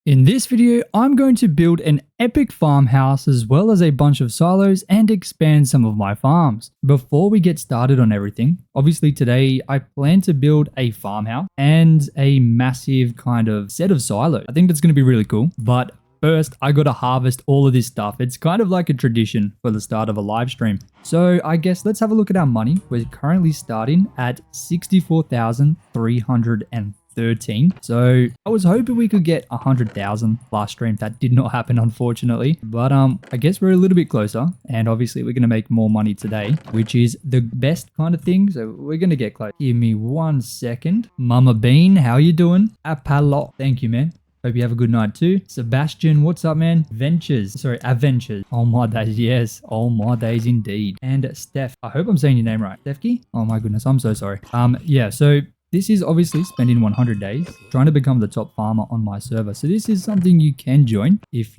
In this video, I'm going to build an epic farmhouse as well as a bunch of silos and expand some of my farms. Before we get started on everything, obviously today I plan to build a farmhouse and a massive kind of set of silos. I think that's going to be really cool, but first, I gotta harvest all of this stuff. It's kind of like a tradition for the start of a live stream. So I guess let's have a look at our money. We're currently starting at 64,313. So I was hoping we could get 100,000 last stream. That did not happen, unfortunately. But I guess we're a little bit closer. And obviously we're gonna make more money today, which is the best kind of thing. So we're gonna get close. Give me 1 second. Mama Bean, how you doing? Apalo. Thank you, man. Hope you have a good night too. Sebastian, what's up, man? Adventures. Oh my days, yes. Oh my days indeed. And Steph, I hope I'm saying your name right. Stefki? Oh my goodness, I'm so sorry. Yeah, so this is obviously spending 100 days trying to become the top farmer on my server. So this is something you can join if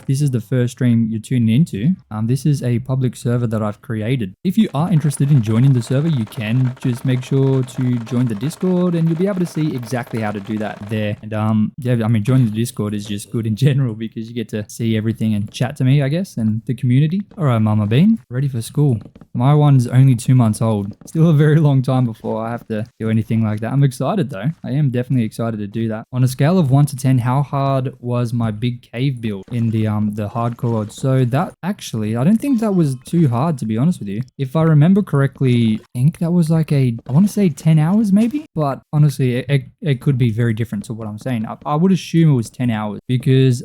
this is the first stream you're tuning into. This is a public server that I've created. If you are interested in joining the server, you can just make sure to join the Discord and you'll be able to see exactly how to do that there. And yeah, I mean, joining the Discord is just good in general because you get to see everything and chat to me, I guess, and the community. All right, Mama Bean, ready for school. My one's only 2 months old. Still a very long time before I have to do anything like that. I'm excited though. I am definitely excited to do that. On a scale of 1 to 10, how hard was my big cave build in the hardcore mode? So that actually, I don't think that was too hard, to be honest with you. If I remember correctly, I think that was like I want to say 10 hours maybe, but honestly, it could be very different to what I'm saying. I would assume it was 10 hours because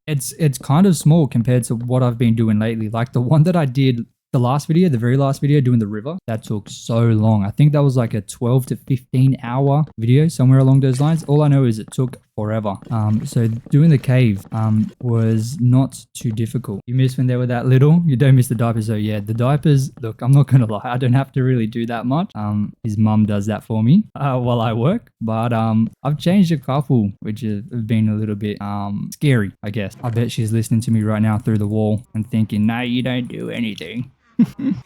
it's kind of small compared to what I've been doing lately. Like the one that I did the very last video doing the river, that took so long. I think that was like a 12 to 15 hour video, somewhere along those lines. All I know is it took forever. So doing the cave was not too difficult. You miss when they were that little, you don't miss the diapers. So yeah, the diapers, look, I'm not gonna lie, I don't have to really do that much. His mum does that for me while I work, but I've changed a couple, which has been a little bit scary, I guess. I bet she's listening to me right now through the wall and thinking, nah, you don't do anything.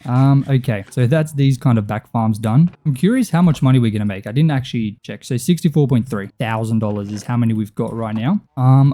Okay, so that's these kind of back farms done. I'm curious how much money we're gonna make. I didn't actually check. So $64.3 thousand is how many we've got right now.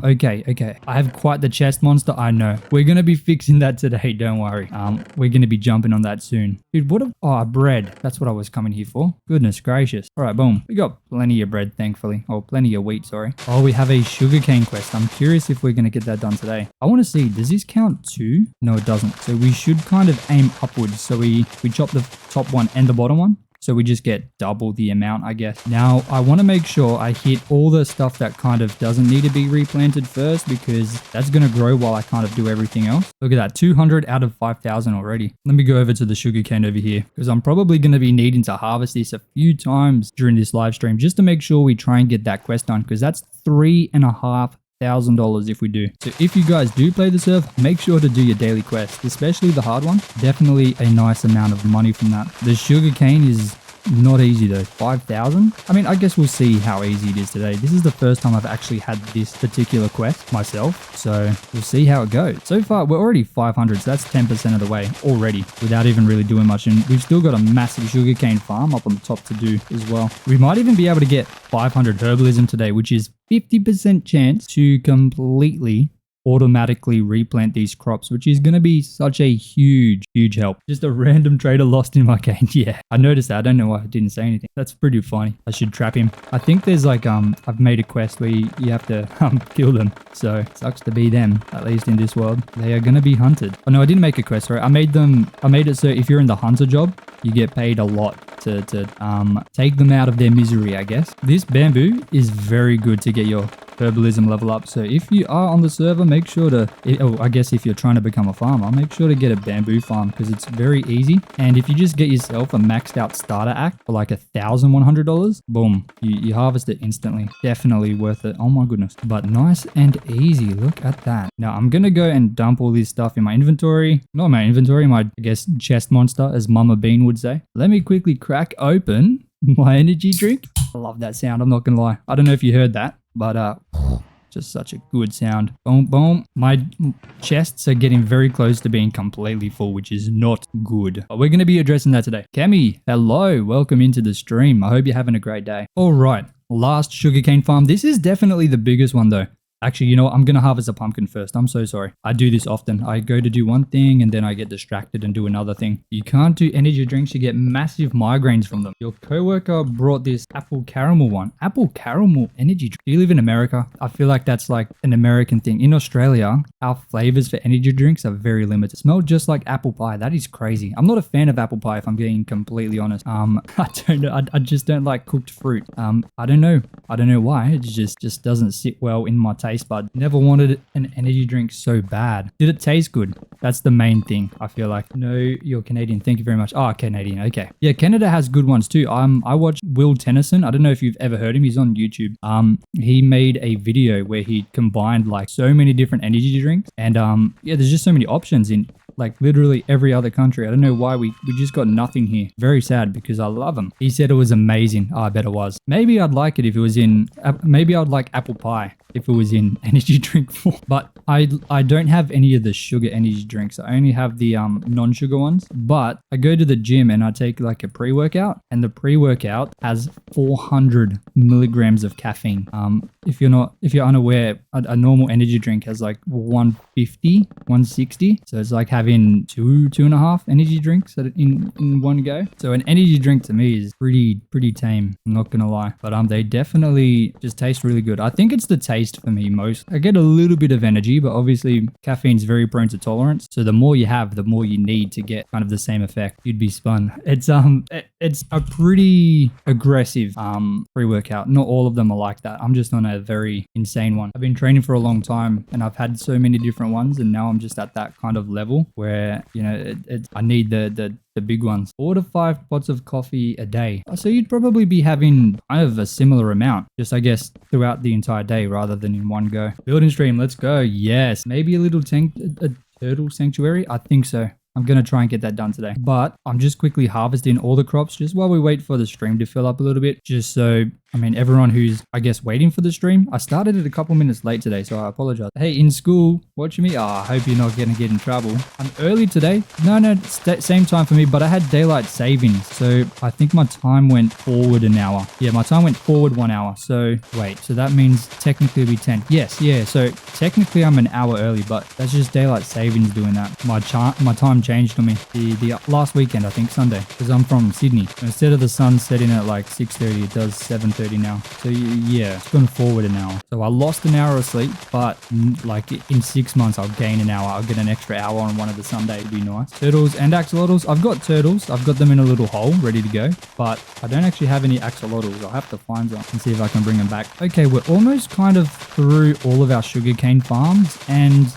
Okay. I have quite the chest monster. I know. We're gonna be fixing that today. Don't worry. We're gonna be jumping on that soon. Dude, bread. That's what I was coming here for. Goodness gracious. All right, boom. We got plenty of bread, thankfully. Oh, plenty of wheat, sorry. Oh, we have a sugarcane quest. I'm curious if we're gonna get that done today. I want to see, does this count too? No, it doesn't. So we should kind of aim upwards. So we chop the top one and the bottom one. So we just get double the amount, I guess. Now, I want to make sure I hit all the stuff that kind of doesn't need to be replanted first because that's going to grow while I kind of do everything else. Look at that, 200 out of 5,000 already. Let me go over to the sugarcane over here because I'm probably going to be needing to harvest this a few times during this live stream just to make sure we try and get that quest done because that's $3,500 if we do. So if you guys do play the server, make sure to do your daily quest, especially the hard one. Definitely a nice amount of money from that. The sugarcane is not easy though. 5,000. I mean, I guess we'll see how easy it is today. This is the first time I've actually had this particular quest myself, so we'll see how it goes. So far we're already 500, so that's 10% of the way already without even really doing much, and we've still got a massive sugarcane farm up on the top to do as well. We might even be able to get 500 herbalism today, which is 50% chance to completely automatically replant these crops, which is going to be such a huge help. Just a random trader lost in my game. Yeah, I noticed that. I don't know why I didn't say anything. That's pretty funny. I should trap him. I think there's like I've made a quest where you have to kill them, so it sucks to be them, at least in this world. They are going to be hunted. Oh no, I didn't make a quest, right? I made it so if you're in the hunter job, you get paid a lot to take them out of their misery, I guess. This bamboo is very good to get your herbalism level up. So if you are on the server, make sure to, I guess if you're trying to become a farmer, make sure to get a bamboo farm because it's very easy. And if you just get yourself a maxed out starter act for like $1,100, boom, you harvest it instantly. Definitely worth it. Oh my goodness. But nice and easy. Look at that. Now I'm going to go and dump all this stuff in my inventory. Not my inventory, my, I guess, chest monster, as Mama Bean would say. Let me quickly crack open my energy drink. I love that sound. I'm not going to lie. I don't know if you heard that, but just such a good sound. Boom, boom. My chests are getting very close to being completely full, which is not good. But we're going to be addressing that today. Kemi, hello. Welcome into the stream. I hope you're having a great day. All right. Last sugarcane farm. This is definitely the biggest one though. Actually, you know what? I'm going to harvest a pumpkin first. I'm so sorry. I do this often. I go to do one thing and then I get distracted and do another thing. You can't do energy drinks. You get massive migraines from them. Your coworker brought this apple caramel one. Apple caramel energy drink. Do you live in America? I feel like that's like an American thing. In Australia, our flavors for energy drinks are very limited. Smell just like apple pie. That is crazy. I'm not a fan of apple pie if I'm being completely honest. I don't know. I just don't like cooked fruit. I don't know. I don't know why. It just doesn't sit well in my taste bud. Never wanted an energy drink so bad. Did it taste good? That's the main thing, I feel like. No, you're Canadian. Thank you very much. Oh, Canadian. Okay. Yeah, Canada has good ones too. I watched Will Tennyson. I don't know if you've ever heard him. He's on YouTube. He made a video where he combined like so many different energy drinks. And yeah, there's just so many options in like literally every other country. I don't know why we just got nothing here. Very sad because I love them. He said it was amazing. Oh, I bet it was. Maybe I'd like it if it was in, maybe I'd like apple pie if it was in energy drink form. But I don't have any of the sugar energy drinks. I only have the non-sugar ones. But I go to the gym and I take like a pre-workout, and the pre-workout has 400 milligrams of caffeine. If you're unaware, a normal energy drink has like 150, 160. So it's like having two and a half energy drinks in one go. So an energy drink to me is pretty tame. I'm not gonna lie, but they definitely just taste really good. I think it's the taste for me most. I get a little bit of energy, but obviously caffeine's very prone to tolerance. So the more you have, the more you need to get kind of the same effect. You'd be spun. It's a pretty aggressive pre-workout. Not all of them are like that. I'm just on a very insane one. I've been training for a long time and I've had so many different ones, and now I'm just at that kind of level where, you know, I need the big ones. 4 to 5 pots of coffee a day. So you'd probably be having kind of a similar amount, just I guess throughout the entire day rather than in one go. Building stream, let's go. Yes, maybe a little a turtle sanctuary. I think so. I'm going to try and get that done today. But I'm just quickly harvesting all the crops just while we wait for the stream to fill up a little bit. Just so, I mean, everyone who's, I guess, waiting for the stream. I started it a couple minutes late today, so I apologize. Hey, in school, watching me? Oh, I hope you're not going to get in trouble. I'm early today. No, same time for me, but I had daylight savings. So I think my time went forward an hour. Yeah, my time went forward 1 hour. So wait, so that means technically it'll be 10. Yes, yeah. So technically I'm an hour early, but that's just daylight savings doing that. My time changed on me the last weekend, I think Sunday, because I'm from Sydney. Instead of the sun setting at like 6:30, it does 7:30 now. So yeah, it's gone forward an hour. So I lost an hour of sleep, but like in 6 months I'll gain an hour. I'll get an extra hour on one of the Sundays. It'd be nice. Turtles and axolotls. I've got turtles. I've got them in a little hole ready to go, but I don't actually have any axolotls. I'll have to find some and see if I can bring them back. Okay, we're almost kind of through all of our sugarcane farms, and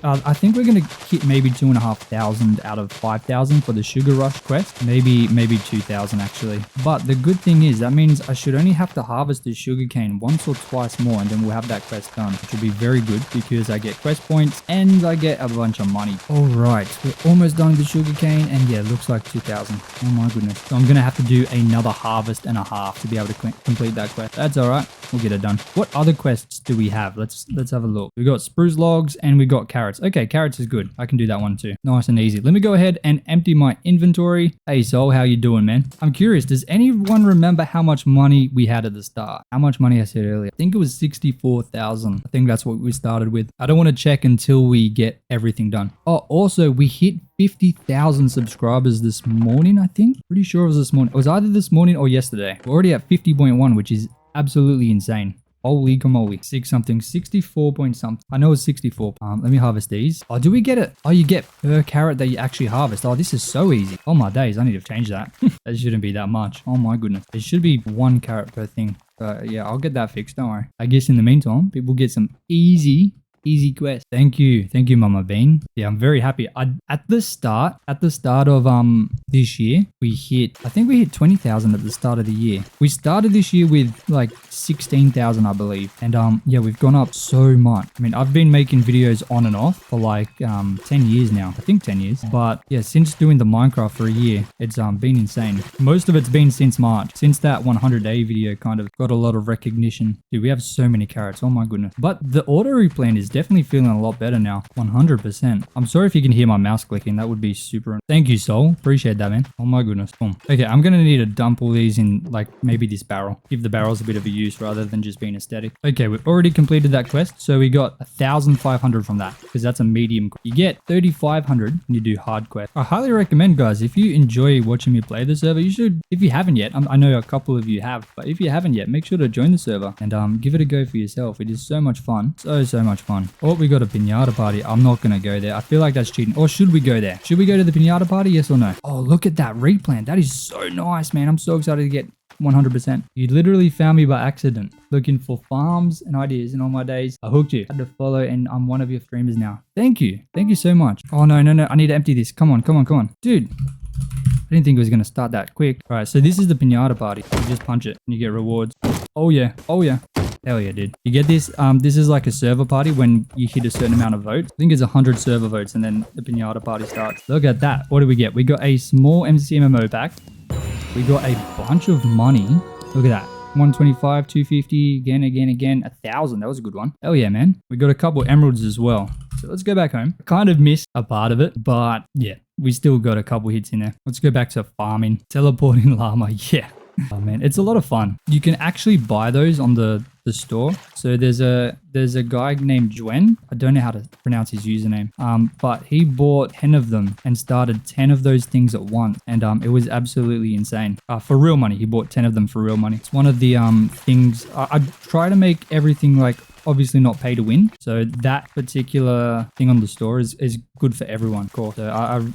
I think we're gonna hit maybe 2,500 out of 5,000 for the sugar rush quest. Maybe 2,000 actually. But the good thing is that means I should only have to harvest the sugarcane once or twice more, and then we'll have that quest done, which will be very good because I get quest points and I get a bunch of money. All right, we're almost done with the sugarcane, and yeah, it looks like 2,000. Oh my goodness. So I'm gonna have to do another harvest and a half to be able to complete that quest. That's all right. We'll get it done. What other quests do we have? Let's have a look. We got spruce logs and we got carrots. Okay, carrots is good. I can do that one too. Nice and easy. Let me go ahead and empty my inventory. Hey Sol, how you doing, man? I'm curious, does anyone remember how much money we had at the start? How much money I said earlier? I think it was 64,000. I think that's what we started with. I don't want to check until we get everything done. Oh, also we hit 50,000 subscribers this morning, I think. Pretty sure it was this morning. It was either this morning or yesterday. We're already at 50.1, which is absolutely insane. Holy camoli. 64 point something. I know it's 64. Let me harvest these. Oh, do we get it? Oh, you get per carrot that you actually harvest. Oh, this is so easy. Oh my days. I need to change that. That shouldn't be that much. Oh my goodness. It should be 1 carrot per thing. Yeah, I'll get that fixed. Don't worry. I guess in the meantime, people get some easy quest. Thank you, Mama Bean. Yeah, I'm very happy. At the start of this year, I think we hit 20,000 at the start of the year. We started this year with like 16,000, I believe, and yeah, we've gone up so much. I mean, I've been making videos on and off for like 10 years now. I think 10 years. But yeah, since doing the Minecraft for a year, it's been insane. Most of it's been since March. Since that 100-day video kind of got a lot of recognition. Dude, we have so many carrots. Oh my goodness. But the auto replant is definitely feeling a lot better now. 100%. I'm sorry if you can hear my mouse clicking. That would be super. Thank you, Soul. Appreciate that, man. Oh my goodness. Boom. Okay, I'm gonna need to dump all these in like maybe this barrel. Give the barrels a bit of a use rather than just being aesthetic. Okay, we've already completed that quest, so we got 1,500 from that because that's a medium. You get 3,500 when you do hard quest. I highly recommend, guys, if you enjoy watching me play the server, you should. If you haven't yet, I know a couple of you have, but if you haven't yet, make sure to join the server and give it a go for yourself. It is so much fun. So much fun. Oh, we got a pinata party. I'm not gonna go there. I feel like that's cheating. Or should we go there? Should we go to the pinata party? Yes or no? Oh, look at that replant. That is so nice, man. I'm so excited to get 100%. You literally found me by accident, looking for farms and ideas, and on my days, I hooked you. I had to follow, and I'm one of your streamers now. Thank you. Thank you so much. Oh, no. I need to empty this. Come on. Dude, I didn't think it was going to start that quick. All right, so this is the pinata party. You just punch it, and you get rewards. Oh, yeah. Hell yeah, dude. You get this. This is like a server party when you hit a certain amount of votes. I think it's 100 server votes, and then the pinata party starts. Look at that. What do we get? We got a small MCMMO pack. We got a bunch of money. Look at that. 125, 250, again, 1,000. That was a good one. Hell yeah, man. We got a couple emeralds as well. So let's go back home. I kind of missed a part of it, but yeah, we still got a couple hits in there. Let's go back to farming. Teleporting llama. Yeah. Oh man, it's a lot of fun. You can actually buy those on the store. So there's a guy named Juen. I don't know how to pronounce his username. But he bought 10 of them and started 10 of those things at once. And it was absolutely insane. For real money. He bought 10 of them for real money. It's one of the things I try to make everything like obviously not pay to win. So that particular thing on the store is good for everyone, of course. So I'm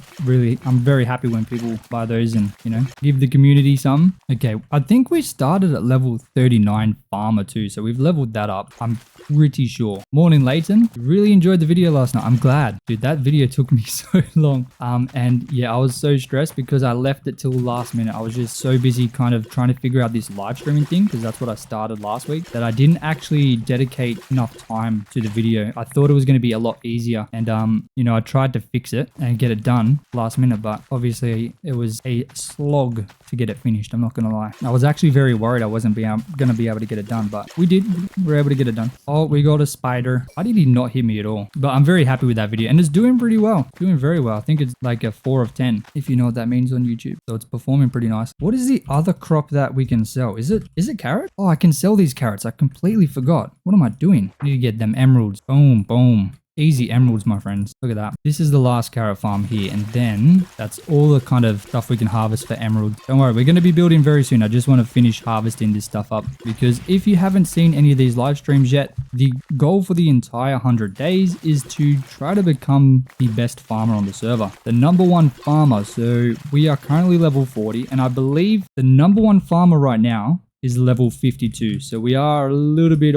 very happy when people buy those and, you know, give the community some. Okay, I think we started at level 39 farmer too. So we've leveled that up. I'm pretty sure. Morning, Leighton. Really enjoyed the video last night. I'm glad. Dude, that video took me so long. And yeah, I was so stressed because I left it till last minute. I was just so busy kind of trying to figure out this live streaming thing because that's what I started last week that I didn't actually dedicate enough time to the video. I thought it was going to be a lot easier and you know, I tried to fix it and get it done last minute, but obviously it was a slog to get it finished. I'm not going to lie. I was actually very worried I wasn't going to be able to get it done, but we did. We were able to get it done. Oh, we got a spider. Why did he not hit me at all? But I'm very happy with that video and it's doing pretty well. Doing very well. I think it's like a 4 of 10 if you know what that means on YouTube. So it's performing pretty nice. What is the other crop that we can sell? Is it carrot? Oh, I can sell these carrots. I completely forgot. What am I doing? I need to get them emeralds. Boom, boom. Easy emeralds, my friends. Look at that. This is the last carrot farm here. And then that's all the kind of stuff we can harvest for emeralds. Don't worry, we're going to be building very soon. I just want to finish harvesting this stuff up because if you haven't seen any of these live streams yet, the goal for the entire 100 days is to try to become the best farmer on the server. The #1 farmer. So we are currently level 40 and I believe the #1 farmer right now is level 52. So we are a little bit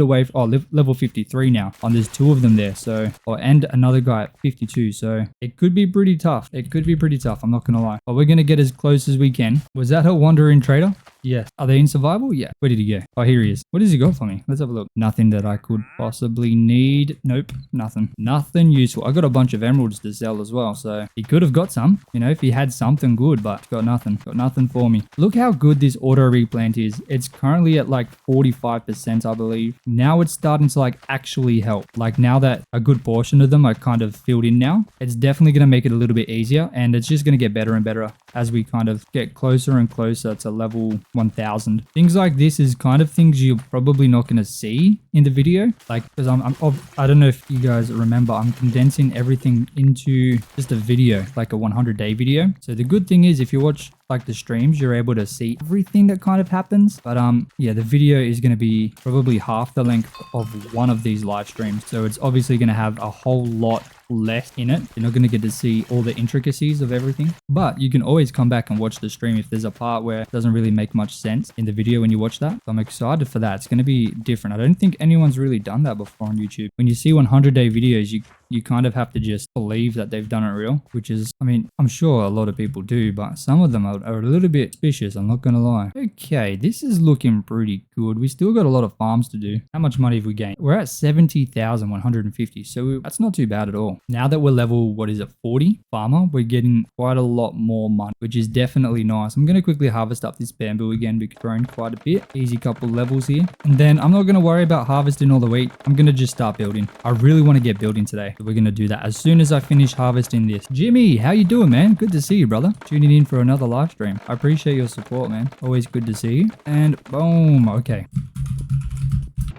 away from level 53 now, and there's 2 of them there, so and another guy at 52, so it could be pretty tough. I'm not gonna lie, but we're gonna get as close as we can. Was that a wandering trader? Yes. Are they in survival? Yeah. Where did he go? Oh, here he is. What does he got for me? Let's have a look. Nothing that I could possibly need. Nope. Nothing useful. I got a bunch of emeralds to sell as well, so he could have got some, you know, if he had something good, but got nothing for me. Look how good this auto replant is. It's currently at like 45%, I believe. Now it's starting to like actually help. Like now that a good portion of them are kind of filled in now, it's definitely going to make it a little bit easier, and it's just going to get better and better as we kind of get closer and closer to level 1000. Things like this is kind of things you're probably not going to see in the video, like because I don't know if you guys remember, I'm condensing everything into just a video, like a 100-day video. So the good thing is if you watch like the streams, you're able to see everything that kind of happens. But yeah, the video is going to be probably half the length of one of these live streams, so it's obviously going to have a whole lot less in it. You're not going to get to see all the intricacies of everything, but you can always come back and watch the stream if there's a part where it doesn't really make much sense in the video when you watch that. So I'm excited for that. It's going to be different. I don't think anyone's really done that before on YouTube. When you see 100-day videos, you You kind of have to just believe that they've done it real, which is, I mean, I'm sure a lot of people do, but some of them are a little bit suspicious, I'm not gonna lie. Okay, this is looking pretty good. We still got a lot of farms to do. How much money have we gained? We're at 70,150, so that's not too bad at all. Now that we're level, what is it, 40 farmer, we're getting quite a lot more money, which is definitely nice. I'm gonna quickly harvest up this bamboo again because we're growing quite a bit. Easy couple levels here. And then I'm not gonna worry about harvesting all the wheat. I'm gonna just start building. I really want to get building today. So we're gonna do that as soon as I finish harvesting this. Jimmy, how you doing, man? Good to see you, brother. Tuning in for another live stream. I appreciate your support, man. Always good to see you. And boom. Okay.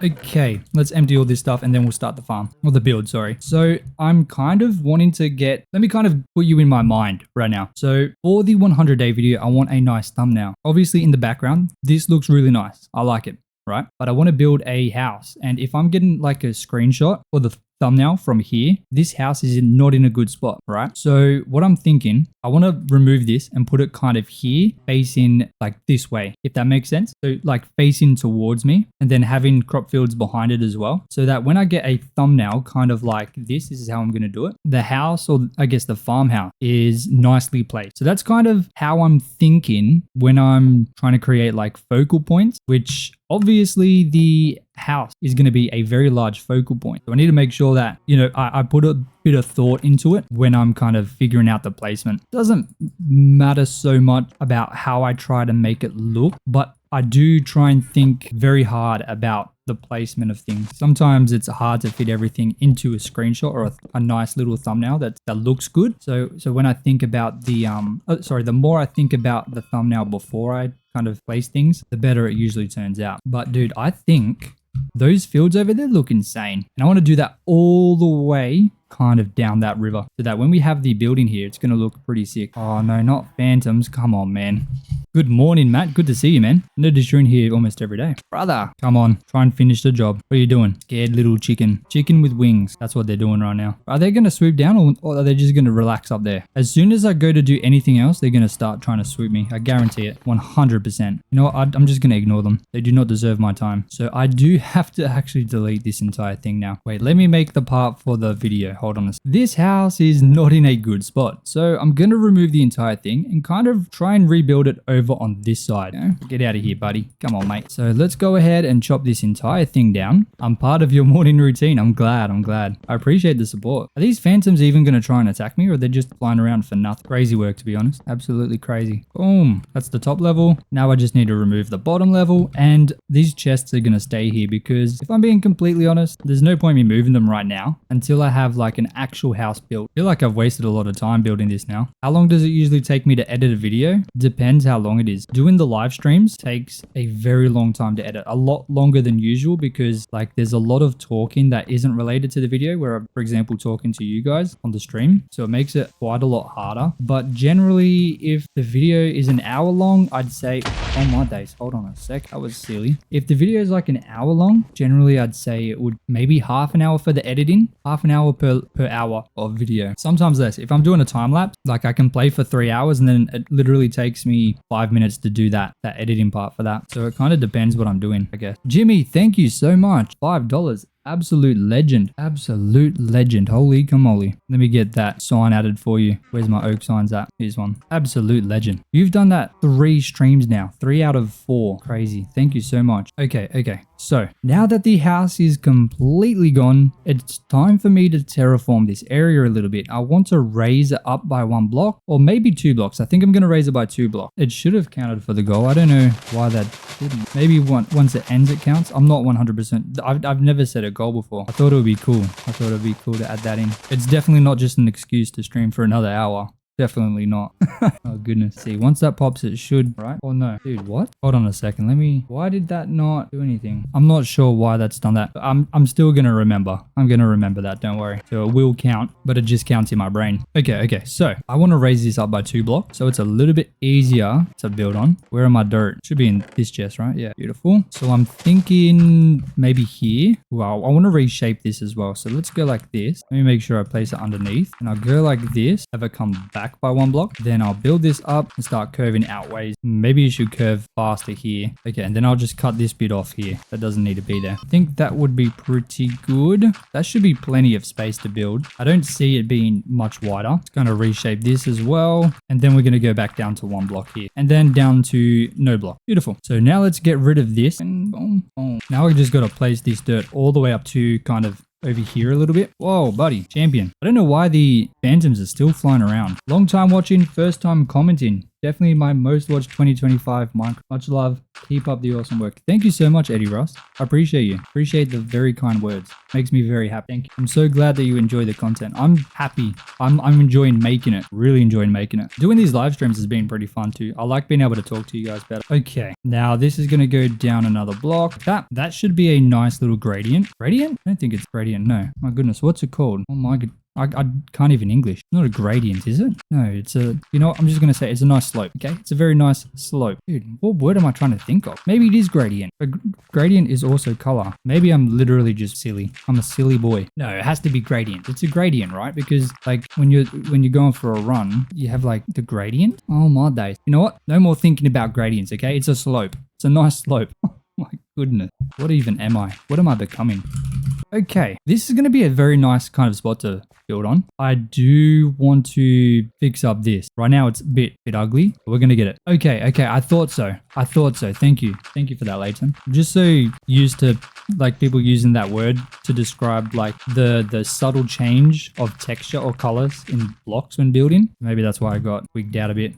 Okay, let's empty all this stuff and then we'll start the farm. Or the build, sorry. So I'm kind of wanting to get... Let me kind of put you in my mind right now. So for the 100-day video, I want a nice thumbnail. Obviously in the background, this looks really nice. I like it, right? But I want to build a house. And if I'm getting like a screenshot for the thumbnail from here, this house is not in a good spot, right? So what I'm thinking, I want to remove this and put it kind of here, facing like this way, if that makes sense. So like facing towards me and then having crop fields behind it as well. So that when I get a thumbnail kind of like this is how I'm going to do it. The house, or I guess the farmhouse, is nicely placed. So that's kind of how I'm thinking when I'm trying to create like focal points, which obviously the house is going to be a very large focal point. So I need to make sure that, you know, I put a bit of thought into it when I'm kind of figuring out the placement. It doesn't matter so much about how I try to make it look, but I do try and think very hard about the placement of things. Sometimes it's hard to fit everything into a screenshot or a nice little thumbnail that looks good. So when I think about the the more I think about the thumbnail before I kind of place things, the better it usually turns out. But dude, I think those fields over there look insane. And I want to do that all the way kind of down that river so that when we have the building here, it's going to look pretty sick. Oh no, not phantoms. Come on, man. Good morning, Matt. Good to see you, man. I notice you're in here almost every day. Brother, come on. Try and finish the job. What are you doing? Scared little chicken. Chicken with wings. That's what they're doing right now. Are they going to swoop down or are they just going to relax up there? As soon as I go to do anything else, they're going to start trying to swoop me. I guarantee it. 100%. You know what? I'm just going to ignore them. They do not deserve my time. So I do have to actually delete this entire thing now. Wait, let me make the part for the video. Hold on a second. This house is not in a good spot. So I'm going to remove the entire thing and kind of try and rebuild it over on this side. Get out of here, buddy. Come on, mate. So let's go ahead and chop this entire thing down. I'm part of your morning routine. I'm glad. I appreciate the support. Are these phantoms even going to try and attack me or are they just flying around for nothing? Crazy work, to be honest. Absolutely crazy. Boom. That's the top level. Now I just need to remove the bottom level and these chests are going to stay here because if I'm being completely honest, there's no point me moving them right now until I have like an actual house built. I feel like I've wasted a lot of time building this now. How long does it usually take me to edit a video? Depends how long it is. Doing the live streams takes a very long time to edit. A lot longer than usual because like there's a lot of talking that isn't related to the video where I'm, for example, talking to you guys on the stream. So it makes it quite a lot harder. But generally, if the video is an hour long, I'd say, oh my days, hold on a sec. That was silly. If the video is like an hour long, generally I'd say it would maybe half an hour for the editing, half an hour per hour of video. Sometimes less. If I'm doing a time lapse, like I can play for 3 hours and then it literally takes me 5 minutes to do that editing part for that. So it kind of depends what I'm doing, I guess. Jimmy, thank you so much. $5. Absolute legend. Absolute legend. Holy camole. Let me get that sign added for you. Where's my oak signs at? Here's one. Absolute legend. You've done that 3 streams now. 3 out of 4. Crazy. Thank you so much. Okay. So now that the house is completely gone, it's time for me to terraform this area a little bit. I want to raise it up by 1 block or maybe 2 blocks. I think I'm going to raise it by 2 blocks. It should have counted for the goal. I don't know why that didn't. Maybe once it ends, it counts. I'm not 100%. I've never said a goal before. I thought it would be cool. To add that in. It's definitely not just an excuse to stream for another hour. Definitely not. Oh goodness. See, once that pops, it should, right? Or no. Dude, what? Hold on a second. Why did that not do anything? I'm not sure why that's done that. But I'm still gonna remember. I'm gonna remember that, don't worry. So it will count, but it just counts in my brain. Okay. So I want to raise this up by 2 blocks. So it's a little bit easier to build on. Where are my dirt? Should be in this chest, right? Yeah, beautiful. So I'm thinking maybe here. Wow, I want to reshape this as well. So let's go like this. Let me make sure I place it underneath. And I'll go like this. Have it come back back by 1 block. Then I'll build this up and start curving outways. Maybe you should curve faster here. Okay, and then I'll just cut this bit off here. That doesn't need to be there. I think that would be pretty good. That should be plenty of space to build. I don't see it being much wider. It's going to reshape this as well. And then we're going to go back down to 1 block here. And then down to no block. Beautiful. So now let's get rid of this. And boom, boom. Now we just got to place this dirt all the way up to kind of over here a little bit. Whoa, buddy. Champion. I don't know why the phantoms are still flying around. Long time watching, first time commenting. Definitely my most watched 2025 Minecraft. Much love. Keep up the awesome work. Thank you so much, Eddie Ross. I appreciate you. Appreciate the very kind words. Makes me very happy. Thank you. I'm so glad that you enjoy the content. I'm happy. I'm enjoying making it. Really enjoying making it. Doing these live streams has been pretty fun too. I like being able to talk to you guys better. Okay. Now this is going to go down another block. That should be a nice little gradient. Gradient? I don't think it's gradient. No. My goodness. What's it called? Oh my god. I can't even English. It's not a gradient, is it? No, it's a, you know what? I'm just going to say it's a nice slope, okay? It's a very nice slope. Dude, what word am I trying to think of? Maybe it is gradient. But gradient is also color. Maybe I'm literally just silly. I'm a silly boy. No, it has to be gradient. It's a gradient, right? Because like when you're going for a run, you have like the gradient. Oh my days. You know what? No more thinking about gradients, okay? It's a slope. It's a nice slope. Oh my goodness. What even am I? What am I becoming? Okay, this is going to be a very nice kind of spot to build on. I do want to fix up this. Right now it's a bit ugly, but we're going to get it. Okay, I thought so. Thank you for that, Leighton. I'm just so used to like people using that word to describe like the subtle change of texture or colors in blocks when building. Maybe that's why I got wigged out a bit.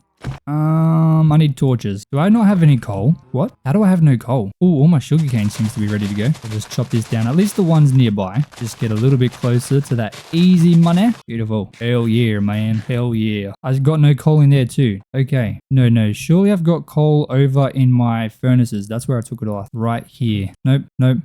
I need torches. Do I not have any coal? What? How do I have no coal? Oh, all my sugarcane seems to be ready to go. I'll just chop this down. At least the ones nearby. Just get a little bit closer to that easy money. Beautiful. Hell yeah, man. Hell yeah. I've got no coal in there too. Okay. No. Surely I've got coal over in my furnaces. That's where I took it off. Right here. Nope. No.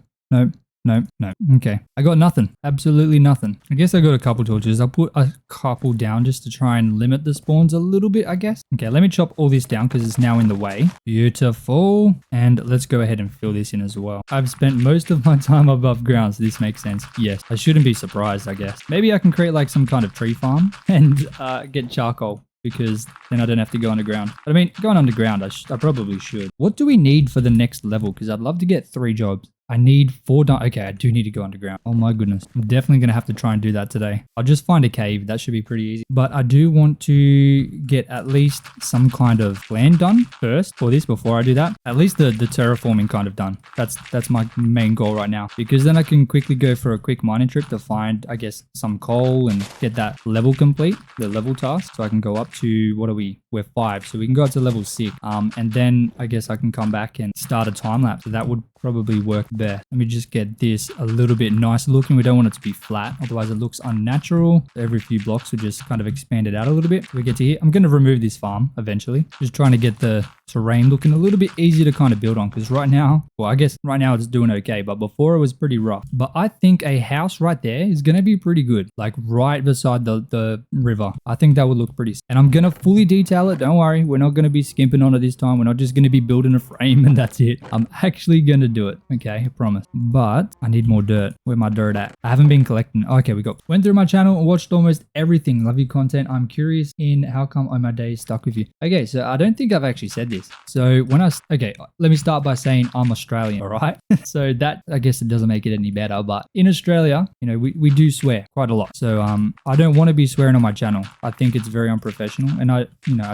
Okay. I got nothing. Absolutely nothing. I guess I got a couple torches. I'll put a couple down just to try and limit the spawns a little bit, I guess. Okay, let me chop all this down because it's now in the way. Beautiful. And let's go ahead and fill this in as well. I've spent most of my time above ground, so this makes sense. Yes, I shouldn't be surprised, I guess. Maybe I can create like some kind of tree farm and get charcoal, because then I don't have to go underground. But I mean, going underground, I probably should. What do we need for the next level? Because I'd love to get 3 jobs. I need 4 okay, I do need to go underground. Oh my goodness. I'm definitely going to have to try and do that today. I'll just find a cave. That should be pretty easy. But I do want to get at least some kind of land done first for this before I do that. At least the terraforming kind of done. That's my main goal right now. Because then I can quickly go for a quick mining trip to find, I guess, some coal and get that level complete, the level task. So I can go up to, what are we? We're 5. So we can go up to level 6. And then I guess I can come back and start a time lapse. So that would probably work there. Let me just get this a little bit nicer looking. We don't want it to be flat, otherwise it looks unnatural. Every few blocks we just kind of expand it out a little bit. We get to here. I'm going to remove this farm eventually. Just trying to get the terrain looking a little bit easier to kind of build on, because right now, well, I guess right now it's doing okay, but before it was pretty rough. But I think a house right there is going to be pretty good, like right beside the river. I think that would look pretty. And I'm going to fully detail it. Don't worry, we're not going to be skimping on it this time. We're not just going to be building a frame and that's it. I'm actually going to do it. Okay, I promise. But I need more dirt. Where my dirt at? I haven't been collecting. Okay, went through my channel and watched almost everything. Love your content. I'm curious in how come on my days stuck with you. Okay, so I don't think I've actually said this. So okay, let me start by saying I'm Australian, all right? So that, I guess it doesn't make it any better, but in Australia, you know, we do swear quite a lot. So I don't want to be swearing on my channel. I think it's very unprofessional, and I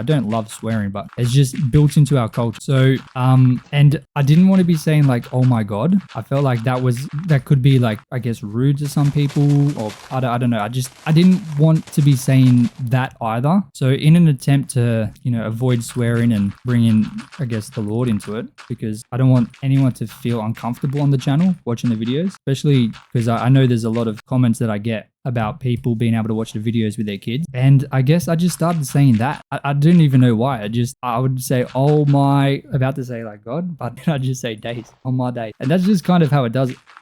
don't love swearing, but it's just built into our culture. So and I didn't want to be saying like, oh my god. I felt like that could be like, I guess, rude to some people, or I don't know. I didn't want to be saying that either. So in an attempt to, you know, avoid swearing and bring in, I guess, the Lord into it, because I don't want anyone to feel uncomfortable on the channel watching the videos, especially because I know there's a lot of comments that I get about people being able to watch the videos with their kids. And I guess I just started saying that. I didn't even know why. I would say, oh my, about to say like God, but then I just say days, oh my days. And that's just kind of how it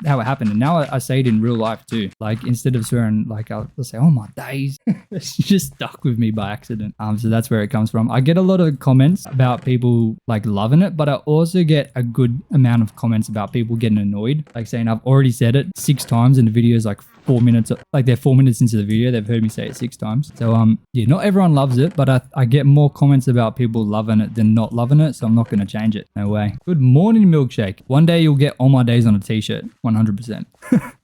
happened. And now I say it in real life too. Like instead of swearing, like I'll say, oh my days. It's just stuck with me by accident. So that's where it comes from. I get a lot of comments about people like loving it, but I also get a good amount of comments about people getting annoyed, like saying I've already said it 6 times and the video is like 4 minutes, like they're 4 minutes into the video. They've heard me say it 6 times. So yeah, not everyone loves it, but I get more comments about people loving it than not loving it. So I'm not going to change it. No way. Good morning, milkshake. One day you'll get all my days on a t-shirt. 100%.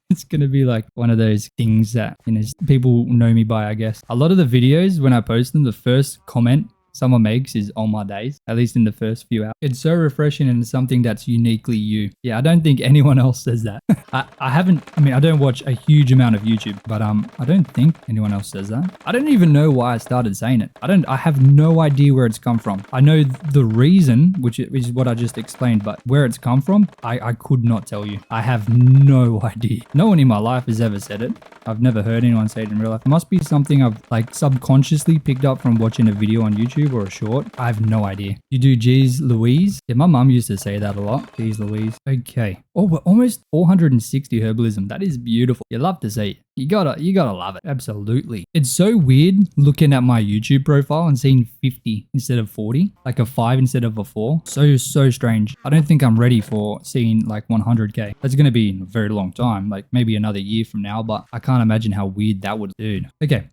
It's going to be like one of those things that, you know, people know me by, I guess. A lot of the videos, when I post them, the first comment someone makes is on my days, at least in the first few hours. It's so refreshing and something that's uniquely you. Yeah, I don't think anyone else says that. I don't watch a huge amount of YouTube, but I don't think anyone else says that. I don't even know why I started saying it. I have no idea where it's come from. I know the reason, which is what I just explained, but where it's come from, I could not tell you. I have no idea. No one in my life has ever said it. I've never heard anyone say it in real life. It must be something I've like subconsciously picked up from watching a video on YouTube or a short. I have no idea. You do geez Louise? Yeah, my mum used to say that a lot. Geez Louise. Okay. Oh, we're almost 460 herbalism. That is beautiful. You love to see it. You gotta love it. Absolutely. It's so weird looking at my YouTube profile and seeing 50 instead of 40, like a 5 instead of a 4. So strange. I don't think I'm ready for seeing like 100k. That's gonna be in a very long time, like maybe another year from now, but I can't imagine how weird that would, dude. Okay.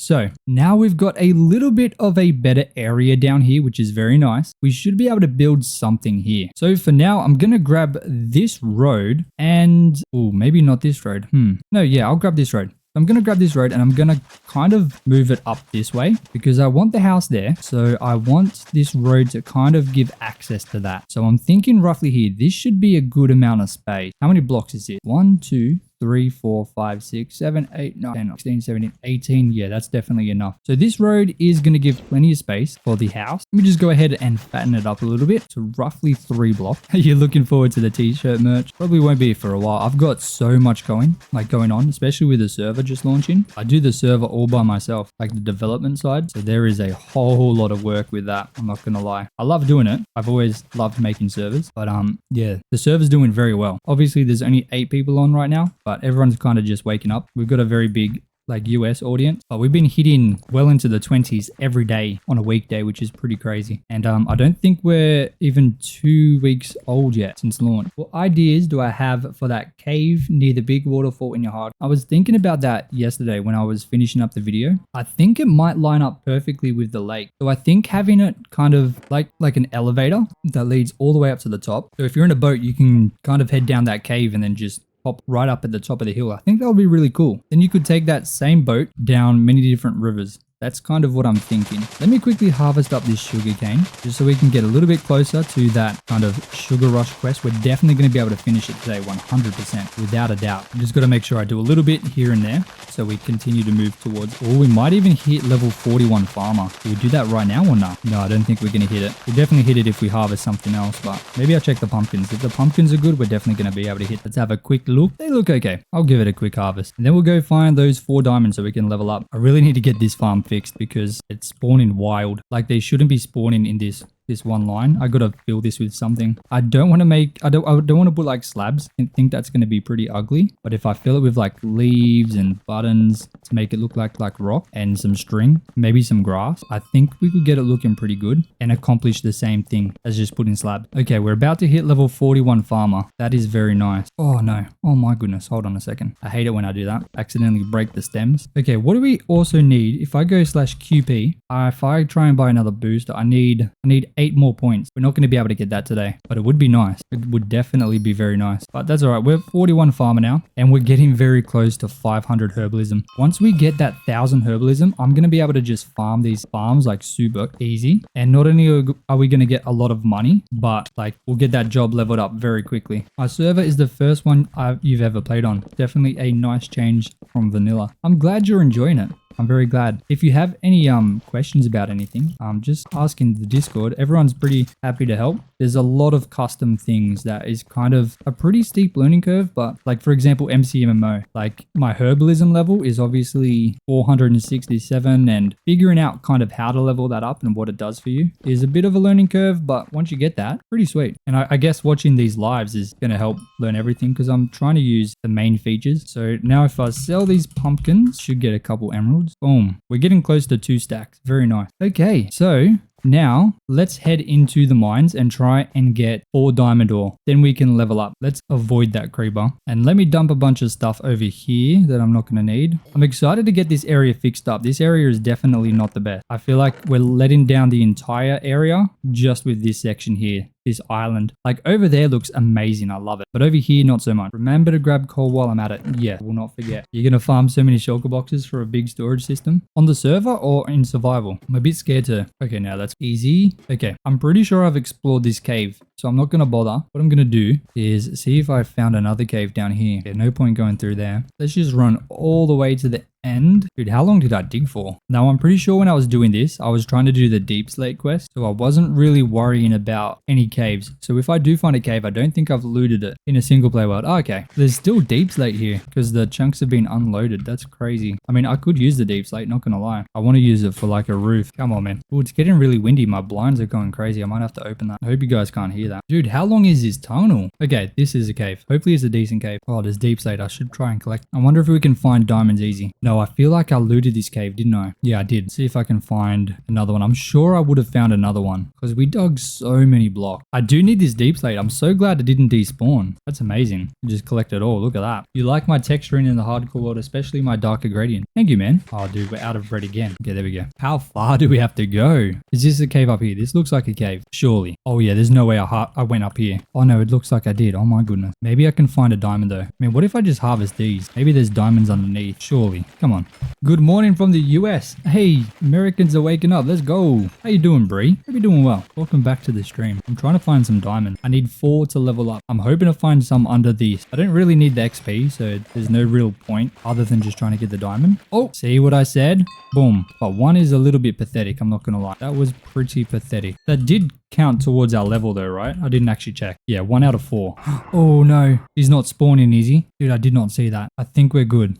So now we've got a little bit of a better area down here, which is very nice. We should be able to build something here. So for now, I'm gonna grab this road and, oh, maybe not this road. No, yeah, I'll grab this road. I'm going to grab this road and I'm going to kind of move it up this way because I want the house there. So I want this road to kind of give access to that. So I'm thinking roughly here, this should be a good amount of space. How many blocks is it? 1, 2, 3, 4, 5, 6, 7, 8, 9, 10, 16, 17, 18. Yeah, that's definitely enough. So this road is going to give plenty of space for the house. Let me just go ahead and fatten it up a little bit to roughly 3 blocks. You're looking forward to the t-shirt merch? Probably won't be for a while. I've got so much going on, especially with the server just launching. I do the server all by myself, like the development side. So there is a whole lot of work with that. I'm not going to lie. I love doing it. I've always loved making servers, but yeah, the server's doing very well. Obviously there's only 8 people on right now, but everyone's kind of just waking up. We've got a very big like US audience, but we've been hitting well into the 20s every day on a weekday, which is pretty crazy. And I don't think we're even 2 weeks old yet since launch. What ideas do I have for that cave near the big waterfall in your heart? I was thinking about that yesterday when I was finishing up the video. I think it might line up perfectly with the lake. So I think having it kind of like an elevator that leads all the way up to the top. So if you're in a boat, you can kind of head down that cave and then just pop right up at the top of the hill. I think that would be really cool. Then you could take that same boat down many different rivers. That's kind of what I'm thinking. Let me quickly harvest up this sugar cane just so we can get a little bit closer to that kind of sugar rush quest. We're definitely going to be able to finish it today 100% without a doubt. I'm just got to make sure I do a little bit here and there so we continue to move towards, or we might even hit level 41 farmer. Do we do that right now or not? No, I don't think we're going to hit it. We'll definitely hit it if we harvest something else, but maybe I'll check the pumpkins. If the pumpkins are good, we're definitely going to be able to hit. Let's have a quick look. They look okay. I'll give it a quick harvest. And then we'll go find those 4 diamonds so we can level up. I really need to get this farm fixed because it's spawning wild. Like they shouldn't be spawning in this one line. I gotta fill this with something. I don't want to put like slabs and think that's going to be pretty ugly, but if I fill it with like leaves and buttons to make it look like rock and some string, maybe some grass, I think we could get it looking pretty good and accomplish the same thing as just putting slabs. Okay, we're about to hit level 41 farmer. That is very nice. Oh no, oh my goodness, hold on a second. I hate it when I do that. Accidentally break the stems. Okay, what do we also need? If I go /QP, if I try and buy another booster, I need 8 more points. We're not going to be able to get that today, but it would be nice. It would definitely be very nice, but that's all right. We're 41 farmer now and we're getting very close to 500 herbalism. Once we get that 1000 herbalism, I'm going to be able to just farm these farms like super easy. And not only are we going to get a lot of money, but like we'll get that job leveled up very quickly. My server is the first one you've ever played on. Definitely a nice change from vanilla. I'm glad you're enjoying it. I'm very glad. If you have any questions about anything, just ask in the Discord. Everyone's pretty happy to help. There's a lot of custom things that is kind of a pretty steep learning curve, but like for example, MCMMO, like my herbalism level is obviously 467 and figuring out kind of how to level that up and what it does for you is a bit of a learning curve, but once you get that, pretty sweet. And I guess watching these lives is going to help learn everything because I'm trying to use the main features. So now if I sell these pumpkins, should get a couple emeralds. Boom. We're getting close to 2 stacks. Very nice. Okay, so Now let's head into the mines and try and get 4 diamond ore. Then we can level up. Let's avoid that creeper. And let me dump a bunch of stuff over here that I'm not going to need. I'm excited to get this area fixed up. This area is definitely not the best. I feel like we're letting down the entire area just with this section here. This island. Like over there looks amazing. I love it. But over here, not so much. Remember to grab coal while I'm at it. Yeah, we'll not forget. You're going to farm so many shulker boxes for a big storage system on the server or in survival. I'm a bit scared to. Okay, now that's easy. Okay, I'm pretty sure I've explored this cave. So I'm not going to bother. What I'm going to do is see if I found another cave down here. Yeah, no point going through there. Let's just run all the way to the end. Dude, how long did I dig for? Now, I'm pretty sure when I was doing this, I was trying to do the deep slate quest. So I wasn't really worrying about any caves. So if I do find a cave, I don't think I've looted it in a single player world. Oh, okay. There's still deep slate here because the chunks have been unloaded. That's crazy. I mean, I could use the deep slate, not going to lie. I want to use it for like a roof. Come on, man. Oh, it's getting really windy. My blinds are going crazy. I might have to open that. I hope you guys can't hear that. Dude, how long is this tunnel? Okay, this is a cave. Hopefully it's a decent cave. Oh, there's deep slate. I should try and collect. I wonder if we can find diamonds easy. No, I feel like I looted this cave, didn't I? Yeah, I did. See if I can find another one. I'm sure I would have found another one because we dug so many blocks. I do need this deep slate. I'm so glad it didn't despawn. That's amazing. You just collect it all. Look at that. You like my texturing in the hardcore world, especially my darker gradient. Thank you, man. Oh, dude, we're out of bread again. Okay, there we go. How far do we have to go? Is this a cave up here? This looks like a cave. Surely. Oh, yeah, there's no way I went up here. Oh, no, it looks like I did. Oh, my goodness. Maybe I can find a diamond, though. I mean, what if I just harvest these? Maybe there's diamonds underneath. Surely. Come on. Good morning from the US. Hey, Americans are waking up. Let's go. How you doing, Bree? Hope you're doing well. Welcome back to the stream. I'm trying to find some diamonds. I need 4 to level up. I'm hoping to find some under these. I don't really need the XP, so there's no real point other than just trying to get the diamond. Oh, see what I said? Boom. But one is a little bit pathetic. I'm not going to lie. That was pretty pathetic. That did count towards our level though, right? I didn't actually check. Yeah, 1 out of 4. Oh no. He's not spawning, is he? Dude, I did not see that. I think we're good.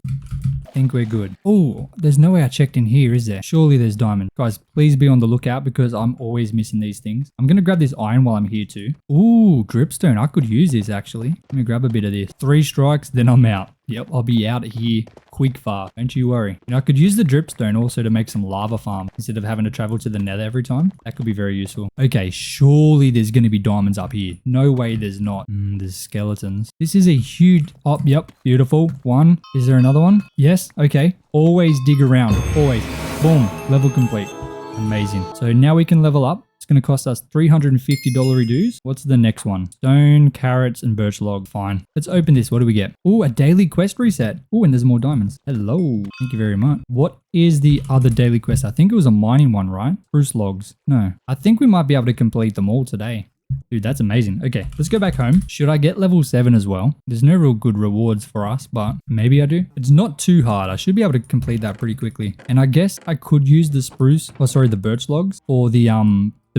Oh, there's no way I checked in here, is there? Surely there's diamond. Guys, please be on the lookout because I'm always missing these things. I'm going to grab this iron while I'm here too. Ooh, dripstone. I could use this actually. Let me grab a bit of this. 3 strikes, then I'm out. Yep, I'll be out here quick fast. Don't you worry. I could use the dripstone also to make some lava farm instead of having to travel to the nether every time. That could be very useful. Okay, surely there's going to be diamonds up here. No way there's not. There's skeletons. This is a huge... Oh, yep. Beautiful. 1. Is there another one? Yes. Okay. Always dig around. Always. Boom. Level complete. Amazing. So now we can level up. It's going to cost us $350 dues. What's the next one? Stone, carrots, and birch log. Fine. Let's open this. What do we get? Oh, a daily quest reset. Oh, and there's more diamonds. Hello. Thank you very much. What is the other daily quest? I think it was a mining one, right? Spruce logs. No. I think we might be able to complete them all today. Dude, that's amazing. Okay, let's go back home. Should I get level 7 as well? There's no real good rewards for us, but maybe I do. It's not too hard. I should be able to complete that pretty quickly. And I guess I could use the the birch logs for the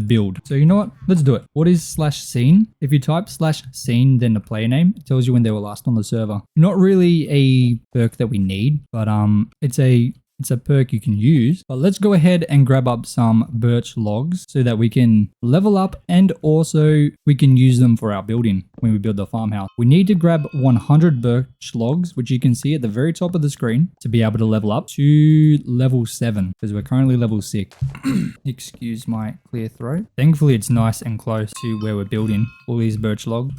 build. So you know what? Let's do it. What is /scene? If you type /scene, then the player name, it tells you when they were last on the server. Not really a perk that we need, but it's a perk you can use. But let's go ahead and grab up some birch logs so that we can level up and also we can use them for our building when we build the farmhouse. We need to grab 100 birch logs, which you can see at the very top of the screen, to be able to level up to level 7 because we're currently level 6. Excuse my clear throat. Thankfully, it's nice and close to where we're building all these birch logs.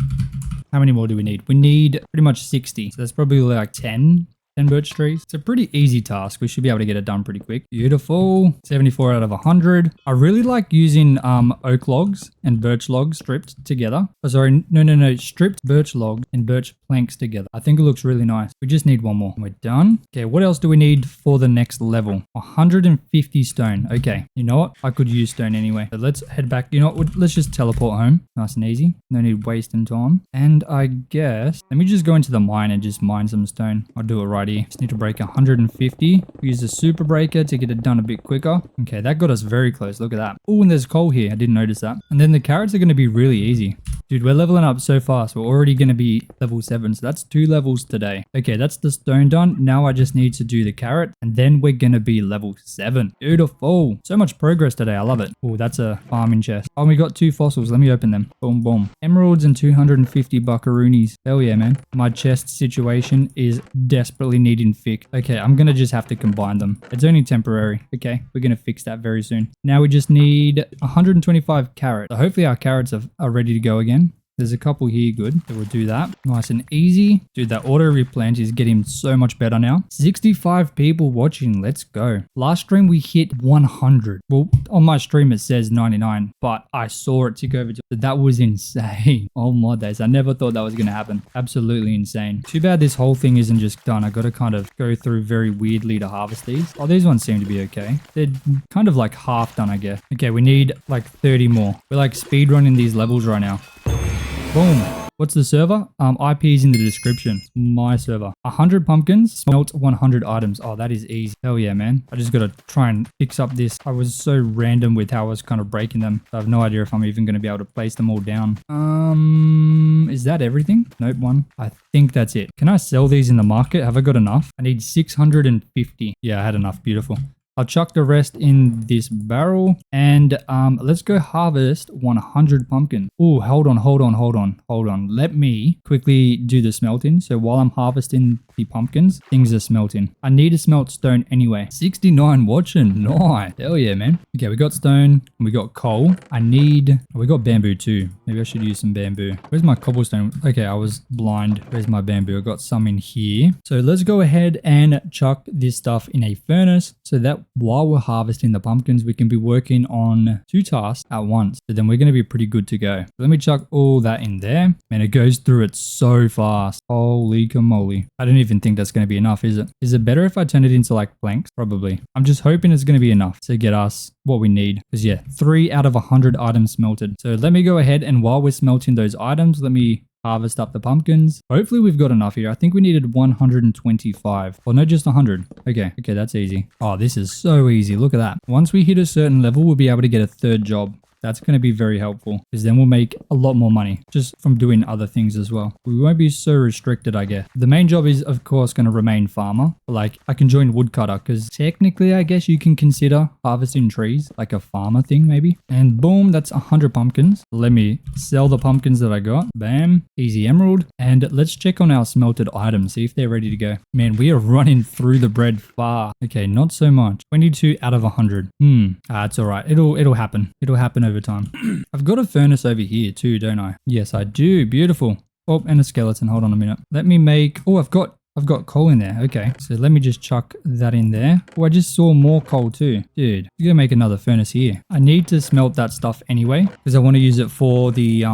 How many more do we need? We need pretty much 60. So that's probably like 10 birch trees. It's a pretty easy task. We should be able to get it done pretty quick. Beautiful. 74 out of 100. I really like using oak logs and birch logs stripped together. Oh, sorry. No. Stripped birch logs and birch planks together. I think it looks really nice. We just need one more. We're done. Okay, what else do we need for the next level? 150 stone. Okay, you know what? I could use stone anyway. So let's head back. You know what? Let's just teleport home. Nice and easy. No need wasting time. And I guess, let me just go into the mine and just mine some stone. I'll do it right here. Just need to break 150. We use the super breaker to get it done a bit quicker. Okay, that got us very close. Look at that. Oh, and there's coal here. I didn't notice that. And then the carrots are going to be really easy. Dude, we're leveling up so fast. We're already going to be level 7. So that's 2 levels today. Okay, that's the stone done. Now I just need to do the carrot. And then we're going to be level 7. Beautiful. So much progress today. I love it. Oh, that's a farming chest. Oh, we got 2 fossils. Let me open them. Boom, boom. Emeralds and 250 buckaroonies. Hell yeah, man. My chest situation is desperately needing fixed. Okay, I'm going to just have to combine them. It's only temporary. Okay, we're going to fix that very soon. Now we just need 125 carrots. So hopefully our carrots are ready to go again. There's a couple here, good. So we'll do that. Nice and easy. Dude, that auto replant is getting so much better now. 65 people watching. Let's go. Last stream we hit 100. Well, on my stream it says 99, but I saw it tick over to that was insane. Oh my days. I never thought that was going to happen. Absolutely insane. Too bad this whole thing isn't just done. I got to kind of go through very weirdly to harvest these. Oh, these ones seem to be okay. They're kind of like half done, I guess. Okay, we need like 30 more. We're like speed running these levels right now. Boom. What's the server? IP is in the description. My server. 100 pumpkins, smelt 100 items. Oh, that is easy. Hell yeah, man. I just got to try and fix up this. I was so random with how I was kind of breaking them. I have no idea if I'm even going to be able to place them all down. Is that everything? Nope, one. I think that's it. Can I sell these in the market? Have I got enough? I need 650. Yeah, I had enough. Beautiful. I'll chuck the rest in this barrel and let's go harvest 100 pumpkins. Oh, hold on. Let me quickly do the smelting. So while I'm harvesting the pumpkins, things are smelting. I need to smelt stone anyway. 69 watching. Nice. Hell yeah, man. Okay, we got stone and we got coal. We got bamboo too. Maybe I should use some bamboo. Where's my cobblestone? Okay, I was blind. Where's my bamboo? I got some in here. So let's go ahead and chuck this stuff in a furnace so that while we're harvesting the pumpkins, we can be working on 2 tasks at once. So then we're going to be pretty good to go. Let me chuck all that in there. Man, it goes through it so fast. Holy camole. I don't even think that's going to be enough, is it? Is it better if I turn it into like planks? Probably. I'm just hoping it's going to be enough to get us what we need. Because yeah, 3 out of 100 items smelted. So let me go ahead and while we're smelting those items, let me harvest up the pumpkins. Hopefully we've got enough here. I think we needed 125. Well, no, just 100. Okay, that's easy. Oh, this is so easy. Look at that. Once we hit a certain level, we'll be able to get a 3rd job. That's going to be very helpful because then we'll make a lot more money just from doing other things as well. We won't be so restricted, I guess. The main job is, of course, going to remain farmer. Like, I can join woodcutter because technically, I guess you can consider harvesting trees like a farmer thing, maybe. And boom, that's 100 pumpkins. Let me sell the pumpkins that I got. Bam. Easy emerald. And let's check on our smelted items, see if they're ready to go. Man, we are running through the bread far. Okay, not so much. 22 out of 100. It's all right. It'll happen. It'll happen over time. I've got a furnace over here too, don't I? Yes, I do. Beautiful. Oh, and a skeleton. Hold on a minute. Let me make... Oh, I've got coal in there. Okay, so let me just chuck that in there. Oh, I just saw more coal too. Dude, you're gonna make another furnace here. I need to smelt that stuff anyway because I want to use it for the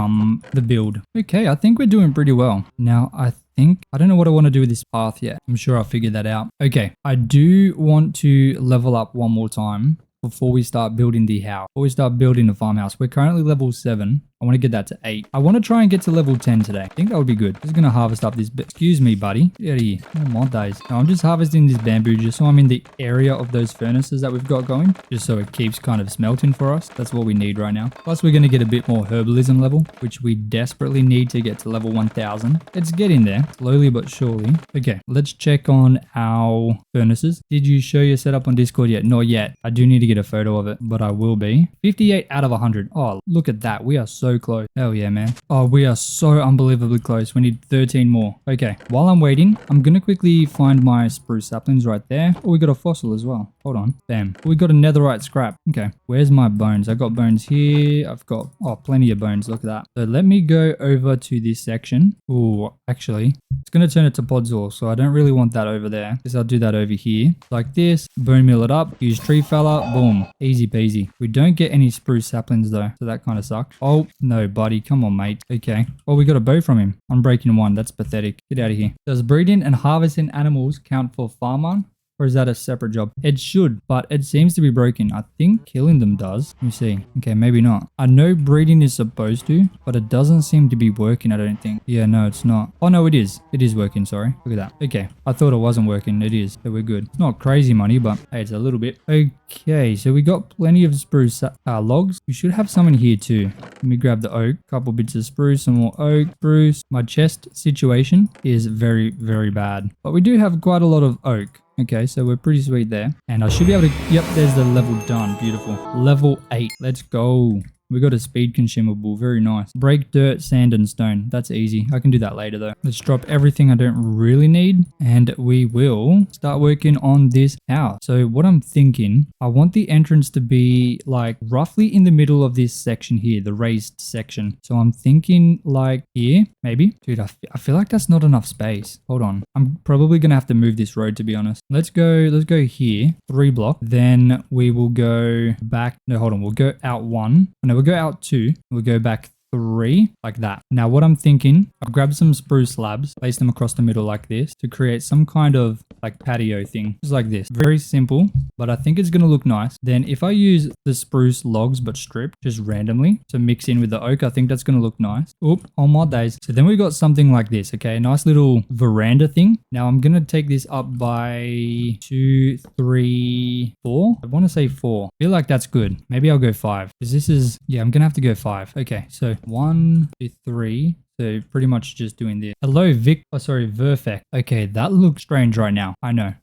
build. Okay, I think we're doing pretty well. Now, I don't know what I want to do with this path yet. I'm sure I'll figure that out. Okay, I do want to level up one more time before we start building the house. Before we start building the farmhouse. We're currently level 7. I want to get that to 8. I want to try and get to level 10 today. I think that would be good. Just going to harvest up this bit. Excuse me, buddy. Get out of here. Oh my days. Now, I'm just harvesting this bamboo just so I'm in the area of those furnaces that we've got going. Just so it keeps kind of smelting for us. That's what we need right now. Plus, we're going to get a bit more herbalism level, which we desperately need to get to level 1000. It's getting there, slowly but surely. Okay, let's check on our furnaces. Did you show your setup on Discord yet? Not yet. I do need to get a photo of it, but I will be. 58 out of 100. Oh, look at that. We are so close. Hell yeah, man. Oh, we are so unbelievably close. We need 13 more. Okay, while I'm waiting, I'm gonna quickly find my spruce saplings right there. Oh, we got a fossil as well. Hold on. Bam. We got a netherite scrap. Okay, where's my bones? I got bones here. I've got plenty of bones. Look at that. So let me go over to this section. Oh, actually, it's gonna turn it to podzol, so I don't really want that over there. Guess I'll do that over here like this. Bone mill it up. Use tree fella. Boom. Easy peasy. We don't get any spruce saplings though, so that kind of sucks. Oh no, buddy. Come on, mate. Okay. Well, we got a bow from him. I'm breaking 1. That's pathetic. Get out of here. Does breeding and harvesting animals count for farmer? Or is that a separate job? It should, but it seems to be broken. I think killing them does. Let me see. Okay, maybe not. I know breeding is supposed to, but it doesn't seem to be working, I don't think. Yeah, no, it's not. Oh, no, it is. It is working, sorry. Look at that. Okay, I thought it wasn't working. It is, so we're good. It's not crazy money, but hey, it's a little bit. Okay, so we got plenty of spruce logs. We should have some in here too. Let me grab the oak. Couple bits of spruce, some more oak, spruce. My chest situation is very, very bad, but we do have quite a lot of oak. Okay, so we're pretty sweet there. And I should be able to... Yep, there's the level done. Beautiful. Level 8. Let's go. We got a speed consumable. Very nice. Break dirt, sand, and stone. That's easy. I can do that later, though. Let's drop everything I don't really need. And we will start working on this house. So what I'm thinking, I want the entrance to be like roughly in the middle of this section here, the raised section. So I'm thinking like here, maybe. Dude, I feel like that's not enough space. Hold on. I'm probably going to have to move this road, to be honest. Let's go here. 3 blocks. Then we will go back. No, hold on. We'll go out 1. No, we'll go out 2. We'll go back 3, like that. Now what I'm thinking, I'll grab some spruce slabs, place them across the middle like this to create some kind of like patio thing. Just like this. Very simple, but I think it's going to look nice. Then if I use the spruce logs but stripped just randomly to mix in with the oak, I think that's going to look nice. Oop, on my days. So then we got something like this, okay? A nice little veranda thing. Now I'm going to take this up by 2, 3, 4. I want to say 4. I feel like that's good. Maybe I'll go 5 because this is, yeah, I'm going to have to go 5. Okay, so 1, 2, 3. So pretty much just doing this. Hello, Verfect. Okay, that looks strange right now. I know.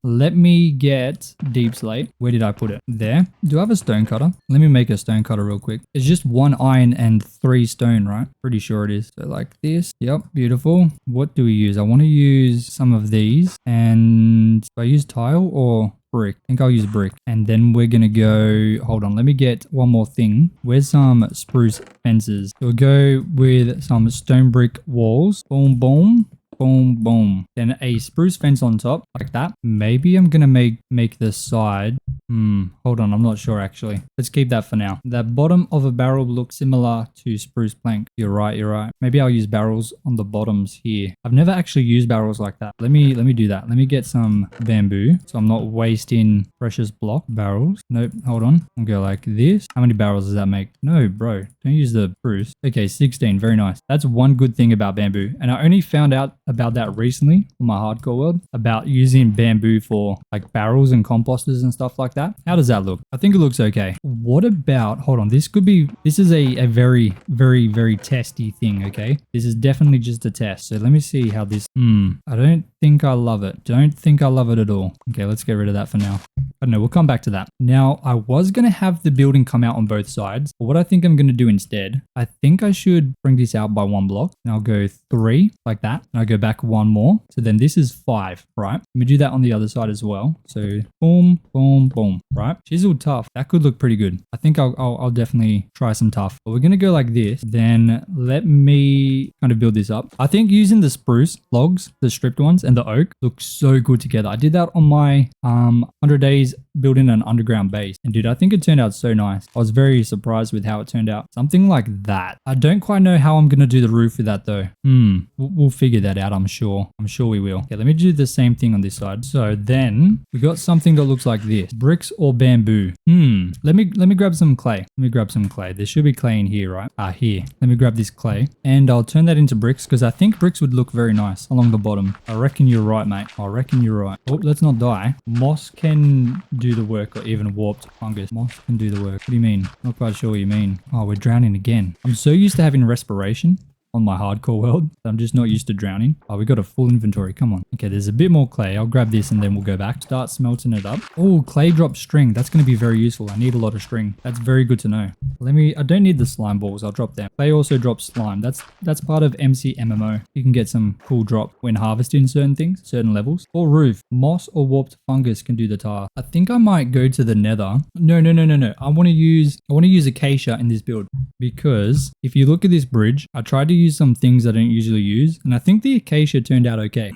Let me get deep slate. Where did I put it? There. Do I have a stone cutter? Let me make a stone cutter real quick. It's just 1 iron and 3 stone, right? Pretty sure it is. So like this. Yep, beautiful. What do we use? I want to use some of these. And do I use tile or brick? I think I'll use brick. And then we're gonna go, hold on, let me get one more thing. Where's some spruce fences? We'll go with some stone brick walls. Boom, boom. Boom, boom. Then a spruce fence on top, like that. Maybe I'm gonna make the side. Hold on, I'm not sure actually. Let's keep that for now. The bottom of a barrel looks similar to spruce plank. You're right. Maybe I'll use barrels on the bottoms here. I've never actually used barrels like that. Let me do that. Let me get some bamboo so I'm not wasting precious block barrels. Nope, hold on. I'll go like this. How many barrels does that make? No, bro, don't use the spruce. Okay, 16, very nice. That's one good thing about bamboo. And I only found out about that recently on my hardcore world, about using bamboo for like barrels and composters and stuff like that. How does that look? I think it looks okay. What about, hold on, this is a very, very, very testy thing, okay? This is definitely just a test. So let me see how this, I don't think I love it. Don't think I love it at all. Okay, let's get rid of that for now. I don't know, we'll come back to that. Now, I was going to have the building come out on both sides, but what I think I'm going to do instead, I think I should bring this out by 1 block, and I'll go 3 like that, and I'll go back 1 more. So then this is 5, right? Let me do that on the other side as well. So boom, boom, boom, right? Chiseled tough. That could look pretty good. I think I'll definitely try some tough. But we're going to go like this. Then let me kind of build this up. I think using the spruce logs, the stripped ones, and the oak looks so good together. I did that on my 100 days building an underground base. And dude, I think it turned out so nice. I was very surprised with how it turned out. Something like that. I don't quite know how I'm going to do the roof with that though. We'll figure that out, I'm sure. I'm sure we will. Yeah, let me do the same thing on this side. So then we got something that looks like this. Bricks or bamboo? Let me grab some clay. Let me grab some clay. There should be clay in here, right? Here. Let me grab this clay and I'll turn that into bricks because I think bricks would look very nice along the bottom. I reckon you're right, mate. I reckon you're right. Oh, let's not die. Moss can do the work, or even warped fungus. Moss can do the work. What do you mean? Not quite sure what you mean. Oh, we're drowning again. I'm so used to having respiration on my hardcore world. I'm just not used to drowning. Oh, we got a full inventory. Come on. Okay, there's a bit more clay. I'll grab this and then we'll go back. Start smelting it up. Oh, clay drop string. That's going to be very useful. I need a lot of string. That's very good to know. I don't need the slime balls. I'll drop them. Clay also drops slime. That's part of MC MMO. You can get some cool drop when harvesting certain things, certain levels. Or roof. Moss or warped fungus can do the task. I think I might go to the nether. No. I want to use acacia in this build because if you look at this bridge, I tried to use some things I don't usually use, and I think the acacia turned out okay.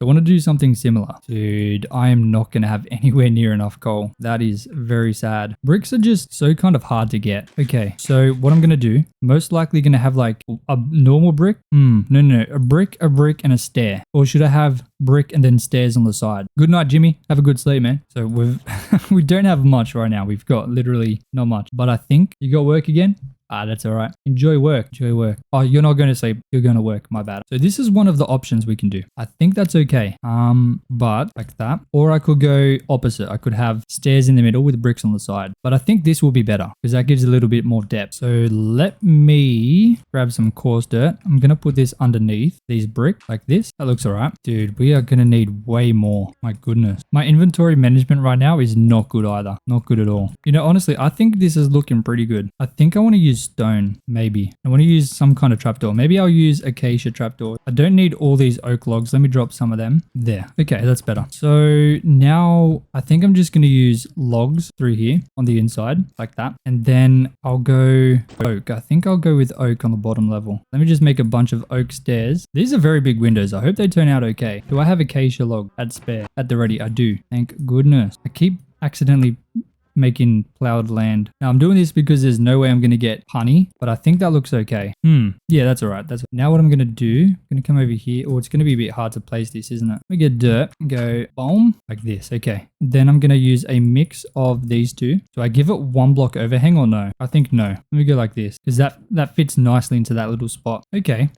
I want to do something similar. Dude, I am not going to have anywhere near enough coal. That is very sad. Bricks are just so kind of hard to get. Okay, so what I'm going to do, most likely going to have like a normal brick. No. A brick, and a stair. Or should I have brick and then stairs on the side? Good night, Jimmy. Have a good sleep, man. So we don't have much right now. We've got literally not much. But I think you got work again? That's all right. Enjoy work. Oh, you're not going to sleep. You're going to work. My bad. So this is one of the options we can do. I think that's okay. But like that. Or I could go opposite. I could have stairs in the middle with bricks on the side. But I think this will be better because that gives a little bit more depth. So let me grab some coarse dirt. I'm going to put this underneath these bricks like this. That looks all right. Dude, we are going to need way more. My goodness. My inventory management right now is not good either. Not good at all. You know, honestly, I think this is looking pretty good. I think I want to use stone, maybe. I want to use some kind of trapdoor. Maybe I'll use acacia trapdoor. I don't need all these oak logs. Let me drop some of them. There. Okay, that's better. So now I think I'm just going to use logs through here on the inside like that. And then I'll go oak. I think I'll go with oak on the bottom level. Let me just make a bunch of oak stairs. These are very big windows. I hope they turn out okay. Do I have acacia log at spare at the ready? I do. Thank goodness. I keep accidentally making plowed land. Now I'm doing this because there's no way I'm going to get honey, but I think that looks okay. Yeah, that's all right. Now what I'm going to do, I'm going to come over here. Oh, it's going to be a bit hard to place this, isn't it? We get dirt, go boom, like this. Okay. Then I'm going to use a mix of these two. Do I give it one block overhang or no? I think no. Let me go like this because that fits nicely into that little spot. Okay.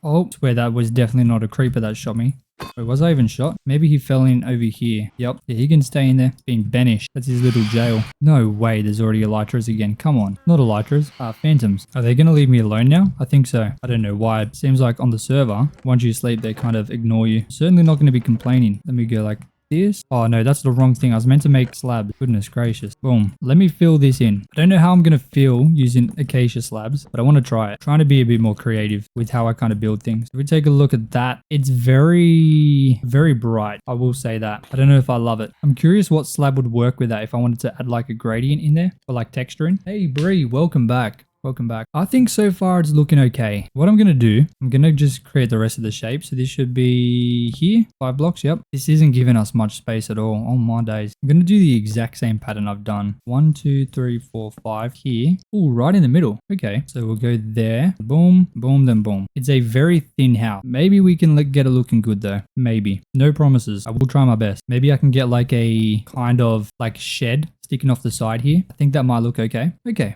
Oh, I swear that was definitely not a creeper that shot me. Wait, was I even shot? Maybe he fell in over here. Yep. Yeah, he can stay in there. Being banished. That's his little jail. No way there's already elytras again. Come on. Not elytras. Phantoms. Are they going to leave me alone now? I think so. I don't know why. It seems like on the server, once you sleep, they kind of ignore you. Certainly not going to be complaining. Let me go like this. Oh no, that's the wrong thing. I was meant to make slabs. Goodness gracious. Boom. Let me fill this in. I don't know how I'm going to fill using acacia slabs, but I want to try it. Trying to be a bit more creative with how I kind of build things. If we take a look at that, it's very, very bright. I will say that. I don't know if I love it. I'm curious what slab would work with that if I wanted to add like a gradient in there or like texturing. Hey Bree, welcome back. Welcome back. I think so far it's looking okay. What I'm going to do, I'm going to just create the rest of the shape. So this should be here, 5 blocks. Yep. This isn't giving us much space at all. Oh my days. I'm going to do the exact same pattern I've done. 1, 2, 3, 4, 5 here. Oh, right in the middle. Okay. So we'll go there. Boom, boom, then boom. It's a very thin house. Maybe we can get it looking good though. Maybe. No promises. I will try my best. Maybe I can get like a kind of like shed sticking off the side here. I think that might look okay. Okay.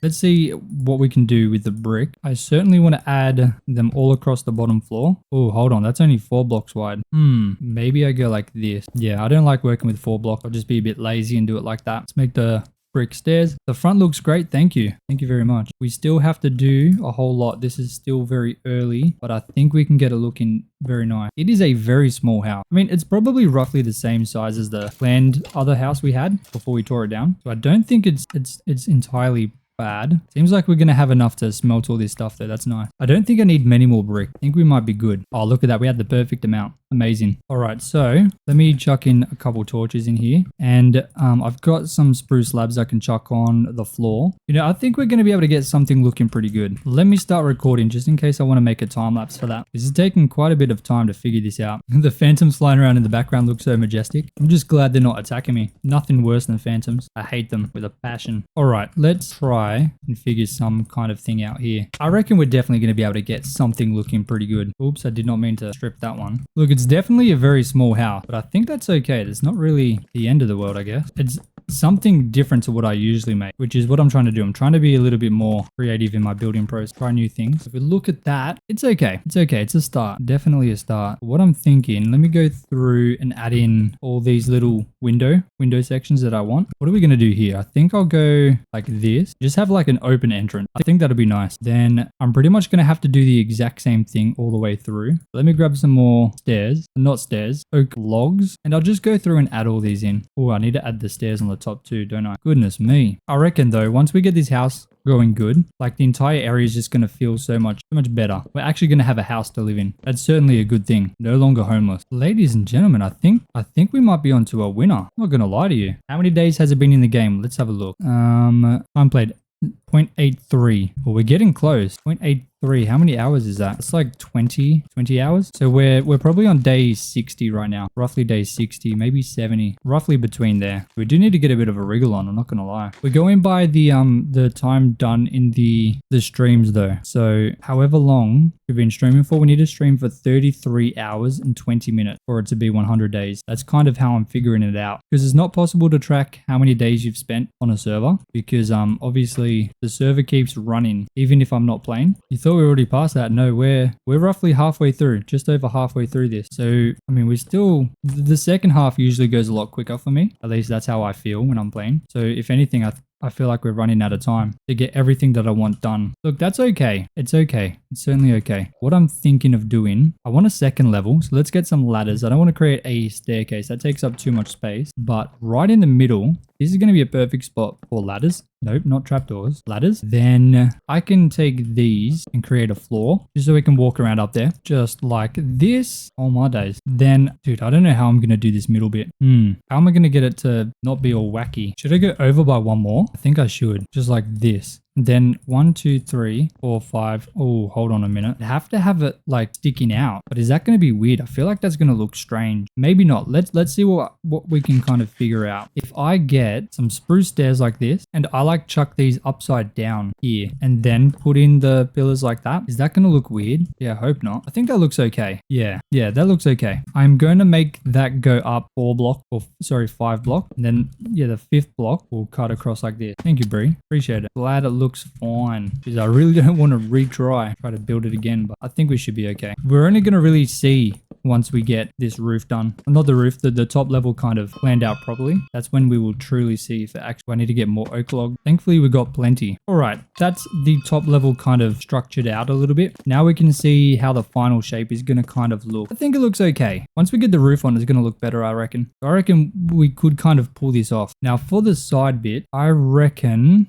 Let's see what we can do with the brick. I certainly want to add them all across the bottom floor. Oh, hold on. That's only 4 blocks wide. Maybe I go like this. Yeah, I don't like working with 4 blocks. I'll just be a bit lazy and do it like that. Let's make the brick stairs. The front looks great. Thank you. Thank you very much. We still have to do a whole lot. This is still very early, but I think we can get it looking very nice. It is a very small house. I mean, it's probably roughly the same size as the planned other house we had before we tore it down. So I don't think it's entirely bad. Seems like we're going to have enough to smelt all this stuff though. That's nice. I don't think I need many more brick. I think we might be good. Oh, look at that. We had the perfect amount. Amazing. All right. So let me chuck in a couple torches in here and I've got some spruce slabs I can chuck on the floor. You know, I think we're going to be able to get something looking pretty good. Let me start recording just in case I want to make a time lapse for that. This is taking quite a bit of time to figure this out. The phantoms flying around in the background look so majestic. I'm just glad they're not attacking me. Nothing worse than phantoms. I hate them with a passion. All right. Let's try and figure some kind of thing out here. I reckon we're definitely going to be able to get something looking pretty good. Oops, I did not mean to strip that one. Look, it's definitely a very small house, but I think that's okay. It's not really the end of the world, I guess. It's something different to what I usually make, which is what I'm trying to do. I'm trying to be a little bit more creative in my building process, try new things. If we look at that, it's okay. It's okay. It's a start. Definitely a start. What I'm thinking, let me go through and add in all these little window sections that I want. What are we going to do here? I think I'll go like this. Just have like an open entrance. I think that'll be nice. Then I'm pretty much going to have to do the exact same thing all the way through. Let me grab some more stairs, not stairs, oak logs, and I'll just go through and add all these in. Oh, I need to add the stairs on the top too, don't I? Goodness me. I reckon though, once we get this house going good, like the entire area is just going to feel so much better. We're actually going to have a house to live in. That's certainly a good thing. No longer homeless. Ladies and gentlemen, I think we might be onto a winner. I'm not going to lie to you. How many days has it been in the game? Let's have a look. Time played 0.83. Well, we're getting close. 0.83. How many hours is that? It's like 20 hours. So we're probably on day 60 right now. Roughly day 60, maybe 70. Roughly between there. We do need to get a bit of a wriggle on, I'm not gonna lie. We're going by the time done in the streams though. So however long we've been streaming for, we need to stream for 33 hours and 20 minutes for it to be 100 days. That's kind of how I'm figuring it out. Because it's not possible to track how many days you've spent on a server. Because obviously the server keeps running even if I'm not playing. You thought we already passed that? No, we're roughly halfway through, just over halfway through this. So I mean, we're still, the second half usually goes a lot quicker for me. At least that's how I feel when I'm playing. So if anything, I feel like we're running out of time to get everything that I want done. Look, that's okay. It's okay. It's certainly okay. What I'm thinking of doing, I want a second level. So let's get some ladders. I don't want to create a staircase. That takes up too much space. But right in the middle, this is going to be a perfect spot for ladders. Nope, not trapdoors. Ladders. Then I can take these and create a floor just so we can walk around up there. Just like this. Oh my days. Then, dude, I don't know how I'm going to do this middle bit. How am I going to get it to not be all wacky? Should I go over by one more? I think I should. Just like this. Then 1, 2, 3, 4, 5. Oh, hold on a minute. I have to have it like sticking out. But is that going to be weird? I feel like that's going to look strange. Maybe not. Let's see what we can kind of figure out. If I get some spruce stairs like this and I like chuck these upside down here and then put in the pillars like that, is that going to look weird? Yeah, I hope not. I think that looks okay. Yeah, that looks okay. I'm going to make that go up 5 block. And then, yeah, the 5th block will cut across like this. Thank you, Bree. Appreciate it. Glad it looks fine because I really don't want to try to build it again, but I think we should be okay. We're only going to really see once we get this roof done. Not the roof, the top level kind of planned out properly. That's when we will truly see if it actually, I need to get more oak log. Thankfully, we got plenty. All right, that's the top level kind of structured out a little bit. Now we can see how the final shape is going to kind of look. I think it looks okay. Once we get the roof on, it's going to look better, I reckon. I reckon we could kind of pull this off. Now for the side bit, I reckon,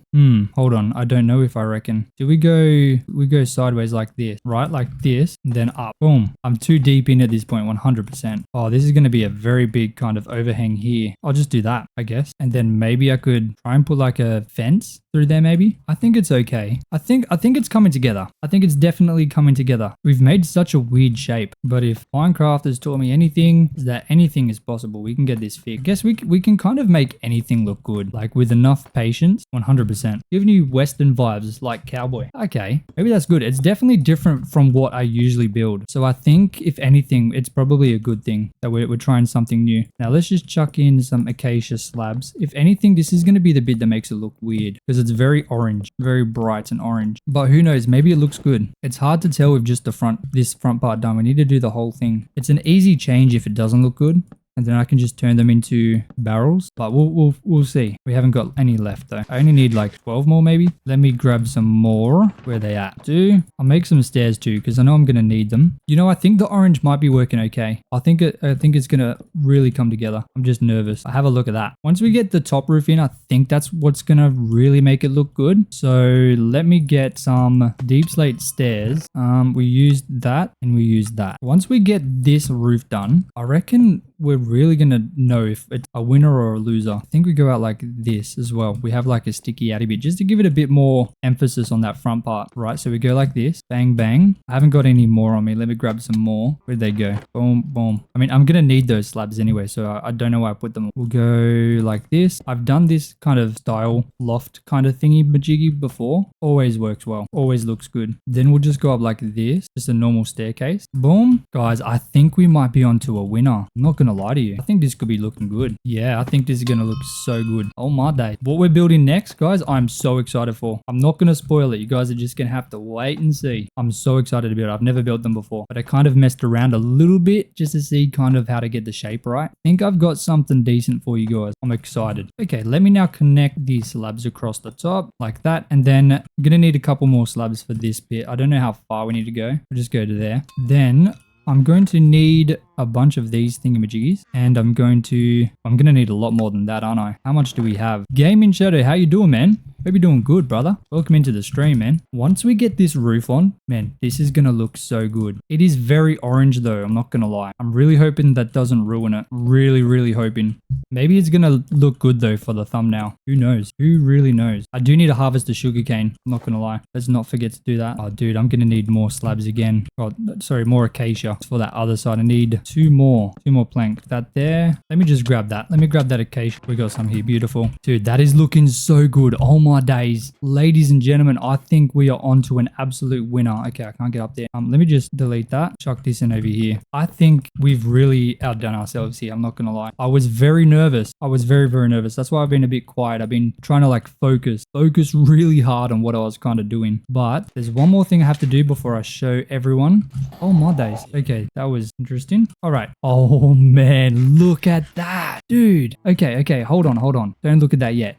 hold on. I don't know if I reckon. Do we go sideways like this, right? Like this, and then up. Boom. I'm too deep in at this point, 100%. Oh, this is going to be a very big kind of overhang here. I'll just do that, I guess. And then maybe I could try and put like a fence through there maybe. I think it's okay. I think it's coming together. I think it's definitely coming together. We've made such a weird shape, but if Minecraft has taught me anything, is that anything is possible. We can get this fixed. I guess we can kind of make anything look good, like with enough patience, 100%. Giving you Western vibes like cowboy. Okay, maybe that's good. It's definitely different from what I usually build. So I think if anything, it's probably a good thing that we're trying something new. Now let's just chuck in some acacia slabs. If anything, this is going to be the bit that makes it look weird because it's very orange, very bright and orange. But who knows? Maybe it looks good. It's hard to tell with just this front part done. We need to do the whole thing. It's an easy change if it doesn't look good. And then I can just turn them into barrels. But we'll see. We haven't got any left though. I only need like 12 more maybe. Let me grab some more. Where are they at? I'll make some stairs too because I know I'm going to need them. You know, I think the orange might be working okay. I think it's going to really come together. I'm just nervous. I'll have a look at that. Once we get the top roof in, I think that's what's going to really make it look good. So let me get some deep slate stairs. We used that and we used that. Once we get this roof done, I reckon we're really going to know if it's a winner or a loser. I think we go out like this as well. We have like a sticky outy bit just to give it a bit more emphasis on that front part, right? So we go like this, bang, bang. I haven't got any more on me. Let me grab some more. Where'd they go? Boom, boom. I mean, I'm going to need those slabs anyway, so I don't know why I put them. We'll go like this. I've done this kind of style loft kind of thingy majiggy before. Always works well. Always looks good. Then we'll just go up like this, just a normal staircase. Boom. Guys, I think we might be onto a winner. I'm not going to lie to you. I think this could be looking good. Yeah, I think this is going to look so good. Oh my day. What we're building next, guys, I'm so excited for. I'm not going to spoil it. You guys are just going to have to wait and see. I'm so excited to build it. I've never built them before, but I kind of messed around a little bit just to see kind of how to get the shape right. I think I've got something decent for you guys. I'm excited. Okay, let me now connect these slabs across the top like that. And then I'm going to need a couple more slabs for this bit. I don't know how far we need to go. We'll just go to there. Then I'm going to need a bunch of these thingamajiggies, and I'm going to need a lot more than that, aren't I? How much do we have? Gaming Shadow, how you doing, man? Hope you're doing good, brother. Welcome into the stream, man. Once we get this roof on, man, this is gonna look so good. It is very orange though, I'm not gonna lie. I'm really hoping that doesn't ruin it. Really hoping. Maybe it's gonna look good though for the thumbnail. Who knows? Who really knows? I do need to harvest the sugarcane. I'm not gonna lie. Let's not forget to do that. Oh, dude, I'm gonna need more slabs again. Oh, sorry, more acacia for that other side. I need two more planks. That there. Let me just grab that. Let me grab that acacia. We got some here. Beautiful. Dude, that is looking so good. Oh my days. Ladies and gentlemen, I think we are on to an absolute winner. Okay, I can't get up there. Let me just delete that. Chuck this in over here. I think we've really outdone ourselves here. I'm not gonna lie. I was very nervous. I was very nervous. That's why I've been a bit quiet. I've been trying to like focus really hard on what I was kind of doing. But there's one more thing I have to do before I show everyone. Oh my days. Okay, that was interesting. All right. Oh man, look at that. Dude. Okay, hold on. Don't look at that yet.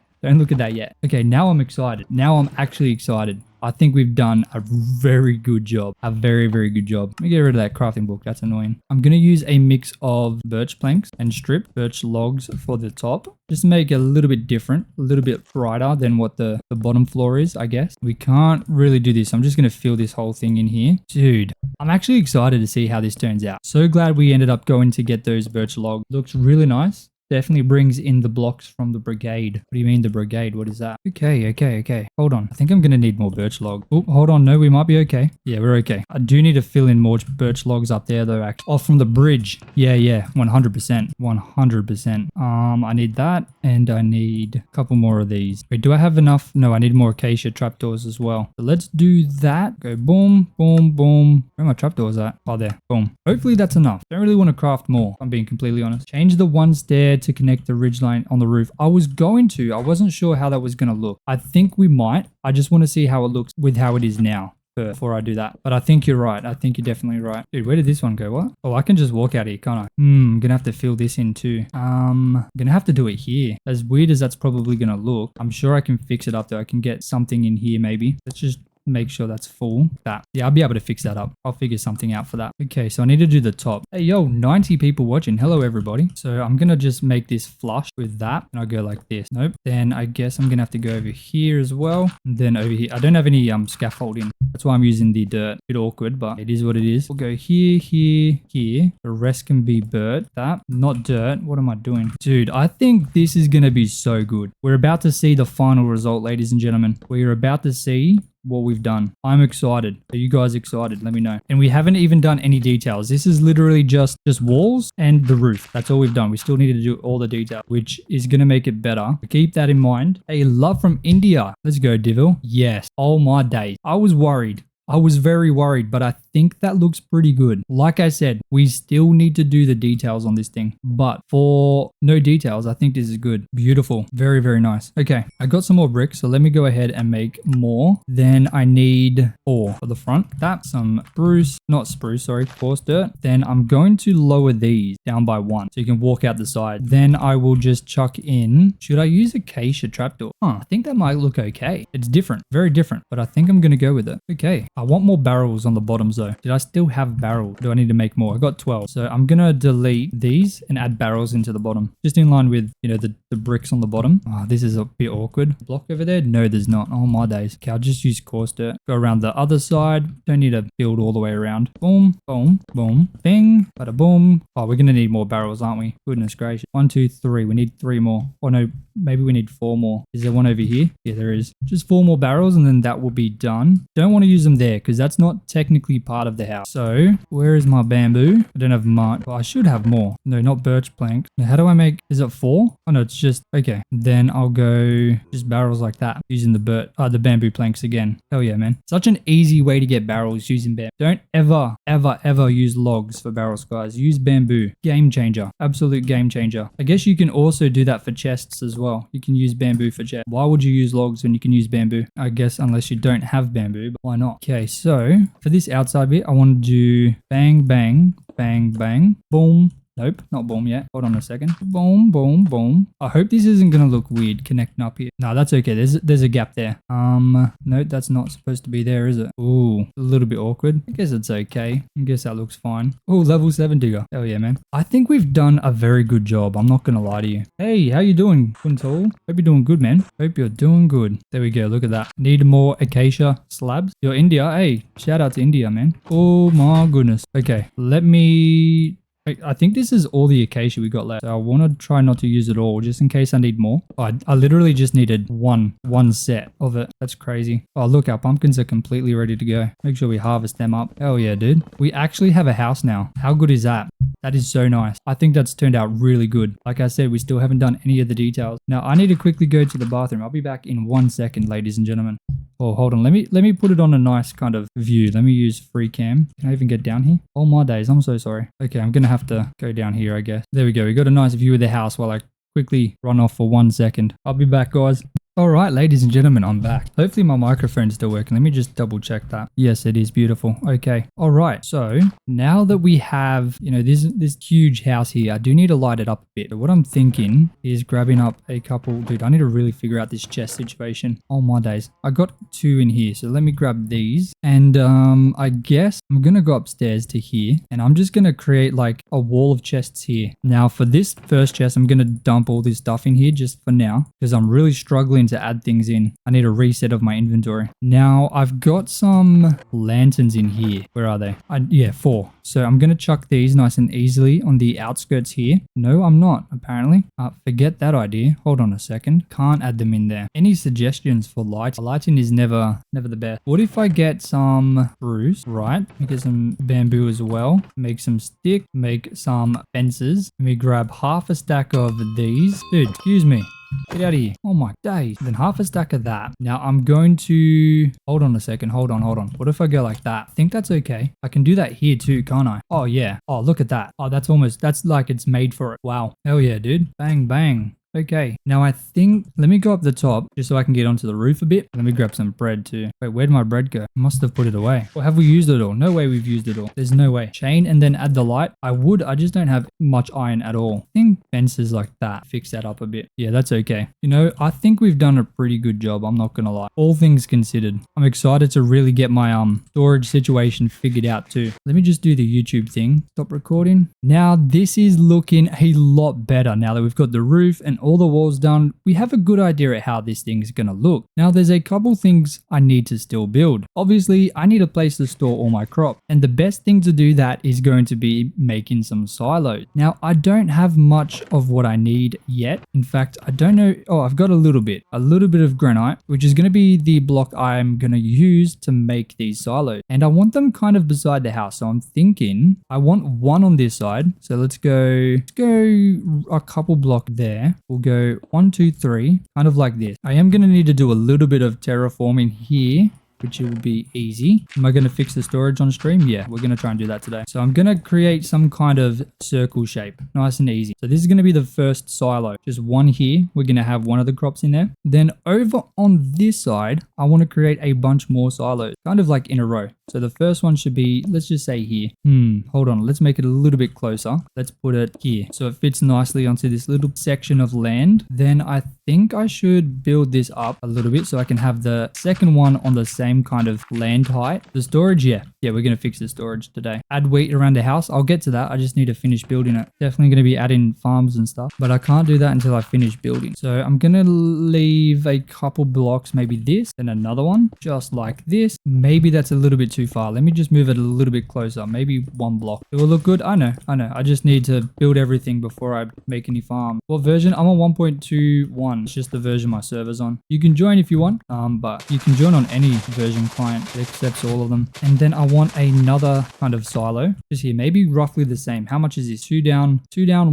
Okay, now I'm excited. Now I'm actually excited. I think we've done a very good job. A very good job. Let me get rid of that crafting book. That's annoying. I'm going to use a mix of birch planks and strip birch logs for the top. Just to make it a little bit different, a little bit brighter than what the bottom floor is, I guess. We can't really do this. I'm just going to fill this whole thing in here. Dude, I'm actually excited to see how this turns out. So glad we ended up going to get those birch logs. Looks really nice. Definitely brings in the blocks from the brigade. What do you mean the brigade? What is that? Okay. Hold on. I think I'm going to need more birch log. Oh, hold on. No, we might be okay. Yeah, we're okay. I do need to fill in more birch logs up there though, actually. Oh, from the bridge. Yeah. 100%. 100%. I need that and I need a couple more of these. Wait, do I have enough? No, I need more acacia trapdoors as well. So let's do that. Go boom. Where are my trapdoors at? Oh, there. Boom. Hopefully that's enough. Don't really want to craft more, if I'm being completely honest. Change the one stair to connect the ridgeline on the roof. I wasn't sure how that was going to look. I think we might. I just want to see how it looks with how it is now before I do that. But I think you're right. I think you're definitely right. Dude, where did this one go? What? Oh, I can just walk out here, can't I? I'm gonna have to fill this in too. I'm gonna have to do it here. As weird as that's probably gonna look, I'm sure I can fix it up though. I can get something in here maybe. Let's just make sure that's full. Yeah, I'll be able to fix that up. I'll figure something out for that. Okay, so I need to do the top. Hey, yo, 90 people watching. Hello, everybody. So I'm gonna just make this flush with that, and I'll go like this. Nope. Then I guess I'm gonna have to go over here as well. And then over here, I don't have any scaffolding. That's why I'm using the dirt. A bit awkward, but it is what it is. We'll go here. The rest can be that. Not dirt. What am I doing? Dude, I think this is gonna be so good. We're about to see the final result, ladies and gentlemen. We're about to see what we've done. I'm excited. Are you guys excited? Let me know. And we haven't even done any details. This is literally just walls and the roof. That's all we've done. We still need to do all the detail, which is going to make it better. Keep that in mind. Hey, love from India. Let's go, Divil. Yes. Oh my days. I was worried. I was very worried, but I think that looks pretty good. Like I said, we still need to do the details on this thing, but for no details, I think this is good. Beautiful. Very nice. Okay, I got some more bricks, so let me go ahead and make more. Then I need 4 for the front. That's some coarse dirt. Then I'm going to lower these down by 1 so you can walk out the side. Then I will just chuck in, should I use acacia trapdoor? I think that might look okay. It's different, very different, but I think I'm going to go with it. Okay. I want more barrels on the bottoms though. Did I still have barrels? Do I need to make more? I got 12. So I'm going to delete these and add barrels into the bottom. Just in line with, the bricks on the bottom. Oh, this is a bit awkward. Block over there? No, there's not. Oh my days. Okay, I'll just use coarse dirt. Go around the other side. Don't need to build all the way around. Boom, boom, boom, bing, bada boom. Oh, we're going to need more barrels, aren't we? Goodness gracious. 1, 2, 3. We need 3 more. Oh no, maybe we need 4 more. Is there one over here? Yeah, there is. Just 4 more barrels and then that will be done. Don't want to use them there because that's not technically part of the house. So where is my bamboo? I don't have much. Well, I should have more. No, not birch planks. Now, how do I make, is it 4? Oh no, it's just, okay. Then I'll go just barrels like that using the bamboo planks again. Hell yeah, man. Such an easy way to get barrels using bamboo. Don't ever use logs for barrels, guys. Use bamboo. Game changer. Absolute game changer. I guess you can also do that for chests as well. You can use bamboo for chests. Why would you use logs when you can use bamboo? I guess unless you don't have bamboo, but why not? Okay, so for this outside bit, I want to do bang, bang, bang, bang, boom, Nope, not boom yet. Hold on a second. Boom, boom, boom. I hope this isn't going to look weird connecting up here. No, that's okay. There's a gap there. No, that's not supposed to be there, is it? Ooh, a little bit awkward. I guess it's okay. I guess that looks fine. Oh, level 7 digger. Hell yeah, man. I think we've done a very good job. I'm not going to lie to you. Hey, how you doing, Quintal? Hope you're doing good, man. Hope you're doing good. There we go. Look at that. Need more acacia slabs? You're India. Hey, shout out to India, man. Oh my goodness. Okay, let me... I think this is all the acacia we got left. So I want to try not to use it all just in case I need more. Oh, I literally just needed one set of it. That's crazy. Oh, look, our pumpkins are completely ready to go. Make sure we harvest them up. Hell yeah, dude. We actually have a house now. How good is that? That is so nice. I think that's turned out really good. Like I said, we still haven't done any of the details. Now, I need to quickly go to the bathroom. I'll be back in 1 second, ladies and gentlemen. Oh, hold on. Let me put it on a nice kind of view. Let me use free cam. Can I even get down here? Oh my days. I'm so sorry. Okay, I'm going to have to go down here, I guess. There we go. We got a nice view of the house while I quickly run off for 1 second. I'll be back, guys. All right, ladies and gentlemen, I'm back. Hopefully my microphone's still working. Let me just double check that. Yes, it is beautiful. Okay. All right. So now that we have, this huge house here, I do need to light it up a bit. So what I'm thinking is grabbing up a couple. Dude, I need to really figure out this chest situation. Oh my days. I got 2 in here. So let me grab these. And I guess I'm going to go upstairs to here. And I'm just going to create like a wall of chests here. Now for this first chest, I'm going to dump all this stuff in here just for now. Because I'm really struggling to add things in. I need a reset of my inventory. Now I've got some lanterns in here. Where are they? Yeah, 4. So I'm going to chuck these nice and easily on the outskirts here. No, I'm not, apparently. Forget that idea. Hold on a second. Can't add them in there. Any suggestions for light? Lighting is never the best. What if I get some spruce, right? Get some bamboo as well. Make some stick. Make some fences. Let me grab half a stack of these. Dude, excuse me. Get out of here. Oh my days. Then half a stack of that. Now I'm going to... Hold on a second. Hold on. What if I go like that? I think that's okay. I can do that here too, can't I? Oh yeah. Oh, look at that. Oh, that's like it's made for it. Wow. Hell yeah, dude. Bang, bang. Okay, now I think, let me go up the top just so I can get onto the roof a bit. Let me grab some bread too. Wait, where'd my bread go? I must have put it away. Or have we used it all? No way we've used it all. There's no way. Chain and then add the light. I just don't have much iron at all. I think fences like that. Fix that up a bit. Yeah, that's okay. I think we've done a pretty good job. I'm not gonna lie. All things considered. I'm excited to really get my storage situation figured out too. Let me just do the YouTube thing. Stop recording. Now this is looking a lot better now that we've got the roof and all the walls done. We have a good idea at how this thing is going to look. Now there's a couple things I need to still build. Obviously I need a place to store all my crop, and the best thing to do that is going to be making some silos. Now I don't have much of what I need yet. In fact, I don't know. Oh, I've got a little bit of granite, which is going to be the block I'm going to use to make these silos, and I want them kind of beside the house. So I'm thinking I want one on this side. So let's go a couple block there. We'll go 1, 2, 3, kind of like this. I am going to need to do a little bit of terraforming here, which will be easy. Am I going to fix the storage on stream? Yeah, we're going to try and do that today. So I'm going to create some kind of circle shape. Nice and easy. So this is going to be the first silo. Just one here. We're going to have one of the crops in there. Then over on this side, I want to create a bunch more silos, kind of like in a row. So the first one should be, let's just say here. Hold on. Let's make it a little bit closer. Let's put it here. So it fits nicely onto this little section of land. Then I think I should build this up a little bit so I can have the second one on the same kind of land height. The storage, yeah, we're going to fix the storage today. Add wheat around the house. I'll get to that. I just need to finish building it. Definitely going to be adding farms and stuff, but I can't do that until I finish building. So I'm going to leave a couple blocks, maybe this, then another one, just like this. Maybe that's a little bit too far. Let me just move it a little bit closer. Maybe 1 block. It will look good. I know. I just need to build everything before I make any farm. What version? I'm on 1.21. It's just the version my server's on. You can join if you want, but you can join on any version client. It accepts all of them. And then I want another kind of silo just here, maybe roughly the same. How much is this? 2 down,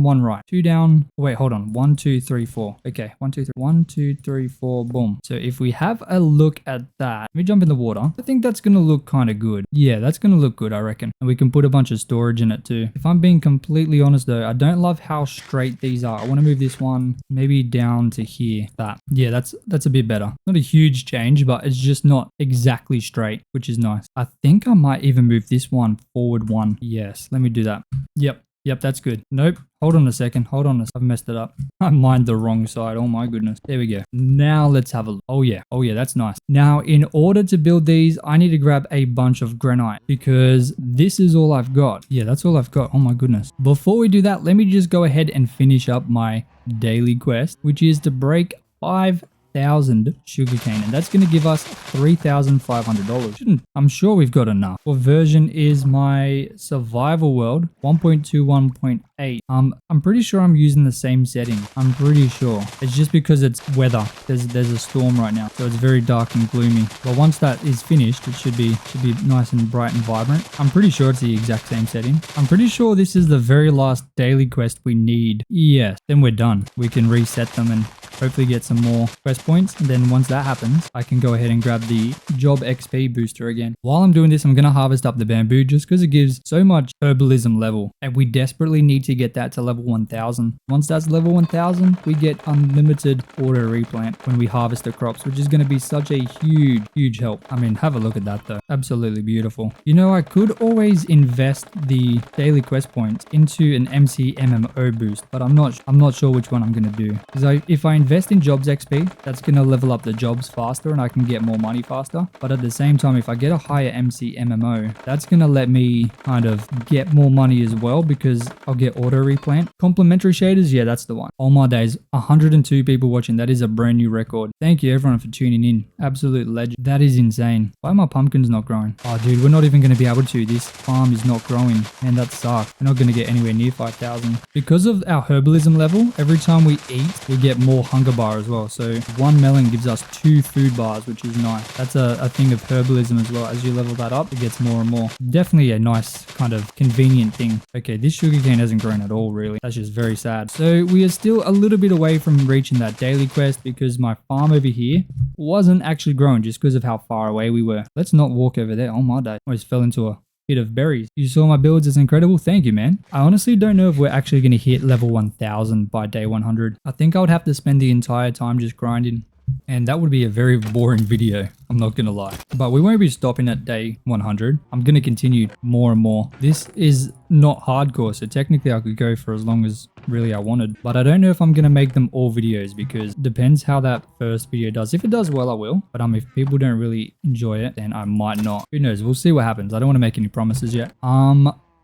1 right, 2 down. Wait, hold on. 1, 2, 3, 4. Okay, 1, 2, 3, 1, 2, 3, 4. Boom. So if we have a look at that, let me jump in the water. I think that's gonna look kind of good. Yeah, that's gonna look good, I reckon. And we can put a bunch of storage in it too. If I'm being completely honest though, I don't love how straight these are. I want to move this one maybe down to here. Yeah, that's a bit better. Not a huge change, but it's just not exactly straight, which is nice. I think I might even move this one forward 1. Yes, let me do that. Yep. Yep, that's good. Nope. Hold on a second. Hold on. I've messed it up. I mined the wrong side. Oh my goodness. There we go. Now let's have a look. Oh yeah. Oh yeah, that's nice. Now, in order to build these, I need to grab a bunch of granite because this is all I've got. Yeah, that's all I've got. Oh my goodness. Before we do that, let me just go ahead and finish up my daily quest, which is to break 5,000 sugarcane, and that's going to give us $3,500. I'm sure we've got enough. What version is my survival world? 1.21.8. I'm pretty sure I'm using the same setting. I'm pretty sure. It's just because it's weather. There's a storm right now, so it's very dark and gloomy. But once that is finished, it should be nice and bright and vibrant. I'm pretty sure it's the exact same setting. I'm pretty sure this is the very last daily quest we need. Yes, then we're done. We can reset them and hopefully get some more quest points. And then once that happens, I can go ahead and grab the job XP booster again. While I'm doing this, I'm going to harvest up the bamboo just because it gives so much herbalism level. And we desperately need to get that to level 1000. Once that's level 1000, we get unlimited auto replant when we harvest the crops, which is going to be such a huge help. I mean, have a look at that though. Absolutely beautiful. You know, I could always invest the daily quest points into an MC MMO boost, but I'm not sure which one I'm going to do. Because if I invest in jobs XP, that's going to level up the jobs faster and I can get more money faster. But at the same time, if I get a higher MC MMO, that's going to let me kind of get more money as well because I'll get auto replant. Complementary shaders, yeah, that's the one. Oh my days, 102 people watching. That is a brand new record. Thank you everyone for tuning in. Absolute legend. That is insane. Why are my pumpkins not growing? Oh dude, we're not even going to be able to. This farm is not growing and that sucks. We're not going to get anywhere near 5,000. Because of our herbalism level, every time we eat, we get more hunger bar as well. So one melon gives us 2 food bars, which is nice. That's a thing of herbalism as well. As you level that up, it gets more and more. Definitely a nice kind of convenient thing. Okay, this sugarcane hasn't grown at all really. That's just very sad. So we are still a little bit away from reaching that daily quest because my farm over here wasn't actually growing just because of how far away we were. Let's not walk over there. Oh my day. Almost fell into a hit of berries. You saw my builds, it's incredible. Thank you, man. I honestly don't know if we're actually going to hit level 1000 by day 100. I think I would have to spend the entire time just grinding. And that would be a very boring video, I'm not gonna lie. But we won't be stopping at day 100. I'm gonna continue more and more. This is not hardcore, so technically I could go for as long as really I wanted. But I don't know if I'm gonna make them all videos because it depends how that first video does. If it does well, I will. But if people don't really enjoy it, then I might not. Who knows? We'll see what happens. I don't want to make any promises yet.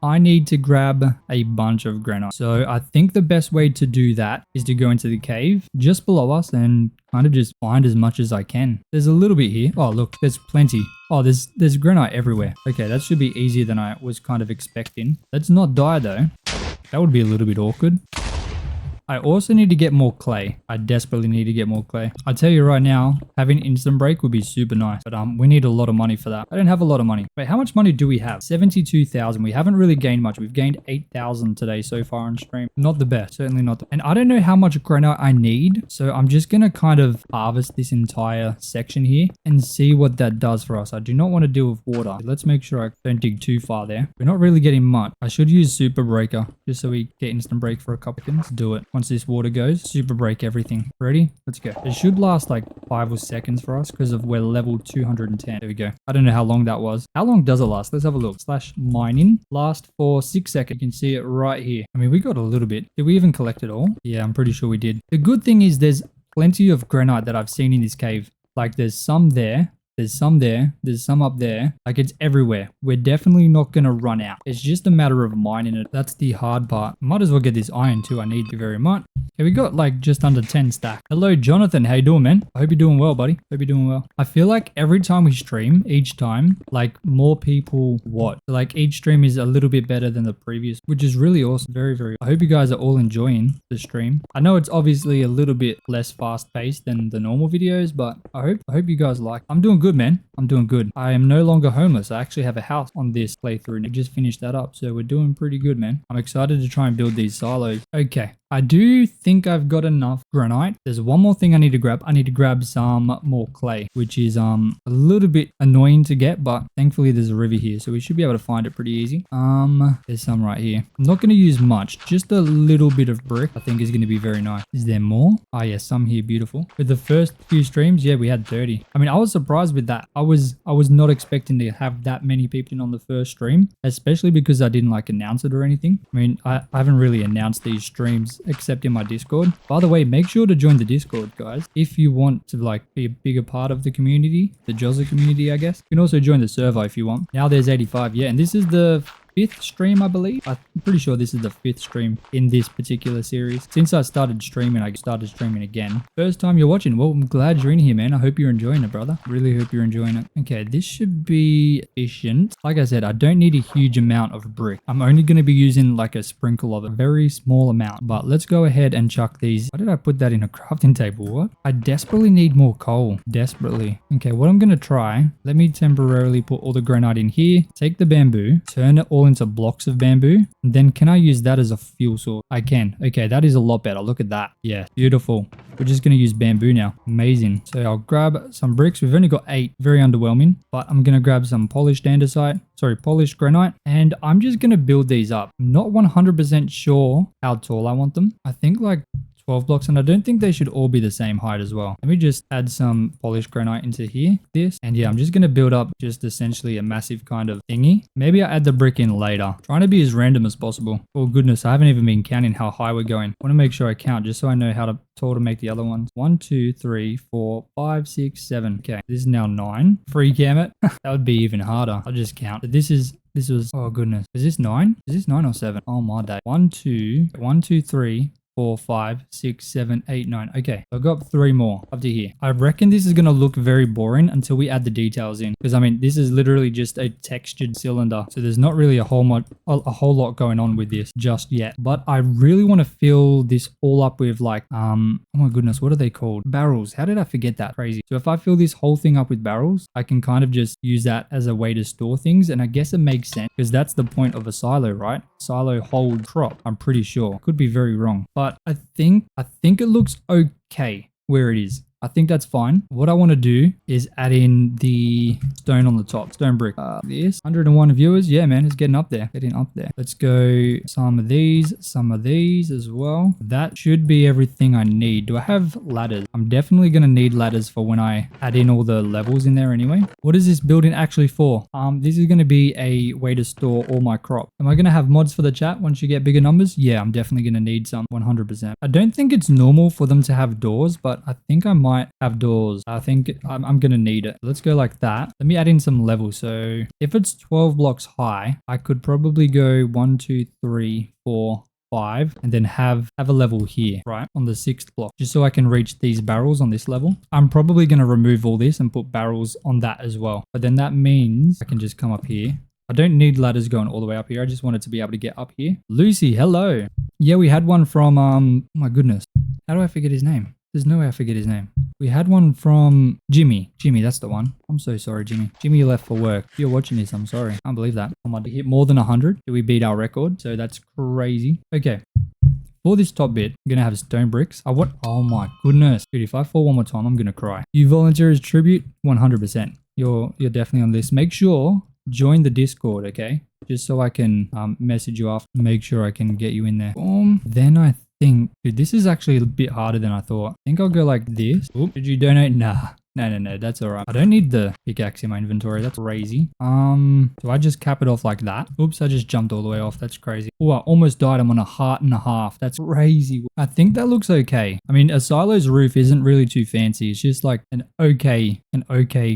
I need to grab a bunch of granite. So I think the best way to do that is to go into the cave just below us and kind of just find as much as I can. There's a little bit here. Oh, look, there's plenty. Oh, there's granite everywhere. Okay, that should be easier than I was kind of expecting. Let's not die though. That would be a little bit awkward. I also need to get more clay. I desperately need to get more clay. I tell you right now, having instant break would be super nice, but we need a lot of money for that. I don't have a lot of money. Wait, how much money do we have? 72,000. We haven't really gained much. We've gained 8,000 today so far on stream. Not the best, certainly not. And I don't know how much granite I need, so I'm just gonna kind of harvest this entire section here and see what that does for us. I do not want to deal with water. Let's make sure I don't dig too far there. We're not really getting much. I should use super breaker just so we get instant break for a couple seconds. Do it. Once this water goes, super break everything. Ready? Let's go. It should last like 5 or seconds for us because of we're level 210. There we go. I don't know how long that was. How long does it last? Let's have a look. / mining. Last for 6 seconds. You can see it right here. I mean, we got a little bit. Did we even collect it all? Yeah, I'm pretty sure we did. The good thing is there's plenty of granite that I've seen in this cave. Like there's some there. There's some there. There's some up there. Like it's everywhere. We're definitely not going to run out. It's just a matter of mining it. That's the hard part. Might as well get this iron too. I need you very much. Okay, we got like just under 10 stack. Hello, Jonathan. How you doing, man? I hope you're doing well, buddy. Hope you're doing well. I feel like every time we stream, each time, like more people watch. Like each stream is a little bit better than the previous, which is really awesome. Very. I hope you guys are all enjoying the stream. I know it's obviously a little bit less fast paced than the normal videos, but I hope you guys like. I'm doing good, man. I'm doing good. I am no longer homeless. I actually have a house on this playthrough and I just finished that up. So we're doing pretty good, man. I'm excited to try and build these silos. Okay. I do think I've got enough granite. There's one more thing I need to grab. I need to grab some more clay, which is a little bit annoying to get, but thankfully there's a river here, so we should be able to find it pretty easy. There's some right here. I'm not going to use much, just a little bit of brick. I think is going to be very nice. Is there more? Oh yeah, some here, beautiful. With the first few streams, yeah, we had 30. I mean, I was surprised with that. I was not expecting to have that many people in on the first stream, especially because I didn't like announce it or anything. I mean, I haven't really announced these streams except in my Discord. By the way, make sure to join the Discord, guys, if you want to like be a bigger part of the community, the Jozza community, I guess. You can also join the server if you want. Now there's 85, yeah, and this is the 5th stream, I believe. I'm pretty sure this is the 5th stream in this particular series. Since I started streaming, I started streaming again. First time you're watching. Well, I'm glad you're in here, man. I hope you're enjoying it, brother. Really hope you're enjoying it. Okay, this should be efficient. Like I said, I don't need a huge amount of brick. I'm only going to be using like a sprinkle of a very small amount. But let's go ahead and chuck these. Why did I put that in a crafting table? What? I desperately need more coal. Desperately. Okay, what I'm going to try, let me temporarily put all the granite in here. Take the bamboo, turn it all into blocks of bamboo, and then can I use that as a fuel source? I can. Okay, that is a lot better. Look at that. Yeah, beautiful. We're just going to use bamboo now. Amazing. So I'll grab some bricks. We've only got 8. Very underwhelming, but I'm going to grab some polished andesite. Sorry, polished granite, and I'm just going to build these up. I'm not 100% sure how tall I want them. I think like 12 blocks, and I don't think they should all be the same height as well. Let me just add some polished granite into here, and yeah, I'm just going to build up just essentially a massive kind of thingy. Maybe I'll add the brick in later. Trying to be as random as possible. Oh goodness, I haven't even been counting how high we're going. I want to make sure I count just so I know how tall to make the other ones. 1, 2, 3, 4, 5, 6, 7. Okay, this is now 9. Free cam it. That would be even harder. I'll just count. This was, oh goodness. Is this 9? Is this 9 or 7? Oh my day. 1, 2, 3, 4, 5, 6, 7, 8, 9. Okay, I've got 3 more up to here. I reckon this is going to look very boring until we add the details in. Because I mean, this is literally just a textured cylinder. So there's not really a whole lot going on with this just yet. But I really want to fill this all up with like, oh my goodness, what are they called? Barrels. How did I forget that? Crazy. So if I fill this whole thing up with barrels, I can kind of just use that as a way to store things. And I guess it makes sense because that's the point of a silo, right? Silo hold crop. I'm pretty sure. Could be very wrong. But I think it looks okay where it is. I think that's fine. What I want to do is add in the stone on the top, stone brick. This 101 viewers. Yeah, man, it's getting up there. Getting up there. Let's go some of these as well. That should be everything I need. Do I have ladders? I'm definitely going to need ladders for when I add in all the levels in there anyway. What is this building actually for? This is going to be a way to store all my crop. Am I going to have mods for the chat once you get bigger numbers? Yeah, I'm definitely going to need some 100%. I don't think it's normal for them to have doors, but I think I might have doors. I think I'm gonna need it. Let's go like that. Let me add in some levels. So if it's 12 blocks high, I could probably go 1, 2, 3, 4, 5, and then have a level here, right, on the 6th block, just so I can reach these barrels on this level. I'm probably going to remove all this and put barrels on that as well. But then that means I can just come up here. I don't need ladders going all the way up here. I just wanted to be able to get up here. Lucy, hello. Yeah, we had one from, oh my goodness. How do I forget his name? There's no way I forget his name. We had one from Jimmy. Jimmy, that's the one. I'm so sorry, Jimmy. Jimmy left for work. If you're watching this, I'm sorry. I can't believe that. I might hit more than 100. We beat our record. So that's crazy. Okay. For this top bit, I'm going to have stone bricks. Oh my goodness. Dude, if I fall one more time, I'm going to cry. You volunteer as tribute? 100%. You're definitely on this. Make sure, join the Discord, okay? Just so I can message you after. Make sure I can get you in there. Then I think, dude, this is actually a bit harder than I thought. I think I'll go like this. Oop, did you donate? Nah. No, that's all right. I don't need the pickaxe in my inventory. That's crazy. Do I just cap it off like that? Oops, I just jumped all the way off. That's crazy. Oh, I almost died. I'm on a heart and a half. That's crazy. I think that looks okay. I mean, a silo's roof isn't really too fancy. It's just like an okay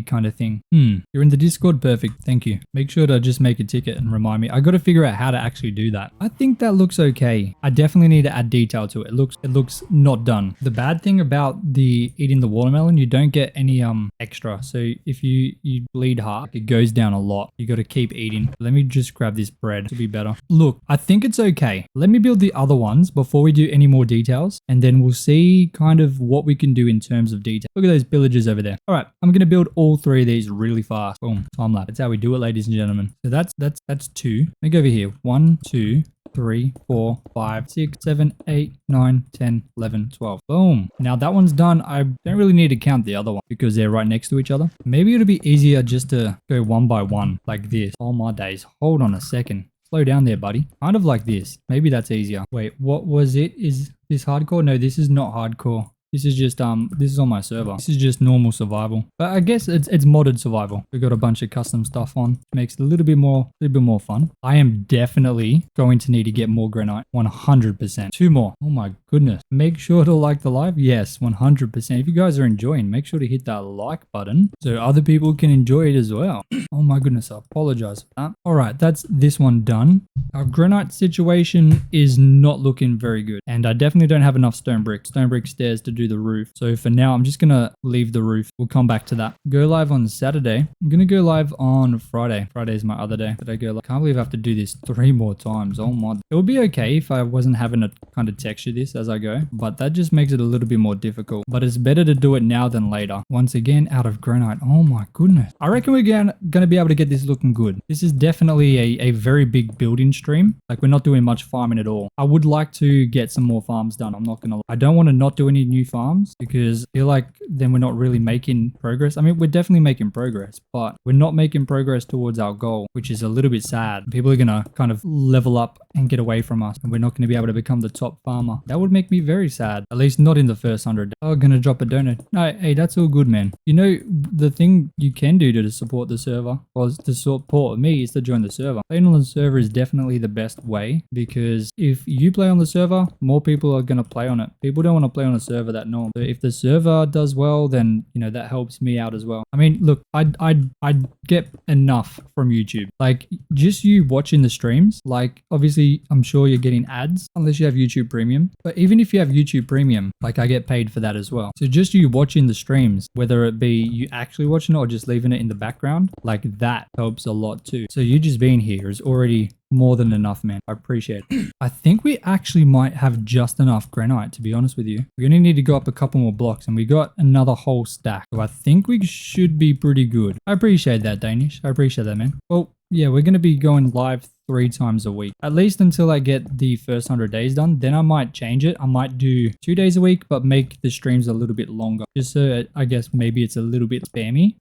kind of thing. You're in the Discord. Perfect. Thank you. Make sure to just make a ticket and remind me. I got to figure out how to actually do that. I think that looks okay. I definitely need to add detail to it. It looks not done. The bad thing about the eating the watermelon, you don't get any any extra. So if you bleed hard, it goes down a lot. You got to keep eating. Let me just grab this bread to be better. Look, I think it's okay. Let me build the other ones before we do any more details, and then we'll see kind of what we can do in terms of detail. Look at those villagers over there. All right, I'm gonna build all 3 of these really fast. Boom, time lapse. That's how we do it, ladies and gentlemen. So that's 2. Let me go over here. 1, 2, 3, 4, 5, 6, 7, 8, 9, 10, 11, 12. Boom. Now that one's done. I don't really need to count the other one because they're right next to each other. Maybe it'll be easier just to go one by one like this. Oh my days. Hold on a second. Slow down there, buddy. Kind of like this. Maybe that's easier. Wait, what was it? Is this hardcore? No, this is not hardcore. This is just, this is on my server. This is just normal survival. But I guess it's modded survival. We've got a bunch of custom stuff on. Makes it a little bit more fun. I am definitely going to need to get more granite. 100%. 2 more. Oh my goodness. Make sure to like the live. Yes, 100%. If you guys are enjoying, make sure to hit that like button so other people can enjoy it as well. Oh my goodness. I apologize for that. All right, that's this one done. Our granite situation is not looking very good. And I definitely don't have enough stone brick stairs to do the roof. So for now, I'm just gonna leave the roof. We'll come back to that. Go live on Saturday. I'm gonna go live on Friday. Friday is my other day that I go live. Can't believe I have to do this 3 more times. Oh my. It would be okay if I wasn't having to kind of texture this as I go, but that just makes it a little bit more difficult. But it's better to do it now than later. Once again, out of granite. Oh my goodness. I reckon we're gonna be able to get this looking good. This is definitely a very big building stream. Like we're not doing much farming at all. I would like to get some more farms done. I'm not gonna. I don't want to not do any new farms because I feel like then we're not really making progress. I mean, we're definitely making progress, but we're not making progress towards our goal, which is a little bit sad. People are gonna kind of level up and get away from us, and we're not going to be able to become the top farmer. That would make me very sad. At least not in the first 100. Oh, gonna drop a donut. No, hey, that's all good, man. You know, the thing you can do to support the server, or to support me, is to join the server. Playing on the server is definitely the best way, because if you play on the server, more people are going to play on it. People don't want to play on a server that normal. So if the server does well, then, you know, that helps me out as well. I mean, look, I'd get enough from YouTube. Like, just you watching the streams, like, obviously, I'm sure you're getting ads unless you have YouTube Premium. But even if you have YouTube Premium, like, I get paid for that as well. So just you watching the streams, whether it be you actually watching it or just leaving it in the background, like, that helps a lot too. So you just being here is already more than enough, man. I appreciate it. I think we actually might have just enough granite, to be honest with you. We're going to need to go up a couple more blocks, and we got another whole stack. So I think we should be pretty good. I appreciate that, Danish. I appreciate that, man. Well, yeah, we're going to be going live 3 times a week, at least until I get the first 100 days done. Then I might change it. I might do 2 days a week, but make the streams a little bit longer, just so I guess maybe it's a little bit spammy.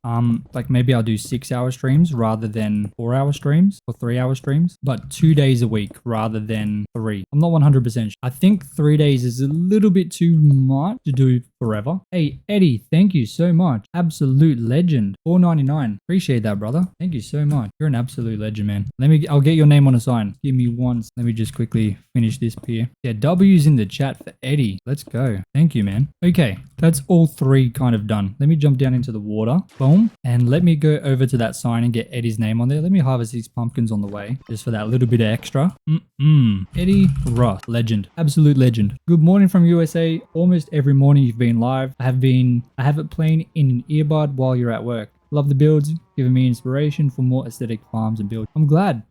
Like maybe I'll do 6-hour streams rather than 4-hour streams or 3-hour streams, but 2 days a week rather than 3. I'm not 100% sure. I think 3 days is a little bit too much to do forever. Hey, Eddie, thank you so much. Absolute legend. $4.99. Appreciate that, brother. Thank you so much. You're an absolute legend, man. I'll get your name on a sign. Give me one. Let me just quickly finish this here. Yeah, W's in the chat for Eddie. Let's go. Thank you, man. Okay, that's all 3 kind of done. Let me jump down into the water. Boom. And let me go over to that sign and get Eddie's name on there. Let me harvest these pumpkins on the way, just for that little bit of extra. Eddie Ross. Legend. Absolute legend. Good morning from USA. Almost every morning you've been live. I have it playing in an earbud while you're at work. Love the builds, giving me inspiration for more aesthetic farms and builds. I'm glad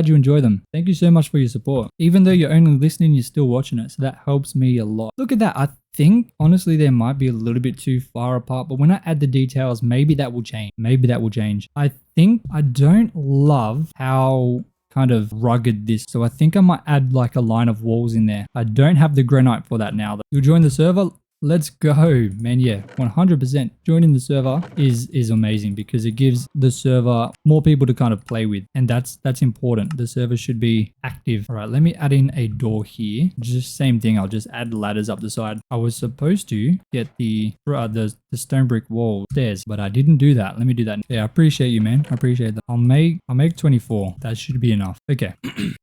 you enjoy them. Thank you so much for your support. Even though you're only listening, you're still watching it. So that helps me a lot. Look at that. I think, honestly, they might be a little bit too far apart. But when I add the details, maybe that will change. I think I don't love how kind of rugged this. So I think I might add like a line of walls in there. I don't have the granite for that now though. You'll join the server. Let's go, man. Yeah, 100%. Joining the server is amazing because it gives the server more people to kind of play with. And that's important. The server should be active. All right, let me add in a door here. Just same thing. I'll just add ladders up the side. I was supposed to get the stone brick wall stairs, but I didn't do that. Let me do that. Yeah, I appreciate you, man. I appreciate that. I'll make 24. That should be enough. Okay.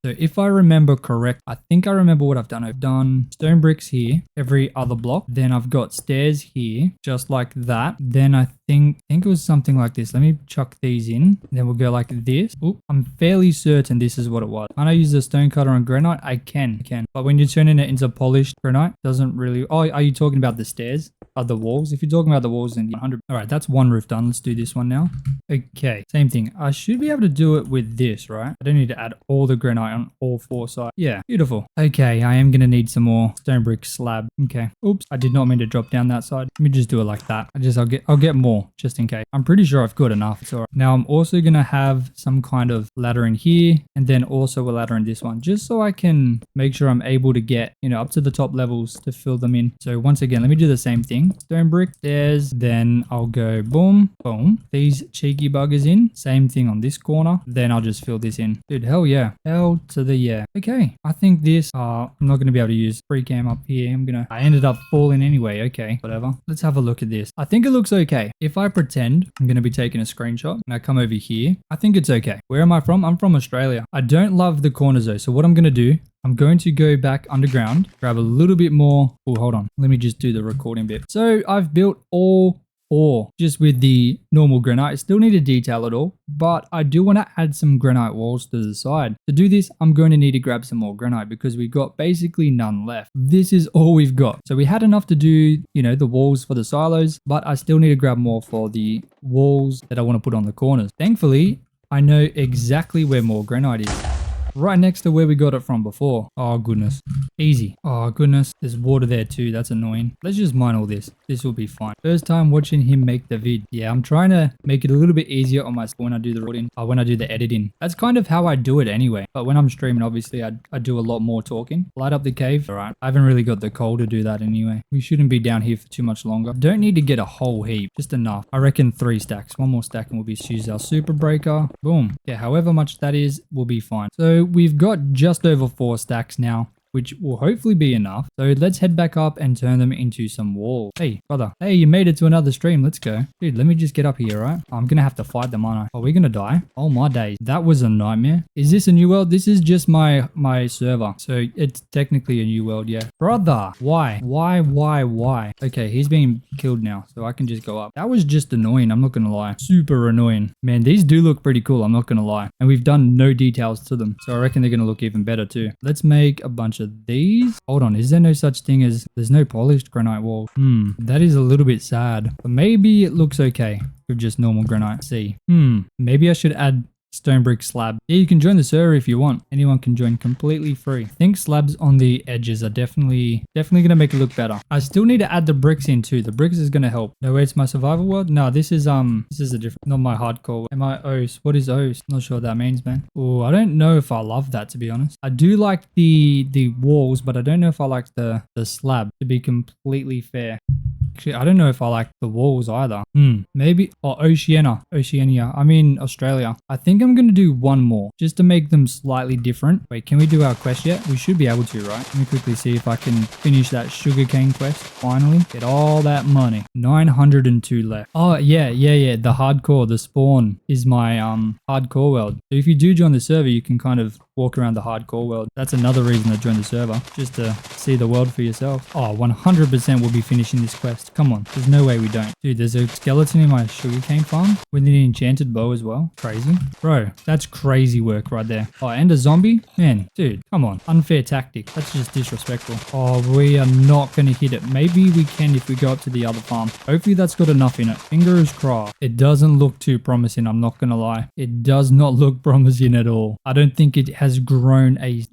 So if I remember correct, I think I remember what I've done. I've done stone bricks here, every other block. Then I've got stairs here, just like that. Then I think it was something like this. Let me chuck these in. And then we'll go like this. Oop, I'm fairly certain this is what it was. Can I use the stone cutter on granite? I can. But when you're turning it into polished granite, doesn't really... Oh, are you talking about the stairs? The walls? If you're talking about the walls, then 100. All right, that's one roof done. Let's do this one now. Okay, same thing. I should be able to do it with this, right? I don't need to add all the granite on all four sides. Yeah, beautiful. Okay, I am going to need some more stone brick slab. Okay. Oops, I did not mean to drop down that side. Let me just do it like that. I'll get more just in case. I'm pretty sure I've got enough. It's all right. Now I'm also going to have some kind of ladder in here and then also a ladder in this one, just so I can make sure I'm able to get, up to the top levels to fill them in. So once again, let me do the same thing. Stone brick, stairs, then I'll go boom, boom. These cheeky buggers in. Same thing on this corner. Then I'll just fill this in. Dude, hell yeah. Hell to the yeah. Okay, I think this, I'm not going to be able to use free cam up here. I ended up falling anyway. Okay, whatever. Let's have a look at this. I think it looks okay. If I pretend I'm going to be taking a screenshot and I come over here, I think it's okay. Where am I from? I'm from Australia. I don't love the corners though. So what I'm going to do, I'm going to go back underground, grab a little bit more. Oh, hold on. Let me just do the recording bit. So I've built all four just with the normal granite. I still need to detail it all, but I do want to add some granite walls to the side. To do this, I'm going to need to grab some more granite because we've got basically none left. This is all we've got. So we had enough to do, the walls for the silos, but I still need to grab more for the walls that I want to put on the corners. Thankfully, I know exactly where more granite is. Right next to where we got it from before. Oh, goodness. Easy. Oh, goodness. There's water there too. That's annoying. Let's just mine all this. This will be fine. First time watching him make the vid. Yeah, I'm trying to make it a little bit easier on my when I do the recording, when I do the editing. That's kind of how I do it anyway. But when I'm streaming, obviously, I do a lot more talking. Light up the cave. All right. I haven't really got the coal to do that anyway. We shouldn't be down here for too much longer. Don't need to get a whole heap. Just enough. I reckon 3 stacks. One more stack and we'll be use our super breaker. Boom. Yeah, however much that is, we'll be fine. So we've got just over 4 stacks now, which will hopefully be enough. So let's head back up and turn them into some walls. Hey, brother. Hey, you made it to another stream. Let's go. Dude, let me just get up here, right? I'm going to have to fight them, aren't I? Are we going to die? Oh, my days. That was a nightmare. Is this a new world? This is just my server. So it's technically a new world, yeah. Brother, why? Why? Okay, he's being killed now, so I can just go up. That was just annoying. I'm not going to lie. Super annoying. Man, these do look pretty cool. I'm not going to lie. And we've done no details to them. So I reckon they're going to look even better too. Let's make a bunch of these. Hold on, is there no such thing as there's no polished granite wall? That is a little bit sad, but maybe it looks okay with just normal granite. See, maybe I should add stone brick slab. Yeah, you can join the server if you want. Anyone can join completely free. I think slabs on the edges are definitely gonna make it look better. I still need to add the bricks in too. The bricks is gonna help. No, it's my survival world. No, this is a different, not my hardcore. Am I OS? What is OS? Not sure what that means, man. Oh, I don't know if I love that, to be honest. I do like the walls, but I don't know if I like the slab, to be completely fair. Actually, I don't know if I like the walls either. Maybe, Oceania. I mean Australia. I think I'm going to do one more just to make them slightly different. Wait, can we do our quest yet? We should be able to, right? Let me quickly see if I can finish that sugarcane quest. Finally, get all that money. 902 left. Oh, yeah. The hardcore, the spawn is my hardcore world. So if you do join the server, you can kind of walk around the hardcore world. That's another reason to join the server, just to see the world for yourself. Oh, 100% we'll be finishing this quest. Come on, there's no way we don't. Dude, there's a skeleton in my sugarcane farm with an enchanted bow as well. Crazy. Bro, that's crazy work right there. Oh, and a zombie? Man, dude, come on. Unfair tactic. That's just disrespectful. Oh, we are not going to hit it. Maybe we can if we go up to the other farm. Hopefully that's got enough in it. Fingers crossed. It doesn't look too promising, I'm not going to lie. It does not look promising at all. I don't think it has grown a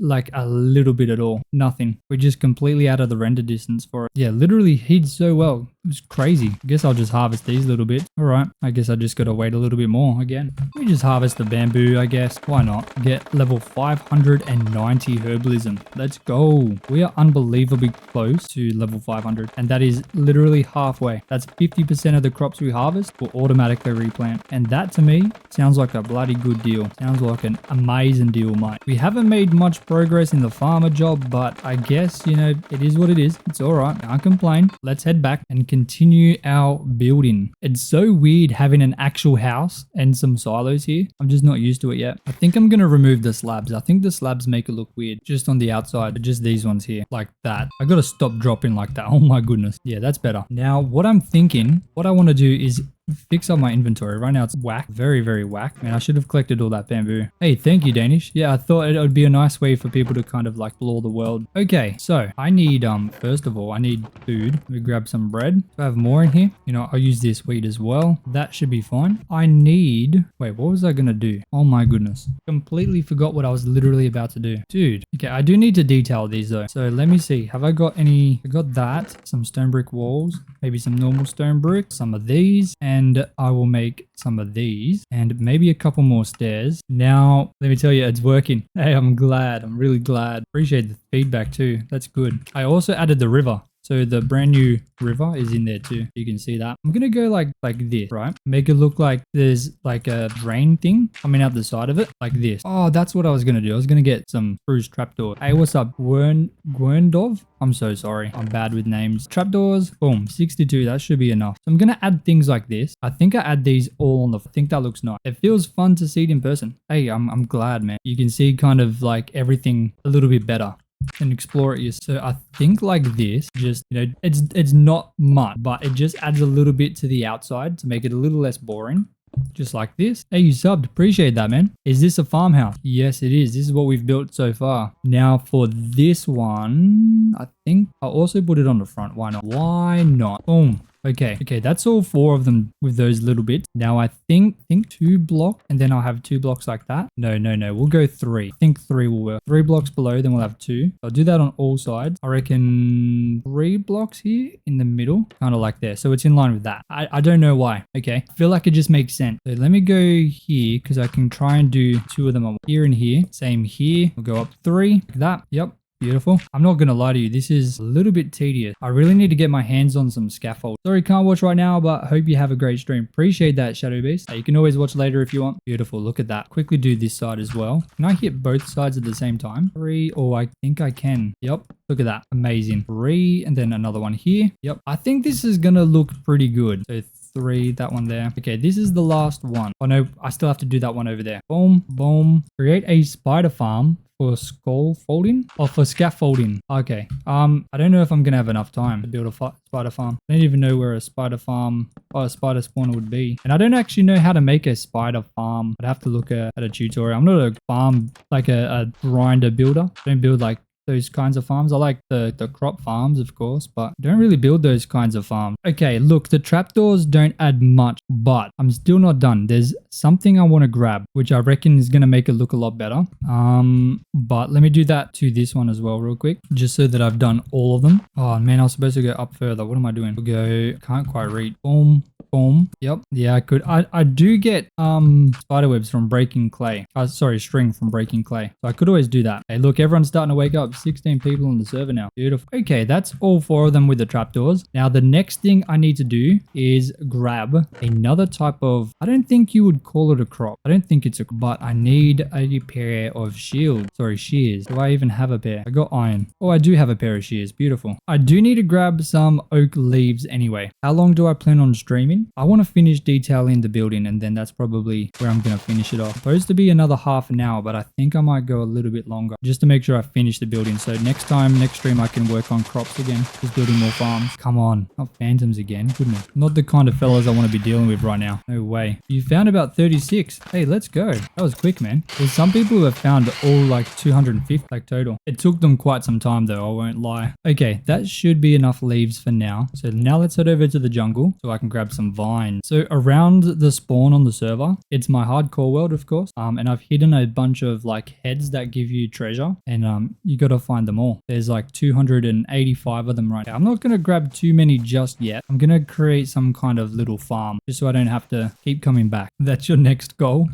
little bit at all. Nothing. We're just completely out of the render distance for it. Yeah, literally hid so well. It was crazy. I guess I'll just harvest these a little bit. All right. I guess I just got to wait a little bit more again. We just harvest the bamboo, I guess. Why not? Get level 590 herbalism. Let's go. We are unbelievably close to level 500. And that is literally halfway. That's 50% of the crops we harvest will automatically replant. And that to me sounds like a bloody good deal. Sounds like an amazing deal, mate. We haven't made much progress in the farmer job, but I guess, it is what it is. It's all right. Can't complain. Let's head back and continue our building. It's so weird having an actual house and some silos here. I'm just not used to it yet. I think I'm going to remove the slabs. I think the slabs make it look weird just on the outside, just these ones here like that. I got to stop dropping like that. Oh my goodness. Yeah, that's better. Now, what I'm thinking, what I want to do is fix up my inventory. Right now it's whack. Very, very whack. Man, I should have collected all that bamboo. Hey, thank you, Danish. Yeah, I thought it would be a nice way for people to kind of like explore the world. Okay, so I need, first of all, I need food. Let me grab some bread. Do I have more in here? You know, I'll use this wheat as well. That should be fine. I need, wait, what was I gonna do? Oh my goodness. Completely forgot what I was literally about to do. Dude, okay, I do need to detail these though. So let me see. Have I got any? I got that. Some stone brick walls. Maybe some normal stone brick. Some of these. And I will make some of these. And maybe a couple more stairs. Now, let me tell you, it's working. Hey, I'm glad. I'm really glad. Appreciate the feedback too. That's good. I also added the river. So the brand new river is in there too. You can see that. I'm going to go like this, right? Make it look like there's like a drain thing coming out the side of it like this. Oh, that's what I was going to do. I was going to get some spruce trapdoor. Hey, what's up? Gwendov? I'm so sorry. I'm bad with names. Trapdoors. Boom. 62. That should be enough. So I'm going to add things like this. I think I add these all on the, I think that looks nice. It feels fun to see it in person. Hey, I'm glad, man. You can see kind of like everything a little bit better and explore it yourself. So I think like this, just, you know, it's not much, but it just adds a little bit to the outside to make it a little less boring. Just like this. Hey, you subbed. Appreciate that, man. Is this a farmhouse? Yes, it is. This is what we've built so far. Now for this one, I think I'll also put it on the front. Why not? Why not? Boom. Okay, that's all 4 of them with those little bits. Now I think 2 blocks, and then I'll have 2 blocks like that. No, we'll go 3. I think 3 will work. 3 blocks below, then we'll have 2. I'll do that on all sides. I reckon 3 blocks here in the middle, kind of like there. So it's in line with that. I don't know why. Okay, I feel like it just makes sense. So let me go here because I can try and do 2 of them on here and here. Same here. We'll go up 3 like that. Yep. Beautiful. I'm not going to lie to you. This is a little bit tedious. I really need to get my hands on some scaffold. Sorry, can't watch right now, but hope you have a great stream. Appreciate that, Shadow Beast. You can always watch later if you want. Beautiful. Look at that. Quickly do this side as well. Can I hit both sides at the same time? 3. Oh, I think I can. Yep. Look at that. Amazing. 3 and then another one here. Yep. I think this is going to look pretty good. So 3, that one there. Okay, this is the last one. Oh no, I still have to do that one over there. Boom, boom. Create a spider farm for scaffolding or for scaffolding. Okay. I don't know if I'm gonna have enough time to build a spider farm. I don't even know where a spider farm or a spider spawner would be. And I don't actually know how to make a spider farm. I'd have to look at a tutorial. I'm not a farm, like a grinder builder. I don't build like those kinds of farms. I like the crop farms, of course, but don't really build those kinds of farms. Okay, look, the trapdoors don't add much, but I'm still not done. There's something I want to grab, which I reckon is going to make it look a lot better. But let me do that to this one as well real quick, just so that I've done all of them. Oh man, I was supposed to go up further. What am I doing? We'll go, can't quite read. Boom. Boom. Yep. Yeah, I could. I do get spider webs from breaking clay. Sorry, string from breaking clay. So I could always do that. Hey, look, everyone's starting to wake up. 16 people on the server now. Beautiful. Okay, that's all 4 of them with the trapdoors. Now, the next thing I need to do is grab another type of, I don't think you would call it a crop. I don't think it's a, but I need a pair of shields. Sorry, shears. Do I even have a pair? I got iron. Oh, I do have a pair of shears. Beautiful. I do need to grab some oak leaves anyway. How long do I plan on streaming? I want to finish detailing the building, and then that's probably where I'm going to finish it off. Supposed to be another half an hour, but I think I might go a little bit longer just to make sure I finish the building. So next stream, I can work on crops again. Just building more farms. Come on. Not phantoms again. Goodness. Not the kind of fellas I want to be dealing with right now. No way. You found about 36. Hey, let's go. That was quick, man. There's some people who have found all like 250 like total. It took them quite some time though, I won't lie. Okay, that should be enough leaves for now. So now let's head over to the jungle so I can grab some vines. So around the spawn on the server, it's my hardcore world, of course. And I've hidden a bunch of like heads that give you treasure, and you got to find them all. There's like 285 of them right now. I'm not going to grab too many just yet. I'm going to create some kind of little farm just so I don't have to keep coming back. That's your next goal.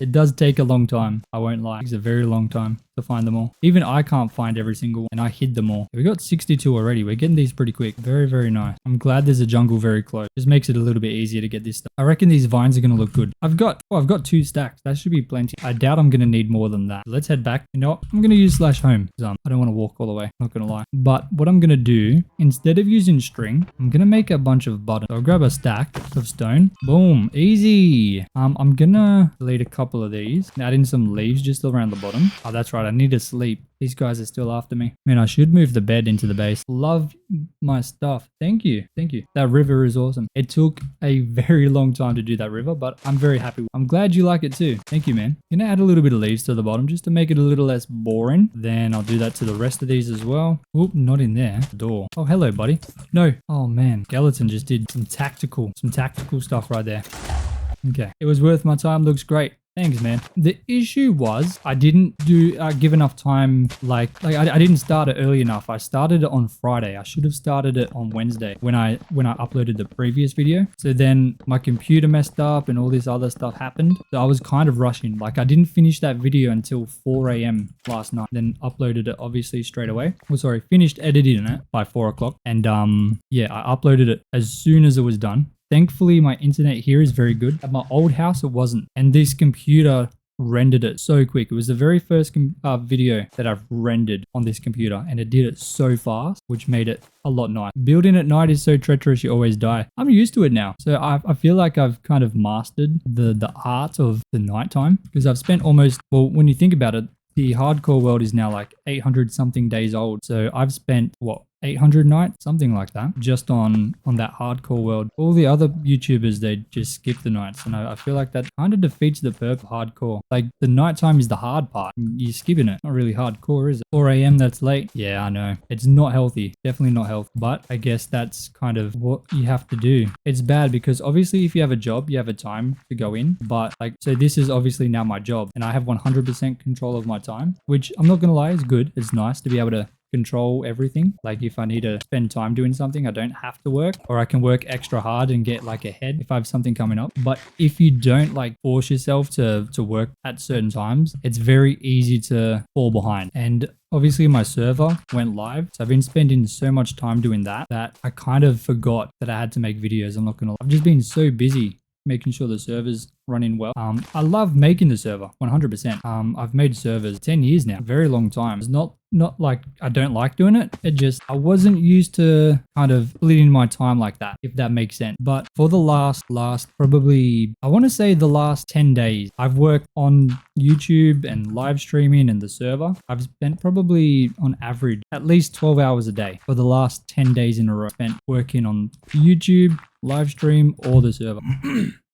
It does take a long time. I won't lie. It's a very long time to find them all. Even I can't find every single one, and I hid them all. We got 62 already. We're getting these pretty quick. Very, very nice. I'm glad there's a jungle very close. Just makes it a little bit easier to get this stuff. I reckon these vines are going to look good. I've got 2 stacks. That should be plenty. I doubt I'm going to need more than that. Let's head back. You know what? I'm going to use /home because I don't want to walk all the way. Not going to lie. But what I'm going to do, instead of using string, I'm going to make a bunch of buttons. So I'll grab a stack of stone. Boom. Easy. I'm going to delete a couple of these and add in some leaves just around the bottom. Oh, that's right. I need to sleep. These guys are still after me. Man, I should move the bed into the base. Love my stuff. Thank you. Thank you. That river is awesome. It took a very long time to do that river, but I'm very happy. I'm glad you like it too. Thank you, man. Gonna add a little bit of leaves to the bottom just to make it a little less boring. Then I'll do that to the rest of these as well. Oop, not in there. Door. Oh, hello, buddy. No. Oh, man. Skeleton just did some tactical stuff right there. Okay. It was worth my time. Looks great. Thanks, man. The issue was I didn't give enough time. I didn't start it early enough. I started it on Friday. I should have started it on Wednesday when I uploaded the previous video. So then my computer messed up and all this other stuff happened. So I was kind of rushing. Like I didn't finish that video until 4 a.m. last night. Then uploaded it obviously straight away. Well, sorry, finished editing it by 4 o'clock. And yeah, I uploaded it as soon as it was done. Thankfully, my internet here is very good. At my old house, it wasn't. And this computer rendered it so quick. It was the very first video that I've rendered on this computer. And it did it so fast, which made it a lot nicer. Building at night is so treacherous, you always die. I'm used to it now. So I feel like I've kind of mastered the art of the nighttime. Because I've spent almost, well, when you think about it, the hardcore world is now like 800 something days old. So I've spent, what, 800 nights, something like that, just on that hardcore world. All the other YouTubers, they just skip the nights, and I feel like that kind of defeats the purpose of hardcore. Like the nighttime is the hard part. You're skipping it. Not really hardcore, is it? 4 a.m. that's late. Yeah, I know. It's not healthy. Definitely not healthy. But I guess that's kind of what you have to do. It's bad because obviously if you have a job, you have a time to go in. But like, so this is obviously now my job, and I have 100% control of my time, which I'm not gonna lie, is good. It's nice to be able to control everything. Like if I need to spend time doing something, I don't have to work, or I can work extra hard and get like ahead if I have something coming up. But if you don't like force yourself to work at certain times, it's very easy to fall behind. And obviously my server went live, so I've been spending so much time doing that I kind of forgot that I had to make videos. I'm not gonna lie. I've just been so busy making sure the server's running well. I love making the server 100%. I've made servers 10 years now, very long time. It's not like I don't like doing it. It just, I wasn't used to kind of splitting my time like that, if that makes sense. But for the last probably, I want to say the last 10 days, I've worked on YouTube and live streaming and the server. I've spent probably on average at least 12 hours a day for the last 10 days in a row. Spent working on YouTube, live stream, or the server.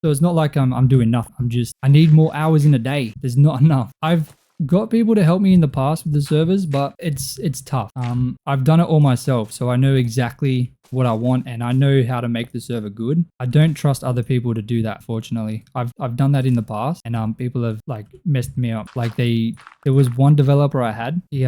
So it's not like I'm doing nothing. I need more hours in a day. There's not enough. I've got people to help me in the past with the servers, but it's tough. I've done it all myself, so I know exactly what I want and I know how to make the server good. I don't trust other people to do that, fortunately. I've done that in the past, and people have like messed me up. Like there was one developer I had, he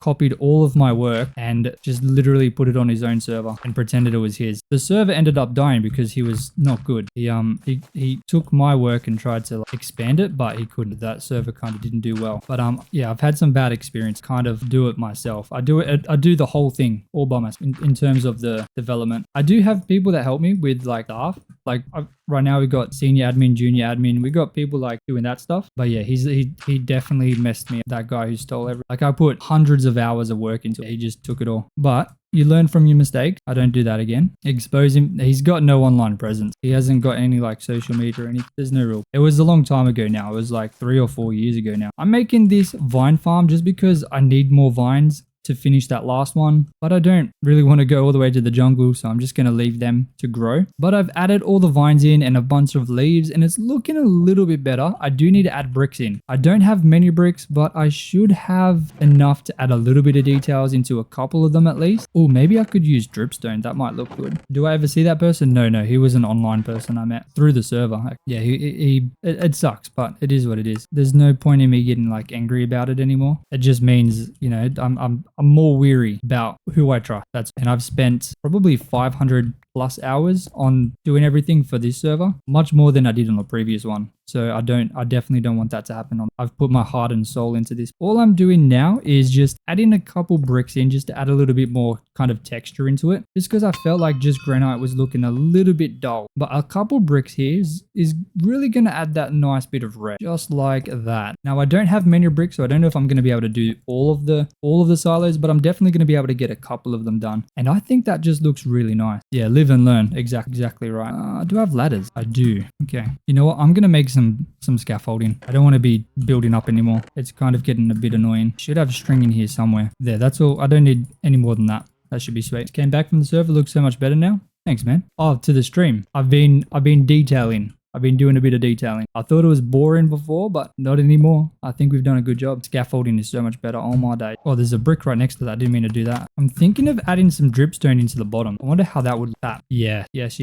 copied all of my work and just literally put it on his own server and pretended it was his. The server ended up dying because he was not good. He took my work and tried to like expand it, but he couldn't. That server kind of didn't do well. But yeah, I've had some bad experience. Kind of do it myself. I do the whole thing all by myself in terms of the development. I do have people that help me with like staff. Like right now we've got senior admin, junior admin. We got people like doing that stuff. But yeah, he definitely messed me up. That guy who stole everything. Like I put hundreds of hours of work into it. He just took it all. But you learn from your mistake. I don't do that again. Expose him. He's got no online presence. He hasn't got any like social media or anything. There's no rule. It was a long time ago now. It was like 3 or 4 years ago now. I'm making this vine farm just because I need more vines to finish that last one, but I don't really want to go all the way to the jungle, so I'm just going to leave them to grow. But I've added all the vines in and a bunch of leaves, and it's looking a little bit better. I do need to add bricks in. I don't have many bricks, but I should have enough to add a little bit of details into a couple of them at least. Oh, maybe I could use dripstone. That might look good. Do I ever see that person? No, he was an online person I met through the server. Yeah, it sucks, but it is what it is. There's no point in me getting like angry about it anymore. It just means, you know, I'm more weary about who I trust. And I've spent probably 500 plus hours on doing everything for this server, much more than I did on the previous one. So I definitely don't want that to happen. I've put my heart and soul into this. All I'm doing now is just adding a couple bricks in just to add a little bit more kind of texture into it. Just because I felt like just granite was looking a little bit dull. But a couple bricks here is really going to add that nice bit of red, just like that. Now I don't have many bricks, so I don't know if I'm going to be able to do all of the silos, but I'm definitely going to be able to get a couple of them done. And I think that just looks really nice. Yeah, live and learn. Exactly right. Do I have ladders? I do. Okay. You know what? I'm going to make some some scaffolding. I don't want to be building up anymore. It's kind of getting a bit annoying. Should have string in here somewhere. There, that's all. I don't need any more than that. That should be sweet. Came back from the server. Looks so much better now. Thanks, man. Oh, to the stream. I've been detailing. I've been doing a bit of detailing. I thought it was boring before, but not anymore. I think we've done a good job. Scaffolding is so much better. Oh my day. Oh, there's a brick right next to that. I didn't mean to do that. I'm thinking of adding some dripstone into the bottom. I wonder how that would look. Yeah. Yes.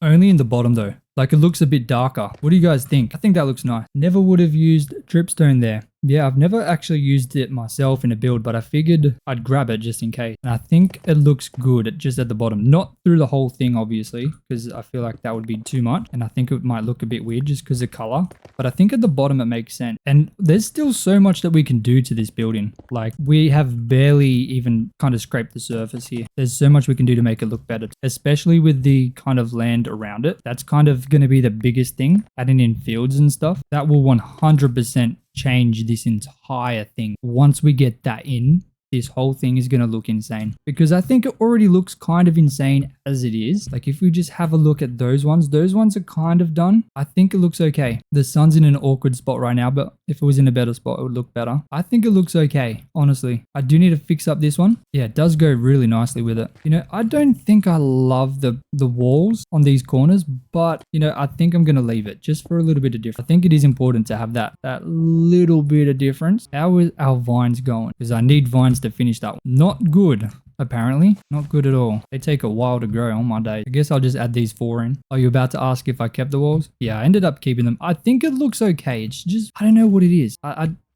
Only in the bottom though. Like it looks a bit darker. What do you guys think? I think that looks nice. Never would have used dripstone there. Yeah, I've never actually used it myself in a build, but I figured I'd grab it just in case. And I think it looks good just at the bottom. Not through the whole thing, obviously, because I feel like that would be too much. And I think it might look a bit weird just because of color. But I think at the bottom it makes sense. And there's still so much that we can do to this building. Like we have barely even kind of scraped the surface here. There's so much we can do to make it look better, especially with the kind of land around it. That's kind of going to be the biggest thing, adding in fields and stuff. That will 100% change this entire thing. Once we get that in, this whole thing is going to look insane, because I think it already looks kind of insane as it is. Like if we just have a look at those ones are kind of done. I think it looks okay. The sun's in an awkward spot right now, but if it was in a better spot, it would look better. I think it looks okay, honestly. I do need to fix up this one. Yeah, it does go really nicely with it. You know, I don't think I love the walls on these corners, but you know, I think I'm going to leave it just for a little bit of difference. I think it is important to have that little bit of difference. How is our vines going? Because I need vines to finish that one. Not good. Apparently, not good at all. They take a while to grow on my day. I guess I'll just add these 4 in. Are you about to ask if I kept the walls? Yeah, I ended up keeping them. I think it looks okay. It's just, I don't know what it is.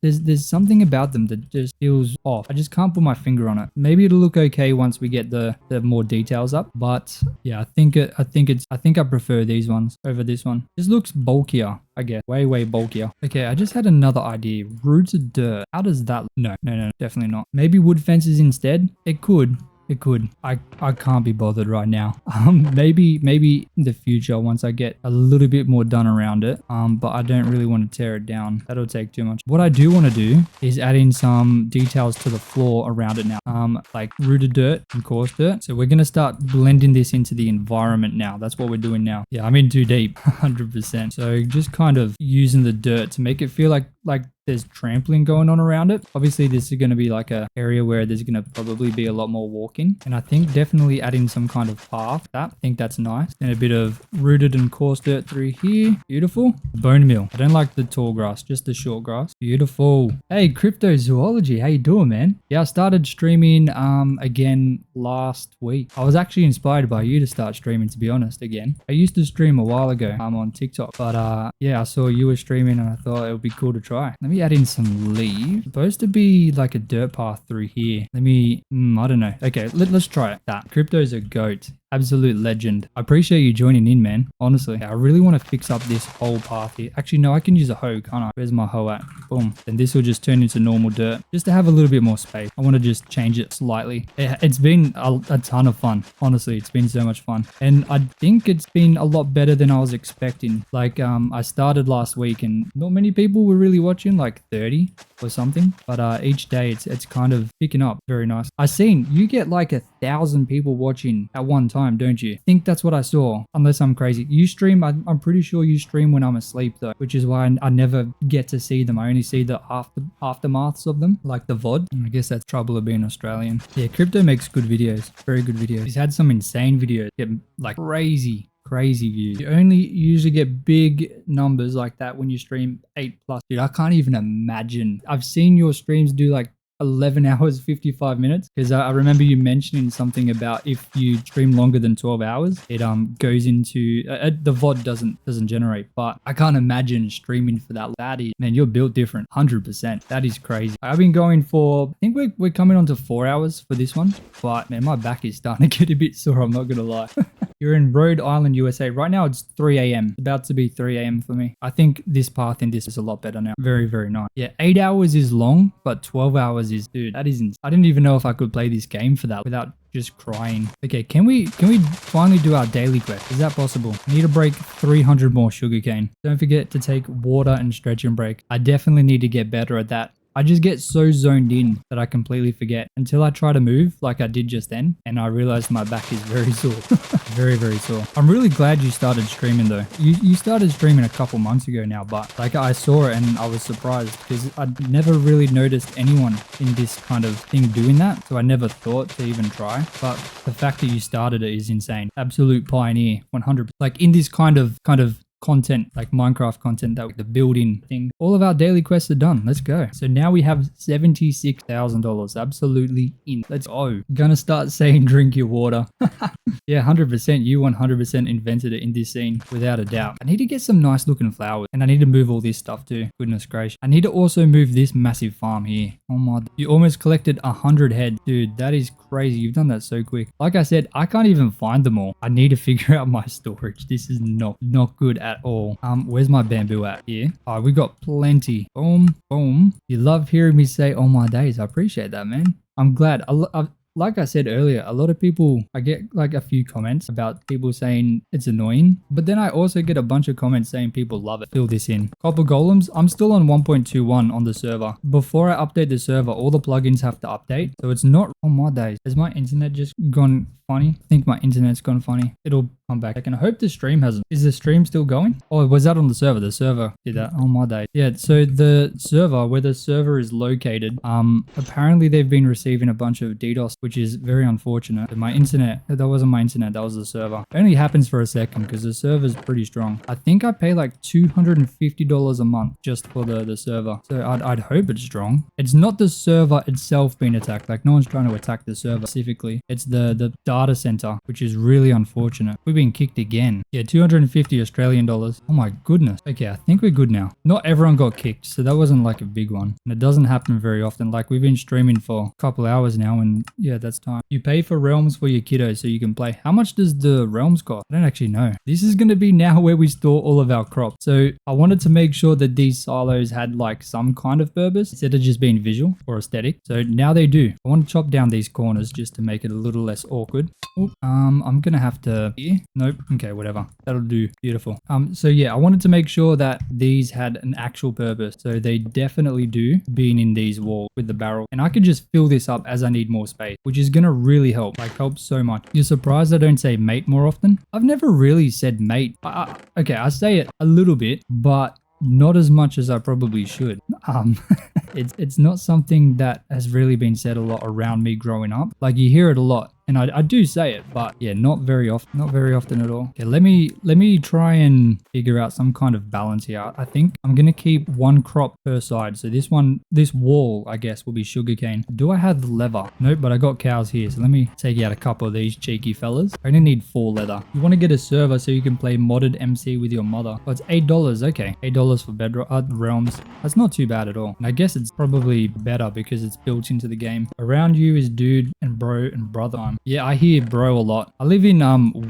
There's something about them that just feels off. I just can't put my finger on it. Maybe it'll look okay once we get the more details up. But yeah, I think I prefer these ones over this one. This looks bulkier, I guess. Way bulkier. Okay, I just had another idea. Rooted dirt. How does that look? No, definitely not. Maybe wood fences instead? It could. It could. I can't be bothered right now. Maybe in the future once I get a little bit more done around it. But I don't really want to tear it down. That'll take too much. What I do want to do is add in some details to the floor around it now. Like rooted dirt and coarse dirt. So we're gonna start blending this into the environment now. That's what we're doing now. Yeah, I'm in too deep, 100%. So just kind of using the dirt to make it feel like there's trampling going on around it. Obviously, this is going to be like a area where there's going to probably be a lot more walking. And I think definitely adding some kind of path. I think that's nice. And a bit of rooted and coarse dirt through here. Beautiful. Bone meal. I don't like the tall grass, just the short grass. Beautiful. Hey, cryptozoology. How you doing, man? Yeah, I started streaming again last week. I was actually inspired by you to start streaming, to be honest, again. I used to stream a while ago. I'm on TikTok. But yeah, I saw you were streaming and I thought it would be cool to try. Let me add in some leaves. Supposed to be like a dirt path through here. Let me, I don't know. Okay, let's try it. That Crypto's a goat. Absolute legend. I appreciate you joining in, man. Honestly, I really want to fix up this whole path here. Actually, no, I can use a hoe, can't I? Where's my hoe at? Boom. Then this will just turn into normal dirt. Just to have a little bit more space. I want to just change it slightly. It's been a ton of fun. Honestly, it's been so much fun. And I think it's been a lot better than I was expecting. Like, I started last week and not many people were really watching, like 30 or something. But each day it's kind of picking up. Very nice. I seen you get like 1,000 people watching at one time. Don't you? I think that's what I saw, unless I'm crazy. You stream, I'm pretty sure you stream when I'm asleep though, which is why I never get to see them. I only see the aftermaths of them, like the VOD. I guess that's trouble of being Australian. Yeah, Crypto makes good videos, very good videos. He's had some insane videos, get like crazy views. You only usually get big numbers like that when you stream 8+. Dude, I can't even imagine. I've seen your streams do like 11 hours 55 minutes, because I remember you mentioning something about if you stream longer than 12 hours it goes into the VOD doesn't generate. But I can't imagine streaming for that. That is, man, you're built different. 100%. That is crazy. I've been going for, I think we're coming on to 4 hours for this one, but man, my back is starting to get a bit sore, I'm not gonna lie. You're in Rhode Island, USA. Right now it's 3 a.m. It's about to be 3 a.m. for me. I think this path in this is a lot better now. Very, very nice. Yeah, 8 hours is long, but 12 hours is, dude, that isn't, I didn't even know if I could play this game for that without just crying. Okay, can we finally do our daily quest? Is that possible? I need to break 300 more sugarcane. Don't forget to take water and stretch and break. I definitely need to get better at that. I just get so zoned in that I completely forget until I try to move like I did just then, and I realized my back is very sore. Very, very sore. I'm really glad you started streaming though. You started streaming a couple months ago now, but like I saw it and I was surprised because I'd never really noticed anyone in this kind of thing doing that. So I never thought to even try. But the fact that you started it is insane. Absolute pioneer, 100%. Like in this kind of content, like Minecraft content, that the building thing. All of our daily quests are done. Let's go. So now we have $76,000. Absolutely in. Let's go. Gonna start saying drink your water. Yeah, 100%. You 100% invented it in this scene without a doubt. I need to get some nice looking flowers and I need to move all this stuff too. Goodness gracious. I need to also move this massive farm here. Oh my. You almost collected 100 heads. Dude, that is crazy. You've done that so quick. Like I said, I can't even find them all. I need to figure out my storage. This is not good at all. Where's my bamboo at? Here. Oh, we got plenty. Boom, boom. You love hearing me say, oh my days. I appreciate that, man. I'm glad. Like I said earlier, a lot of people, I get like a few comments about people saying it's annoying, but then I also get a bunch of comments saying people love it. Fill this in. Copper golems, I'm still on 1.21 on the server. Before I update the server, all the plugins have to update. So it's not on my days. Has my internet just gone funny? I think my internet's gone funny. It'll come back. I can hope the stream hasn't. Is the stream still going? Oh, was that on the server? The server did that on my day. Yeah, so the server, where the server is located, apparently they've been receiving a bunch of DDoS, which is very unfortunate. My internet, that wasn't my internet, that was the server. It only happens for a second because the server's pretty strong. I think I pay like $250 a month just for the server. So I'd hope it's strong. It's not the server itself being attacked. Like no one's trying to attack the server specifically. It's the data center, which is really unfortunate. We've been kicked again. Yeah, 250 Australian dollars. Oh my goodness. Okay, I think we're good now. Not everyone got kicked, so that wasn't like a big one. And it doesn't happen very often. Like we've been streaming for a couple hours now and yeah, that's time. You pay for realms for your kiddos so you can play. How much does the realms cost? I don't actually know. This is going to be now where we store all of our crops. So I wanted to make sure that these silos had like some kind of purpose instead of just being visual or aesthetic. So now they do. I want to chop down these corners just to make it a little less awkward. Oop, I'm going to have to... Here? Nope. Okay, whatever. That'll do. Beautiful. So yeah, I wanted to make sure that these had an actual purpose. So they definitely do being in these walls with the barrel. And I could just fill this up as I need more space, which is going to really help. Like help so much. You're surprised I don't say mate more often? I've never really said mate. Okay, I say it a little bit, but not as much as I probably should. It's not something that has really been said a lot around me growing up. Like you hear it a lot. And I do say it, but yeah, not very often at all. Okay, let me try and figure out some kind of balance here. I think I'm gonna keep one crop per side. So this wall, I guess, will be sugarcane. Do I have leather? Nope, but I got cows here. So let me take out a couple of these cheeky fellas. I only need 4 leather. You want to get a server so you can play modded MC with your mother. Oh, it's $8. Okay, $8 for bedrock realms. That's not too bad at all. And I guess it's probably better because it's built into the game. Around you is dude and bro and brother. Yeah, I hear bro a lot. I live in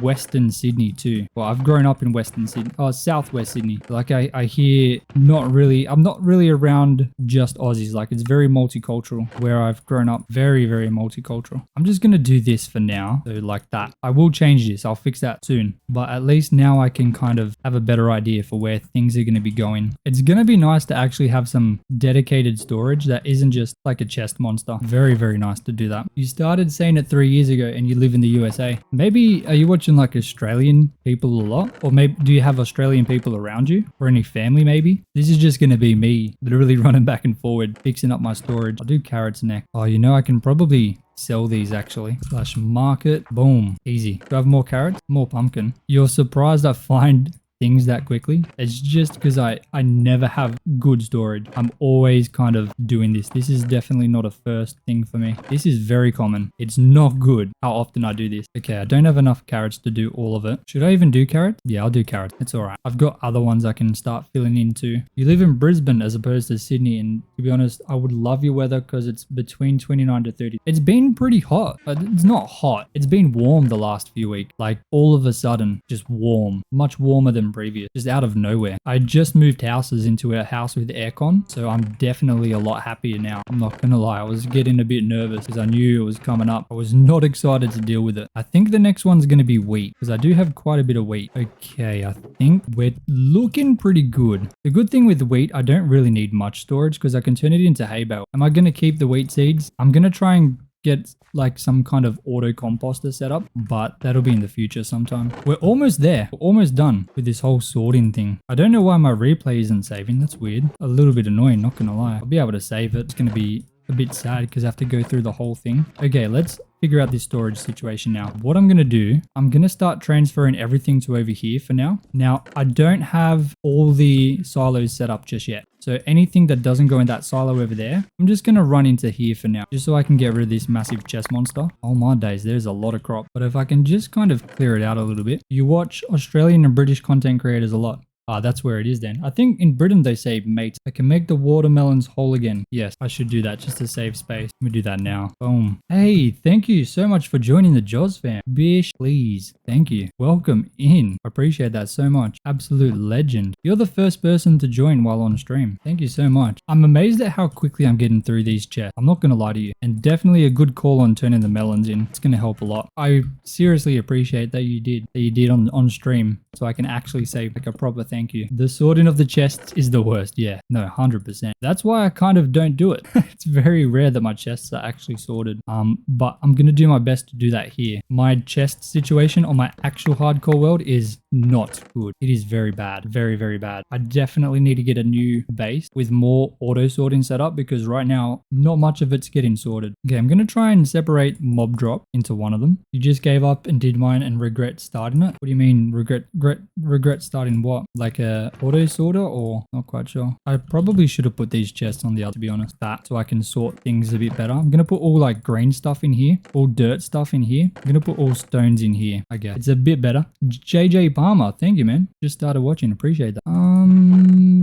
Western Sydney too. Well, I've grown up in Western Sydney. Oh, Southwest Sydney. Like I hear I'm not really around just Aussies. Like it's very multicultural where I've grown up. Very, very multicultural. I'm just gonna do this for now. So like that. I will change this. I'll fix that soon. But at least now I can kind of have a better idea for where things are gonna be going. It's gonna be nice to actually have some dedicated storage that isn't just like a chest monster. Very, very nice to do that. You started saying it 3 years ago and you live in the USA. Maybe are you watching like Australian people a lot? Or maybe do you have Australian people around you? Or any family maybe? This is just going to be me literally running back and forward, fixing up my storage. I'll do carrots next. Oh, you know, I can probably sell these actually. Slash market. Boom. Easy. Do I have more carrots? More pumpkin. You're surprised I find things that quickly. It's just because I never have good storage. I'm always kind of doing this. This is definitely not a first thing for me. This is very common. It's not good how often I do this. Okay, I don't have enough carrots to do all of it. Should I even do carrots? Yeah, I'll do carrots. It's all right. I've got other ones I can start filling into. You live in Brisbane as opposed to Sydney, and to be honest, I would love your weather because it's between 29 to 30. It's been pretty hot. It's not hot. It's been warm the last few weeks. Like all of a sudden, just warm. Much warmer than than previous, just out of nowhere. I just moved houses into a house with aircon, so I'm definitely a lot happier now. I'm not gonna lie, I was getting a bit nervous because I knew it was coming up. I was not excited to deal with it. I think the next one's gonna be wheat because I do have quite a bit of wheat. Okay, I think we're looking pretty good. The good thing with wheat, I don't really need much storage because I can turn it into hay bale. Am I gonna keep the wheat seeds? I'm gonna try and get like some kind of auto composter set up, but that'll be in the future sometime. We're almost there. We're almost done with this whole sorting thing. I don't know why my replay isn't saving. That's weird. A little bit annoying, not gonna lie. I'll be able to save it. It's gonna be a bit sad because I have to go through the whole thing. Okay, let's figure out this storage situation now. What I'm going to do, I'm going to start transferring everything to over here for now. Now, I don't have all the silos set up just yet. So anything that doesn't go in that silo over there, I'm just going to run into here for now, just so I can get rid of this massive chest monster. Oh my days, there's a lot of crop. But if I can just kind of clear it out a little bit. You watch Australian and British content creators a lot. Ah, that's where it is then. I think in Britain they say, mate, I can make the watermelons whole again. Yes, I should do that just to save space. Let me do that now. Boom. Hey, thank you so much for joining the Jaws fam. Bish, please. Thank you. Welcome in. I appreciate that so much. Absolute legend. You're the first person to join while on stream. Thank you so much. I'm amazed at how quickly I'm getting through these chests. I'm not going to lie to you. And definitely a good call on turning the melons in. It's going to help a lot. I seriously appreciate that you did on stream, so I can actually say like a proper thank you. The sorting of the chests is the worst. Yeah, no, 100%. That's why I kind of don't do it. It's very rare that my chests are actually sorted. But I'm going to do my best to do that here. My chest situation on my actual hardcore world is not good. It is very bad. Very, very bad. I definitely need to get a new base with more auto sorting set up because right now, not much of it's getting sorted. Okay, I'm going to try and separate mob drop into one of them. You just gave up and did mine and regret starting it? What do you mean regret starting what? Like a auto sorter or not quite sure. I probably should have put these chests on the other, to be honest, that so I can sort things a bit better. I'm going to put all like green stuff in here, all dirt stuff in here. I'm going to put all stones in here. I guess it's a bit better. JJ Palmer, thank you, man. Just started watching. Appreciate that.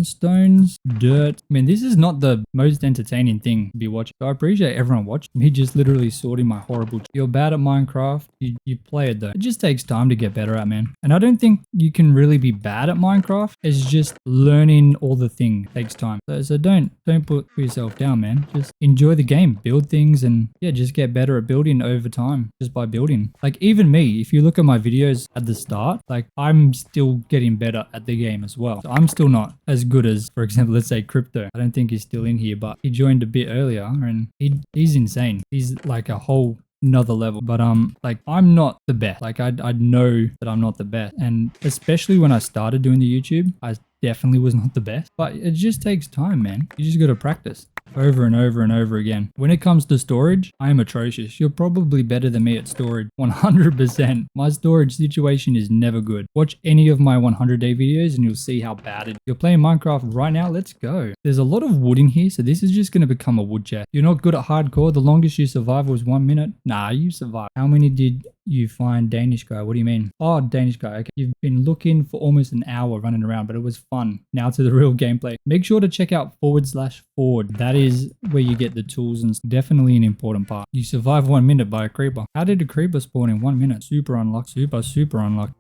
Stones, dirt. I mean, this is not the most entertaining thing to be watching. So I appreciate everyone watching me just literally sorting my horrible. You're bad at Minecraft. You play it though. It just takes time to get better at, man. And I don't think you can really be bad at Minecraft. It's just learning all the things takes time. So don't put yourself down, man. Just enjoy the game, build things, and yeah, just get better at building over time just by building. Like even me, if you look at my videos at the start, like I'm still getting better at the game as well. So I'm still not as good as, for example, let's say Crypto. I don't think he's still in here, but he joined a bit earlier and he's insane. He's like a whole another level, but like I'm not the best. Like I know that I'm not the best, and especially when I started doing the YouTube, I definitely was not the best, but it just takes time, man. You just got to practice over and over and over again. When it comes to storage, I am atrocious. You're probably better than me at storage. 100%. My storage situation is never good. Watch any of my 100-day videos and you'll see how bad it is. You're playing Minecraft right now? Let's go. There's a lot of wood in here, so this is just going to become a wood chest. You're not good at hardcore. The longest you survived was 1 minute. Nah, you survived. How many did you find Danish guy? What do you mean? Oh, Danish guy. Okay. You've been looking for almost an hour running around, but it was fun. Now to the real gameplay. Make sure to check out /forward. That is where you get the tools and definitely an important part. You survive 1 minute by a creeper. How did a creeper spawn in 1 minute? Super unlucky. Super unlucky.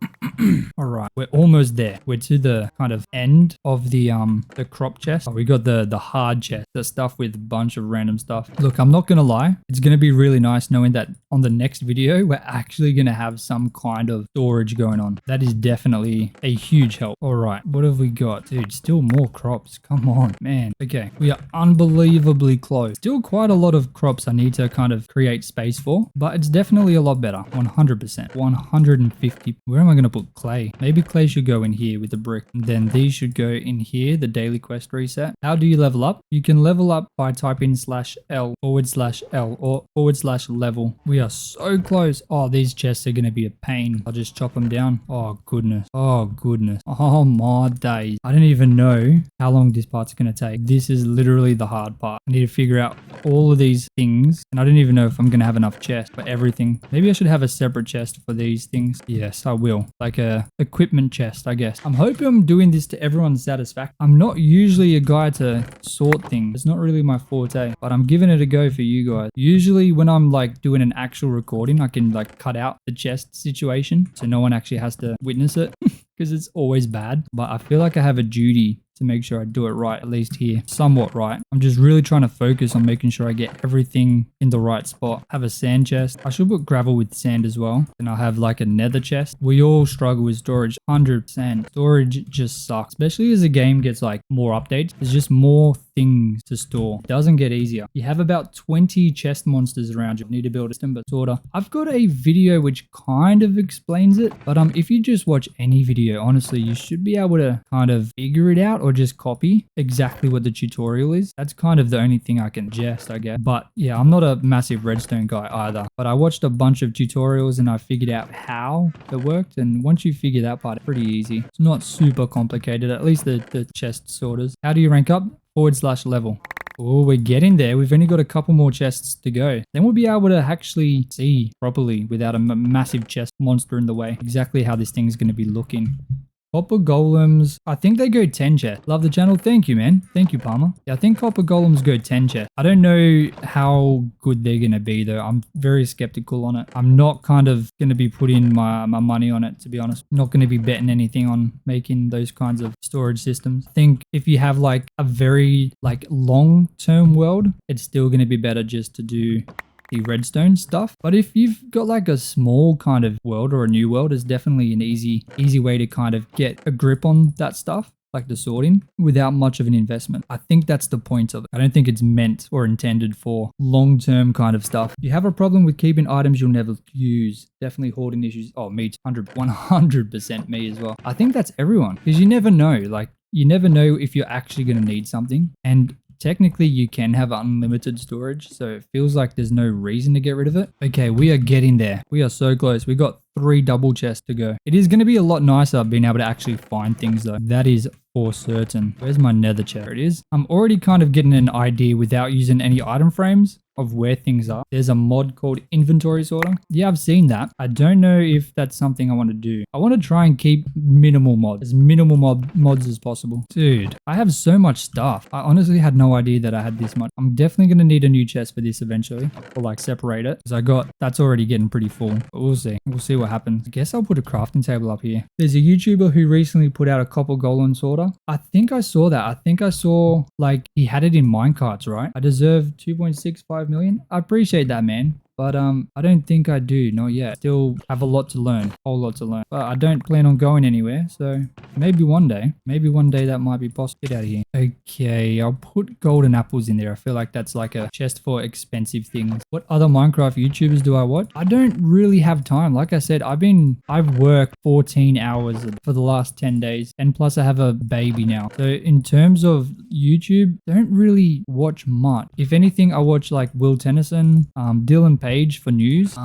All right, we're almost there. We're to the kind of end of the crop chest. Oh, we got the hard chest, the stuff with a bunch of random stuff. Look, I'm not gonna lie. It's gonna be really nice knowing that on the next video, we're actually gonna have some kind of storage going on. That is definitely a huge help. All right, what have we got? Dude, still more crops. Come on, man. Okay, we are unbelievably close. Still quite a lot of crops I need to kind of create space for, but it's definitely a lot better. 100%. 150. Where am I gonna put clay? Maybe clay should go in here with the brick. And then these should go in here, the daily quest reset. How do you level up? You can level up by typing /L /L or /level. We are so close. Oh, these chests are going to be a pain. I'll just chop them down. Oh, goodness. Oh, goodness. Oh, my days. I don't even know how long this part's going to take. This is literally the hard part. I need to figure out all of these things. And I don't even know if I'm going to have enough chests for everything. Maybe I should have a separate chest for these things. Yes, I will. Like a equipment chest, I guess. I'm hoping I'm doing this to everyone's satisfaction. I'm not usually a guy to sort things. It's not really my forte, but I'm giving it a go for you guys. Usually when I'm like doing an actual recording, I can like cut out the chest situation so no one actually has to witness it. because it's always bad. But I feel like I have a duty to make sure I do it right, at least here, somewhat right. I'm just really trying to focus on making sure I get everything in the right spot. Have a sand chest. I should put gravel with sand as well. And I'll have like a nether chest. We all struggle with storage, 100%. Storage just sucks, especially as the game gets like more updates. There's just more things to store. It doesn't get easier. You have about 20 chest monsters around you. Need to build a system, but sorta. I've got a video which kind of explains it, but if you just watch any video, honestly, you should be able to kind of figure it out or just copy exactly what the tutorial is. That's kind of the only thing I can suggest, I guess. But yeah, I'm not a massive redstone guy either, but I watched a bunch of tutorials and I figured out how it worked. And once you figure that part, it's pretty easy. It's not super complicated, at least the chest sorters. How do you rank up? /level. Oh, we're getting there. We've only got a couple more chests to go. Then we'll be able to actually see properly without a massive chest monster in the way exactly how this thing is going to be looking. Copper golems, I think they go 10 chests. Love the channel. Thank you, man. Thank you, Palmer. Yeah, I think copper golems go 10 chests. I don't know how good they're going to be, though. I'm very skeptical on it. I'm not kind of going to be putting my money on it, to be honest. Not going to be betting anything on making those kinds of storage systems. I think if you have like a very like long-term world, it's still going to be better just to do the redstone stuff. But if you've got like a small kind of world or a new world, it's definitely an easy way to kind of get a grip on that stuff, like the sorting, without much of an investment. I think that's the point of it. I don't think it's meant or intended for long-term kind of stuff. If you have a problem with keeping items you'll never use, definitely hoarding issues. Oh, me, 100% me as well. I think that's everyone, because you never know. Like, you never know if you're actually going to need something. And technically, you can have unlimited storage, so it feels like there's no reason to get rid of it. Okay, we are getting there. We are so close. We got 3 double chests to go. It is going to be a lot nicer being able to actually find things, though. That is for certain. Where's my nether chest? There it is. I'm already kind of getting an idea without using any item frames of where things are. There's a mod called inventory sorter. Yeah, I've seen that. I don't know if that's something I want to do. I want to try and keep minimal mods, as minimal mods as possible. Dude, I have so much stuff. I honestly had no idea that I had this much. I'm definitely going to need a new chest for this eventually, or like separate it, because that's already getting pretty full. But we'll see. We'll see what happens. I guess I'll put a crafting table up here. There's a YouTuber who recently put out a copper golem sorter. I think I saw that. I think I saw like he had it in minecarts, right? I deserve 2.65 million. I appreciate that, man. But I don't think I do, not yet. Still have a lot to learn, whole lot to learn. But I don't plan on going anywhere, so maybe one day that might be possible. Get out of here. Okay, I'll put golden apples in there. I feel like that's like a chest for expensive things. What other Minecraft YouTubers do I watch? I don't really have time. Like I said, I've worked 14 hours for the last 10 days, and plus I have a baby now. So in terms of YouTube, don't really watch much. If anything, I watch like Will Tennyson, Dylan Page for news.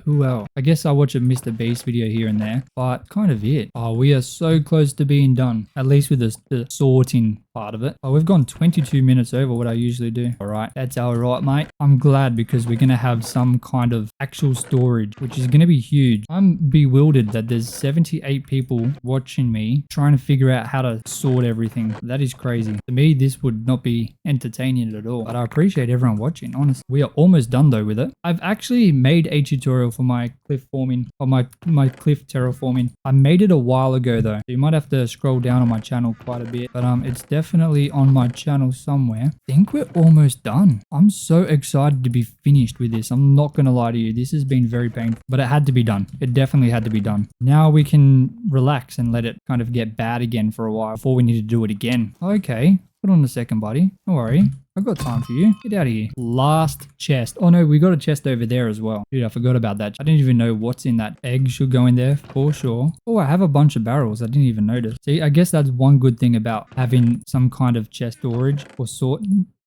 Who else? I guess I watch a Mr. Beast video here and there, but kind of it. Oh, we are so close to being done, at least with the sorting part of it. Oh, we've gone 22 minutes over what I usually do. All right, that's all right, mate. I'm glad, because we're going to have some kind of actual storage, which is going to be huge. I'm bewildered that there's 78 people watching me trying to figure out how to sort everything. That is crazy. To me, this would not be entertaining at all, but I appreciate everyone watching, honestly. We are almost done though with it. I've actually made a tutorial for my cliff forming, or my cliff terraforming. I made it a while ago though, so you might have to scroll down on my channel quite a bit, but it's definitely on my channel somewhere. I think we're almost done. I'm so excited to be finished with this. I'm not gonna lie to you, this has been very painful, but it had to be done. It definitely had to be done. Now we can relax and let it kind of get bad again for a while before we need to do it again. Okay, hold on a second, buddy. Don't worry. I've got time for you. Get out of here. Last chest. Oh no, we got a chest over there as well. Dude, I forgot about that. I didn't even know what's in that. Egg should go in there for sure. Oh, I have a bunch of barrels. I didn't even notice. See, I guess that's one good thing about having some kind of chest storage or sort.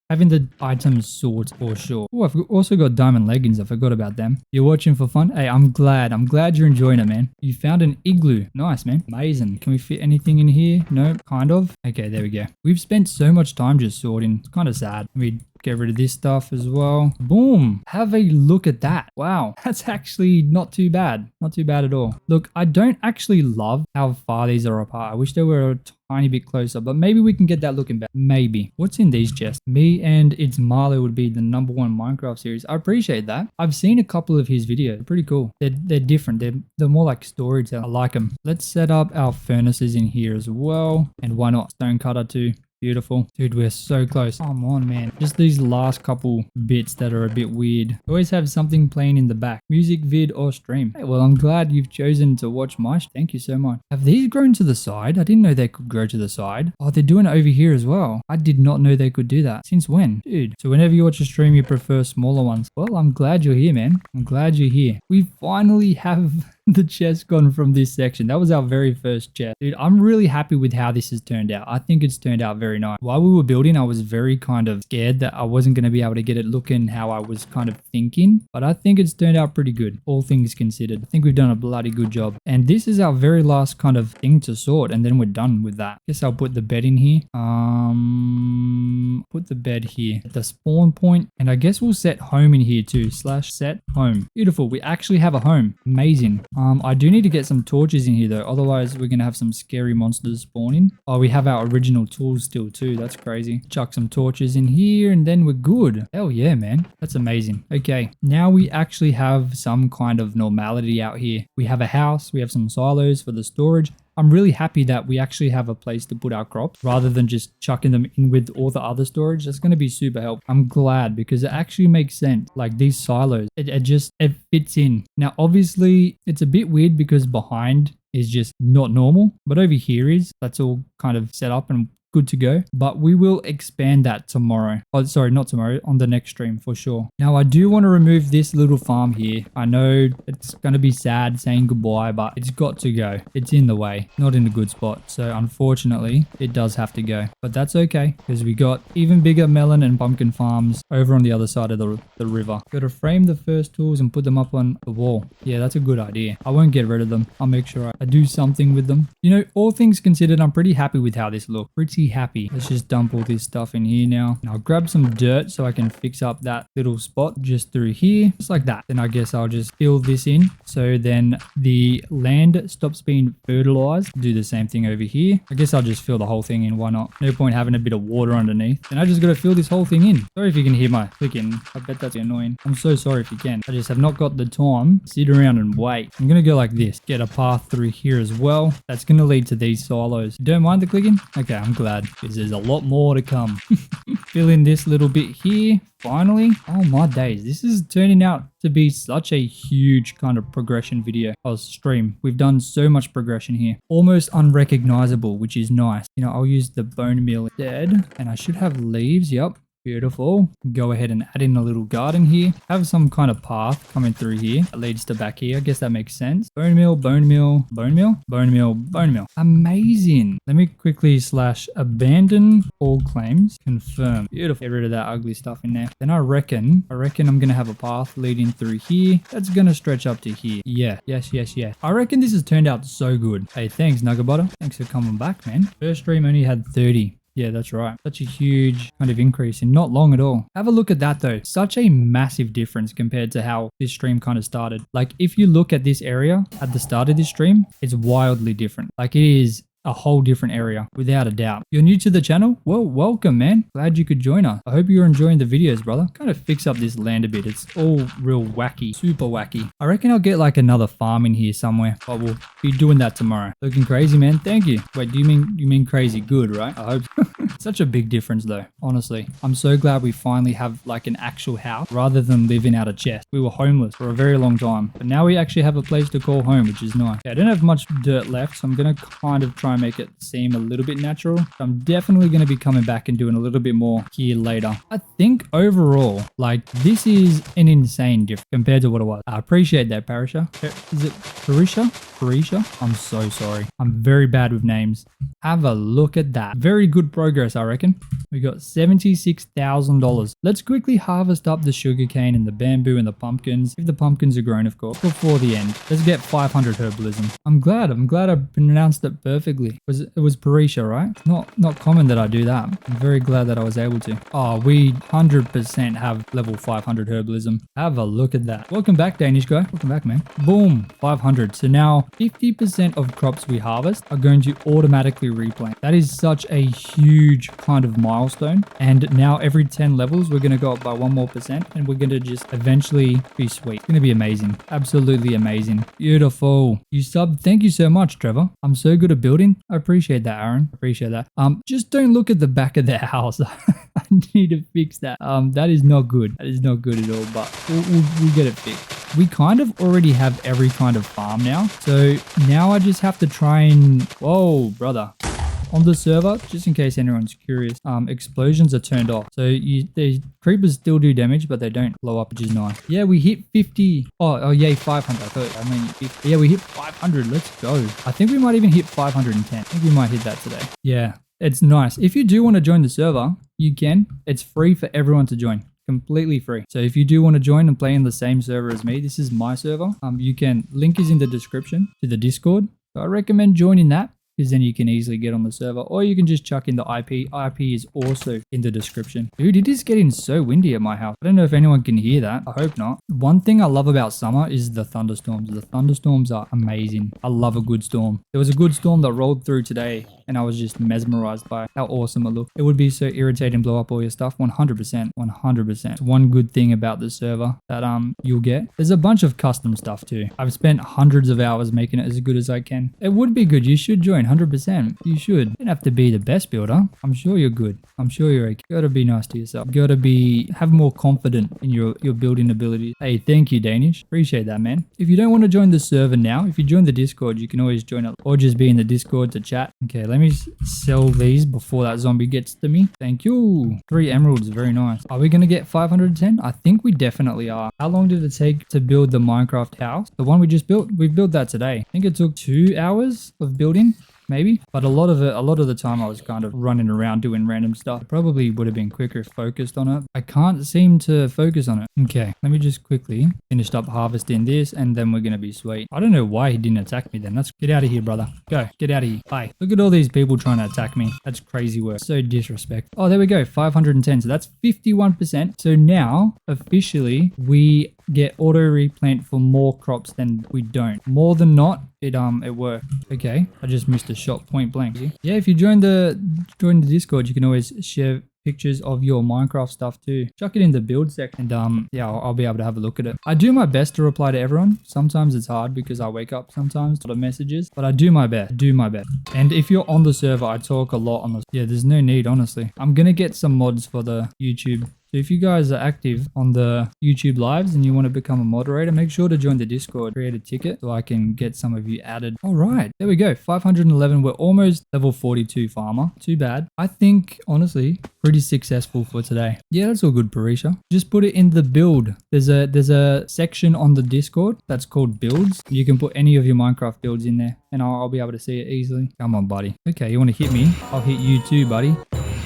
Having the items sort for sure. Oh, I've also got diamond leggings. I forgot about them. You're watching for fun? Hey, I'm glad. I'm glad you're enjoying it, man. You found an igloo. Nice, man. Amazing. Can we fit anything in here? No, kind of. Okay, there we go. We've spent so much time just sorting. It's kind of sad. We Get rid of this stuff as well. Boom. Have a look at that. Wow. That's actually not too bad. Not too bad at all. Look, I don't actually love how far these are apart. I wish they were a tiny bit closer, but maybe we can get that looking better. Maybe. What's in these chests? Me and It's Marlo would be the #1 Minecraft series. I appreciate that. I've seen a couple of his videos. They're pretty cool. They're different. They're more like storytelling. I like them. Let's set up our furnaces in here as well. And why not stone cutter too? Beautiful. Dude, we're so close. Come on, man. Just these last couple bits that are a bit weird. Always have something playing in the back. Music, vid, or stream. Hey, well, I'm glad you've chosen to watch my Thank you so much. Have these grown to the side? I didn't know they could grow to the side. Oh, they're doing it over here as well. I did not know they could do that. Since when? Dude. So whenever you watch a stream, you prefer smaller ones. Well, I'm glad you're here, man. I'm glad you're here. We finally have the chest gone from this section. That was our very first chest. Dude, I'm really happy with how this has turned out. I think it's turned out very nice. While we were building, I was very kind of scared that I wasn't going to be able to get it looking how I was kind of thinking, but I think it's turned out pretty good, all things considered. I think we've done a bloody good job. And this is our very last kind of thing to sort, and then we're done with that. Guess I'll put the bed in here. Put the bed here at the spawn point, and I guess we'll set home in here too. /set home. Beautiful. We actually have a home. Amazing. I do need to get some torches in here though, otherwise we're gonna have some scary monsters spawning. Oh, we have our original tools still too. That's crazy. Chuck some torches in here and then we're good. Hell yeah, man. That's amazing. Okay, now we actually have some kind of normality out here. We have a house, we have some silos for the storage. I'm really happy that we actually have a place to put our crops rather than just chucking them in with all the other storage. That's going to be super helpful. I'm glad because it actually makes sense. Like these silos, it fits in. Now, obviously, it's a bit weird because behind is just not normal, but over here that's all kind of set up and good to go, but we will expand that tomorrow. Oh, sorry, not tomorrow, on the next stream for sure. Now, I do want to remove this little farm here. I know it's going to be sad saying goodbye, but it's got to go. It's in the way, not in a good spot. So unfortunately, it does have to go, but that's okay because we got even bigger melon and pumpkin farms over on the other side of the river. Got to frame the first tools and put them up on the wall. Yeah, that's a good idea. I won't get rid of them. I'll make sure I do something with them. You know, all things considered, I'm pretty happy with how this looks. Pretty happy. Let's just dump all this stuff in here now. And I'll grab some dirt so I can fix up that little spot just through here, just like that. Then I guess I'll just fill this in so then the land stops being fertilized. Do the same thing over here. I guess I'll just fill the whole thing in. Why not? No point having a bit of water underneath. Then I just got to fill this whole thing in. Sorry if you can hear my clicking. I bet that's annoying. I'm so sorry if you can. I just have not got the time to sit around and wait. I'm going to go like this. Get a path through here as well. That's going to lead to these silos. You don't mind the clicking? Okay, I'm glad. There's a lot more to come. Fill in this little bit here. Finally. Oh my days. This is turning out to be such a huge kind of progression video. Stream. We've done so much progression here. Almost unrecognizable, which is nice. You know, I'll use the bone meal instead. And I should have leaves. Yep. Beautiful. Go ahead and add in a little garden here. Have some kind of path coming through here that leads to back here. I guess that makes sense. Bone meal, bone meal, bone meal, bone meal, bone meal. Amazing. Let me quickly /abandon all claims. Confirm. Beautiful. Get rid of that ugly stuff in there. Then I reckon I'm going to have a path leading through here. That's going to stretch up to here. Yeah. Yes. I reckon this has turned out so good. Hey, thanks, Nugget Butter. Thanks for coming back, man. First stream only had 30. Yeah, that's right. Such a huge kind of increase in not long at all. Have a look at that though. Such a massive difference compared to how this stream kind of started. Like if you look at this area at the start of this stream, it's wildly different. Like it is a whole different area without a doubt. You're new to the channel? Well, welcome, man. Glad you could join us. I hope you're enjoying the videos, brother. Kind of fix up this land a bit. It's all real wacky, super wacky. I reckon I'll get like another farm in here somewhere, but we'll be doing that tomorrow. Looking crazy, man. Thank you. Wait, do you mean crazy good, right? I hope. Such a big difference though, honestly. I'm so glad we finally have like an actual house rather than living out of chest. We were homeless for a very long time, but now we actually have a place to call home, which is nice. Yeah, I don't have much dirt left, so I'm going to kind of try and make it seem a little bit natural. I'm definitely going to be coming back and doing a little bit more here later. I think overall, like this is an insane difference compared to what it was. I appreciate that, Parisha. Is it Parisha? Parisha? I'm so sorry. I'm very bad with names. Have a look at that. Very good progress, I reckon. We got $76,000. Let's quickly harvest up the sugarcane and the bamboo and the pumpkins. If the pumpkins are grown, of course, before the end. Let's get 500 herbalism. I'm glad I pronounced it perfectly. It was Parisha, right? Not common that I do that. I'm very glad that I was able to. Oh, we 100% have level 500 herbalism. Have a look at that. Welcome back, Danish guy. Welcome back, man. Boom, 500. So now 50% of crops we harvest are going to automatically replant. That is such a huge kind of milestone. And now every 10 levels, we're going to go up by 1 more percent, and we're going to just eventually be sweet. It's going to be amazing. Absolutely amazing. Beautiful. You subbed. Thank you so much, Trevor. I'm so good at building. I appreciate that, Aaron. Appreciate that. Just don't look at the back of their house. I need to fix that. That is not good. That is not good at all, but we'll get it fixed. We kind of already have every kind of farm now. So now I just have to try and... Whoa, brother. On the server, just in case anyone's curious, explosions are turned off. So the creepers still do damage, but they don't blow up, which is nice. Yeah, we hit 50. Oh, yay, 500. I mean, 50. Yeah, we hit 500. Let's go. I think we might even hit 510. I think we might hit that today. Yeah, it's nice. If you do want to join the server, you can. It's free for everyone to join. Completely free. So if you do want to join and play in the same server as me, this is my server. You can. Link is in the description to the Discord. So I recommend joining that, because then you can easily get on the server, or you can just chuck in the IP. IP is also in the description. Dude, it is getting so windy at my house. I don't know if anyone can hear that. I hope not. One thing I love about summer is the thunderstorms. The thunderstorms are amazing. I love a good storm. There was a good storm that rolled through today, and I was just mesmerized by how awesome it looked. It would be so irritating, blow up all your stuff. 100%. 100%. One good thing about the server that you'll get. There's a bunch of custom stuff too. I've spent hundreds of hours making it as good as I can. It would be good. You should join. 100%. You should. You don't have to be the best builder. I'm sure you're good. I'm sure you're okay. You gotta be nice to yourself. You gotta have more confidence in your building abilities. Hey, thank you, Danish. Appreciate that, man. If you don't want to join the server now, if you join the Discord, you can always join it, or just be in the Discord to chat. Okay, let me sell these before that zombie gets to me. Thank you. 3 emeralds. Very nice. Are we gonna get 510? I think we definitely are. How long did it take to build the Minecraft house? The one we just built? We built that today. I think it took 2 hours of building. Maybe, but a lot of the time I was kind of running around doing random stuff. It probably would have been quicker if focused on it. I can't seem to focus on it. Okay, let me just quickly finish up harvesting this, and then we're gonna be sweet. I don't know why he didn't attack me then. Let's get out of here, brother. Go, get out of here. Bye. Look at all these people trying to attack me. That's crazy work. So disrespectful. Oh, there we go. 510. So that's 51%. So now officially we get auto replant for more crops than we don't. More than not, it worked. Okay, I just missed a shot point blank. Yeah, if you join the Discord, you can always share pictures of your Minecraft stuff too. Chuck it in the build section, and yeah, I'll be able to have a look at it. I do my best to reply to everyone. Sometimes it's hard because I wake up sometimes to the messages, but I do my best. And if you're on the server, I talk a lot on the... Yeah, there's no need, honestly. I'm gonna get some mods for the YouTube. So if you guys are active on the YouTube lives and you want to become a moderator, make sure to join the Discord, create a ticket so I can get some of you added. All right, there we go. 511. We're almost level 42 farmer. Too bad. I think, honestly, pretty successful for today. Yeah, that's all good, Parisha. Just put it in the build. There's a section on the Discord that's called builds. You can put any of your Minecraft builds in there, and I'll be able to see it easily. Come on, buddy. Okay, you want to hit me? I'll hit you too, buddy.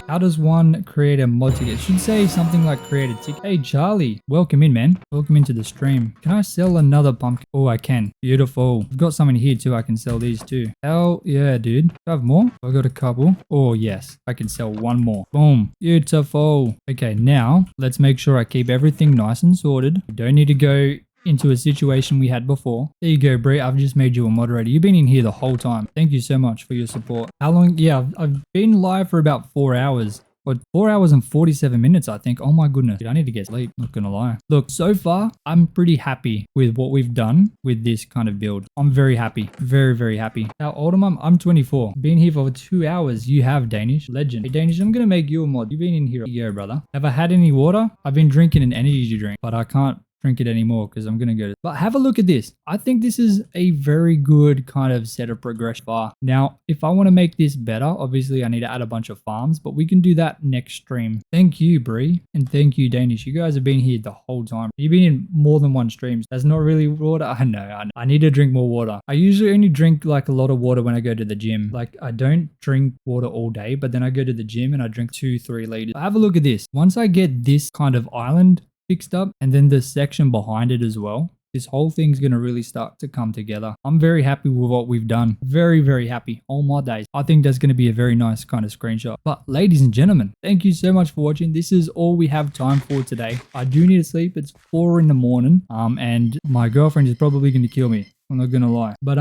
How does one create a mod ticket? It should say something like create a ticket. Hey, Charlie. Welcome in, man. Welcome into the stream. Can I sell another pumpkin? Oh, I can. Beautiful. I've got some in here too. I can sell these too. Hell yeah, dude. Do I have more? I got a couple. Oh, yes. I can sell one more. Boom. Beautiful. Okay, now let's make sure I keep everything nice and sorted. We don't need to go into a situation we had before. There you go, Brie. I've just made you a moderator. You've been in here the whole time. Thank you so much for your support. How long? Yeah, I've been live for about 4 hours. Or 4 hours and 47 minutes, I think. Oh my goodness. Dude, I need to get sleep. Not gonna lie. Look, so far, I'm pretty happy with what we've done with this kind of build. I'm very happy. Very, very happy. How old am I? I'm 24. Been here for 2 hours. You have, Danish. Legend. Hey, Danish, I'm gonna make you a mod. You've been in here. Yeah, brother. Have I had any water? I've been drinking an energy drink, but I can't drink it anymore because I'm gonna go. But have a look at this. I think this is a very good kind of set of progression bar. Now, if I want to make this better, obviously I need to add a bunch of farms, but we can do that next stream. Thank you, Bree, and thank you, Danish. You guys have been here the whole time. You've been in more than one stream. That's not really water. I know. I need to drink more water. I usually only drink like a lot of water when I go to the gym. Like I don't drink water all day, but then I go to the gym and I drink 2-3 liters. Have a look at this. Once I get this kind of island fixed up and then the section behind it as well, this whole thing's going to really start to come together. I'm very happy with what we've done. Very, very happy. All my days. I think that's going to be a very nice kind of screenshot. But ladies and gentlemen, thank you so much for watching. This is all we have time for today. I do need to sleep. It's 4 in the morning. And my girlfriend is probably going to kill me. I'm not gonna lie. But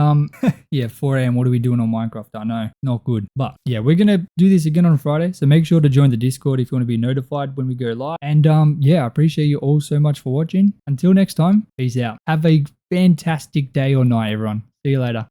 yeah, 4 a.m. What are we doing on Minecraft? I know, not good. But yeah, we're gonna do this again on Friday. So make sure to join the Discord if you want to be notified when we go live. And yeah, I appreciate you all so much for watching. Until next time, peace out. Have a fantastic day or night, everyone. See you later.